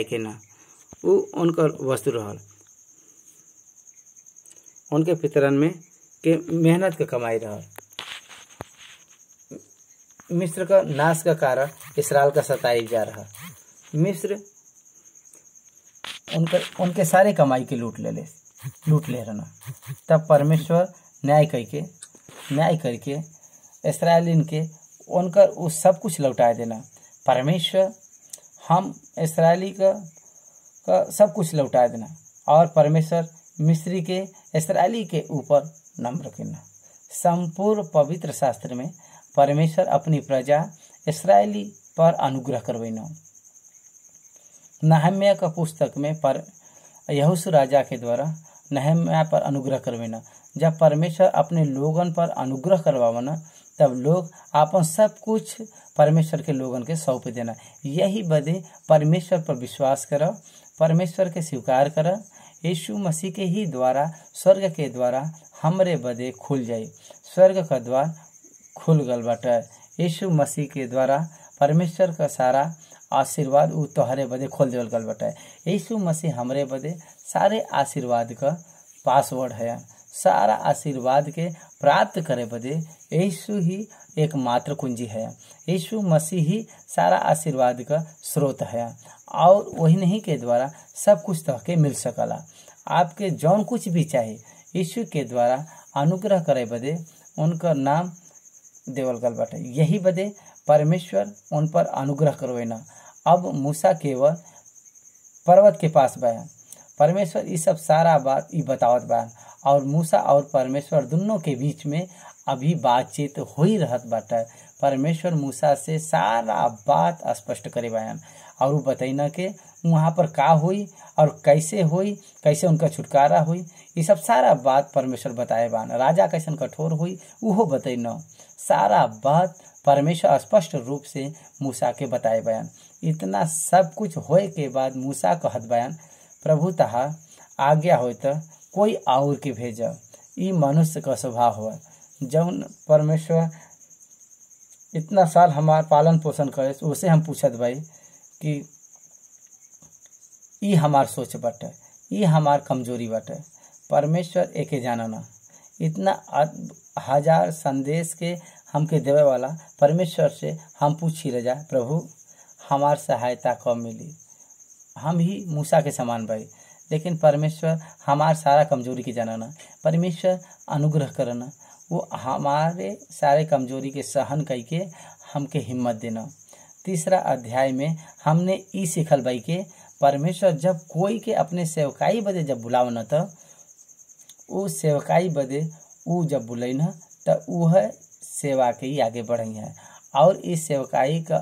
के ना, वो उनकर वस्तु रहल। उनके पितरन में के मेहनत के कमाई रहल। मिस्र का नाश का कारण इसराइल का सताई जा रहा। मिस्र उनके सारे कमाई के लूट ले रहना। तब परमेश्वर न्याय करके इसराइलिन के उनकर वो सब कुछ लौटा देना। परमेश्वर हम इसराइली का सब कुछ लौटा देना और परमेश्वर मिस्री के इसराइली के ऊपर नाम रखना। संपूर्ण पवित्र शास्त्र में परमेश्वर अपनी प्रजा इसराइली पर अनुग्रह करवेना। नहम्याह का पुस्तक में यहोशू राजा के द्वारा नहम्याह पर अनुग्रह करवेना। जब परमेश्वर अपने लोगन पर अनुग्रह करवावना तब लोग अपन सब कुछ परमेश्वर के लोगन के सौंप देना। यही बदे परमेश्वर पर विश्वास कर, परमेश्वर के स्वीकार कर। यीशु मसीह के ही द्वारा स्वर्ग के द्वारा हमरे बदे खुल जाए। स्वर्ग का द्वार खुल गल बाटे। यीशु मसीह के द्वारा परमेश्वर का सारा आशीर्वाद उ तोहरे बदे खोल देवल गल बाटे। यीशु मसीह हमरे बदे सारे आशीर्वाद का पासवर्ड है। सारा आशीर्वाद के प्राप्त करे बदे यीशु ही एकमात्र कुंजी है। यीशु मसीह ही सारा आशीर्वाद का स्रोत है और वही नहीं के द्वारा सब कुछ तोहके मिल सकला। आपके जौन कुछ भी चाहे यीशु के द्वारा अनुग्रह करे बदे उनका नाम देवल गल बाटे। यही बदे परमेश्वर उन पर अनुग्रह करवेना। अब मूसा केवल पर्वत के पास बयान परमेश्वर ये सब सारा बात ये बतावत बयान और मूसा और परमेश्वर दोनों के बीच में अभी बातचीत हो ही रहत बाटे। परमेश्वर मूसा से सारा बात स्पष्ट करे बयान और वो बताइना के वहाँ पर का हुई और कैसे हुई, कैसे उनका छुटकारा हुई। ये सब सारा बात परमेश्वर बताए बयान। राजा कैसन कठोर हुई वो बताइना। सारा बात परमेश्वर स्पष्ट रूप से मूसा के बताए बयान। इतना सब कुछ होए के बाद मूसा कहत बयान प्रभु तहा आज्ञा हो तो कोई और के भेजा। ई मनुष्य का स्वभाव हुआ जब परमेश्वर इतना साल हमार पालन पोषण करे उसे हम पूछत भाई कि ई हमार सोच बाटे, ई हमार कमजोरी बाटे। परमेश्वर एके जानना। इतना हजार संदेश के हमके देवे वाला परमेश्वर से हम पूछी रह जा प्रभु हमार सहायता कब मिली। हम ही मूसा के समान भाई, लेकिन परमेश्वर हमार सारा कमजोरी की जानना। परमेश्वर अनुग्रह करना, वो हमारे सारे कमजोरी के सहन करके हमके हिम्मत देना। तीसरा अध्याय में हमने ई सीखल भाई के परमेश्वर जब कोई के अपने सेवकाई बदे जब बुलावना था वो सेवकाई बदे ऊ जब बुलैन है तो वह सेवा के ही आगे बढ़ी है और इस सेवकाई का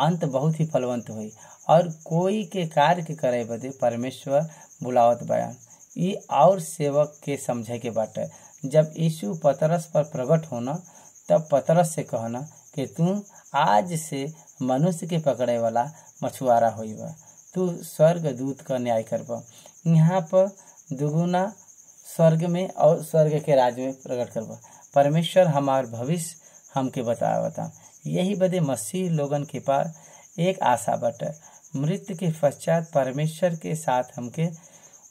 अंत बहुत ही फलवंत हुई और कोई के कार्य के करे बदे परमेश्वर बुलावत बयान ई और सेवक के समझे के बाटे। जब यीशु पतरस पर प्रकट होना तब पतरस से कहना कि तू आज से मनुष्य के पकड़े वाला मछुआरा होइबा, तू स्वर्ग दूत का न्याय करबा। यहाँ पर दुगुना स्वर्ग में और स्वर्ग के राज्य में प्रकट करबा। परमेश्वर हमार भविष्य हमके बतावता। यही बदे मसीह लोगन के पास एक आशा बाटे, मृत्यु के पश्चात परमेश्वर के साथ हमके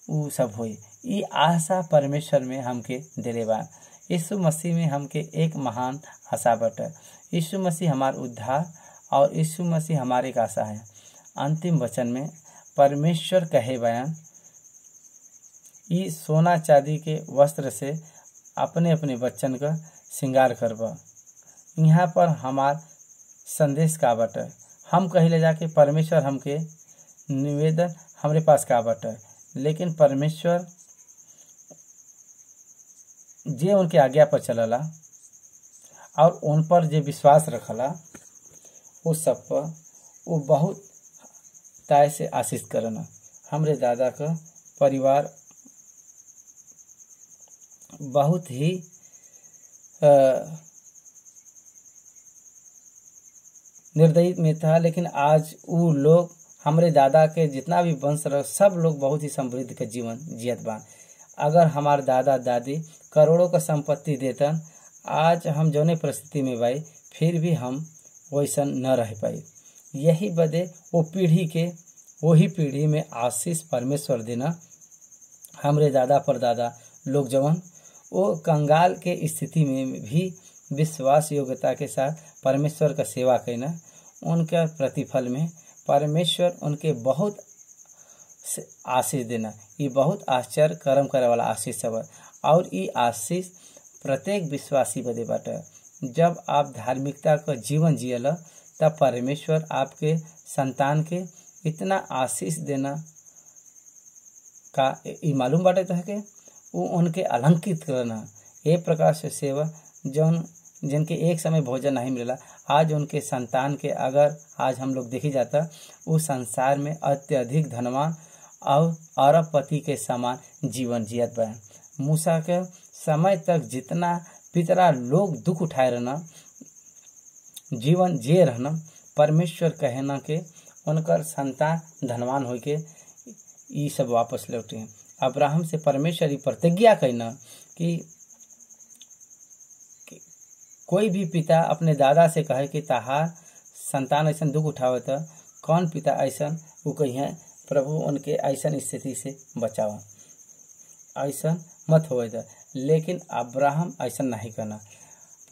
ऊ सब होई। ई आशा परमेश्वर में हमके दिले बा। यीशु मसीह में हमके एक महान आशा बाटे। यीशु मसीह हमार उद्धार और यीशु मसीह हमारे एक आशा है। अंतिम वचन में परमेश्वर कहे बयान, ई सोना चांदी के वस्त्र से अपने अपने बच्चन का श्रृंगार करबा। यहाँ पर हमार संदेश का बाटे, हम कहिले जाके परमेश्वर हमके निवेदन हमरे पास का बाटे, लेकिन परमेश्वर जे उनके आज्ञा पर चलला और उन पर जे विश्वास रखला उस सब पर वो बहुत ताय से आशीष करना। हमरे दादा का परिवार बहुत ही निर्दयी में था, लेकिन आज वो लोग हमरे दादा के जितना भी वंश रह सब लोग बहुत ही समृद्ध के जीवन जियत बा। अगर हमार दादा दादी करोड़ों का संपत्ति देतन, आज हम जौने परिस्थिति में भाई फिर भी हम वैसन न रह पाई। यही बदे वो पीढ़ी के वही पीढ़ी में आशीष परमेश्वर देना। हमरे दादा परदादा लोग जवन वो कंगाल के स्थिति में भी विश्वास योग्यता के साथ परमेश्वर का सेवा करना, उनके प्रतिफल में परमेश्वर उनके बहुत आशीष देना। ये बहुत आश्चर्य कर्म करे वाला आशीष है और ये आशीष प्रत्येक विश्वासी बदे बाटे। जब आप धार्मिकता का जीवन जियला तब परमेश्वर आपके संतान के इतना आशीष देना का ये मालूम बाटे तो है कि वो उनके अलंकित करना। ये प्रकार से सेवा जौन जिनके एक समय भोजन नहीं मिला, आज उनके संतान के अगर आज हम लोग देखी जाता उस संसार में अत्यधिक धनवान और अरबपति के समान जीवन जियत बा। मूसा के समय तक जितना पितरा लोग दुख उठाए रहना जीवन जिए रहना, परमेश्वर कहना के उनकर संतान धनवान हो के ये सब वापस लौटे हैं। अब्राहम से परमेश्वर ही प्रतिज्ञा कहना कि कोई भी पिता अपने दादा से कहे कि ताहार संतान ऐसा दुख उठावत, कौन पिता ऐसा वो कही प्रभु उनके ऐसा स्थिति से बचावा, ऐसा मत हो। लेकिन अब्राहम ऐसा नहीं करना।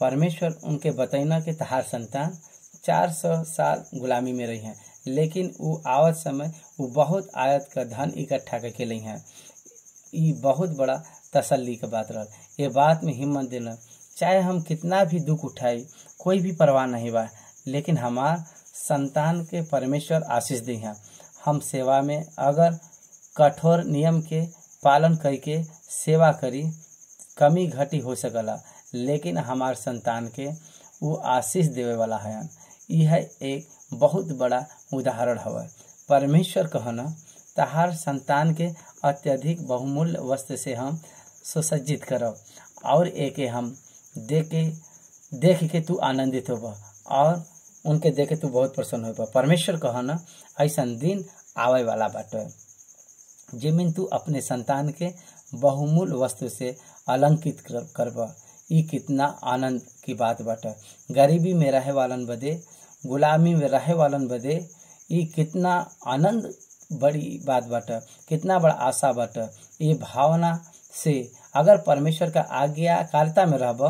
परमेश्वर उनके बतैना कि तहार संतान 400 साल गुलामी में रही हैं, लेकिन वो आवत समय वो बहुत आयत का धन इकट्ठा करके ली हैं। ये बहुत बड़ा तसल्ली का बात रहा। ये बात में हिम्मत देना, चाहे हम कितना भी दुख उठाई कोई भी परवाह नहीं बा, लेकिन हमार संतान के परमेश्वर आशीष दी हैं। हम सेवा में अगर कठोर नियम के पालन करके सेवा करी, कमी घटी हो सकला, लेकिन हमार संतान के वो आशीष देवे वाला है। यह एक बहुत बड़ा उदाहरण है। परमेश्वर कहना तहार संतान के अत्यधिक बहुमूल्य वस्त्र से हम सुसज्जित करब और एके हम देख के तू आनंदित होबा और उनके देखे तू बहुत प्रसन्न होबा। परमेश्वर कहना ऐसा दिन आवे वाला बाटे जिमिन तू अपने संतान के बहुमूल्य वस्तु से अलंकित करबा। ये कितना आनंद की बात बाटे। गरीबी में रहे वालन बदे, गुलामी में रहे वालन बदे ये कितना आनंद बड़ी बात बाटे, कितना बड़ा आशा बाटे। ये भावना से अगर परमेश्वर का आज्ञाकारिता में रहब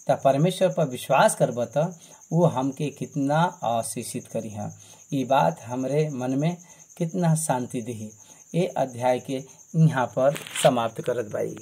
तो परमेश्वर पर विश्वास करब तो वो हमके कितना आशीषित करी है। ये बात हमरे मन में कितना शांति दी। ये अध्याय के यहाँ पर समाप्त करत बाई।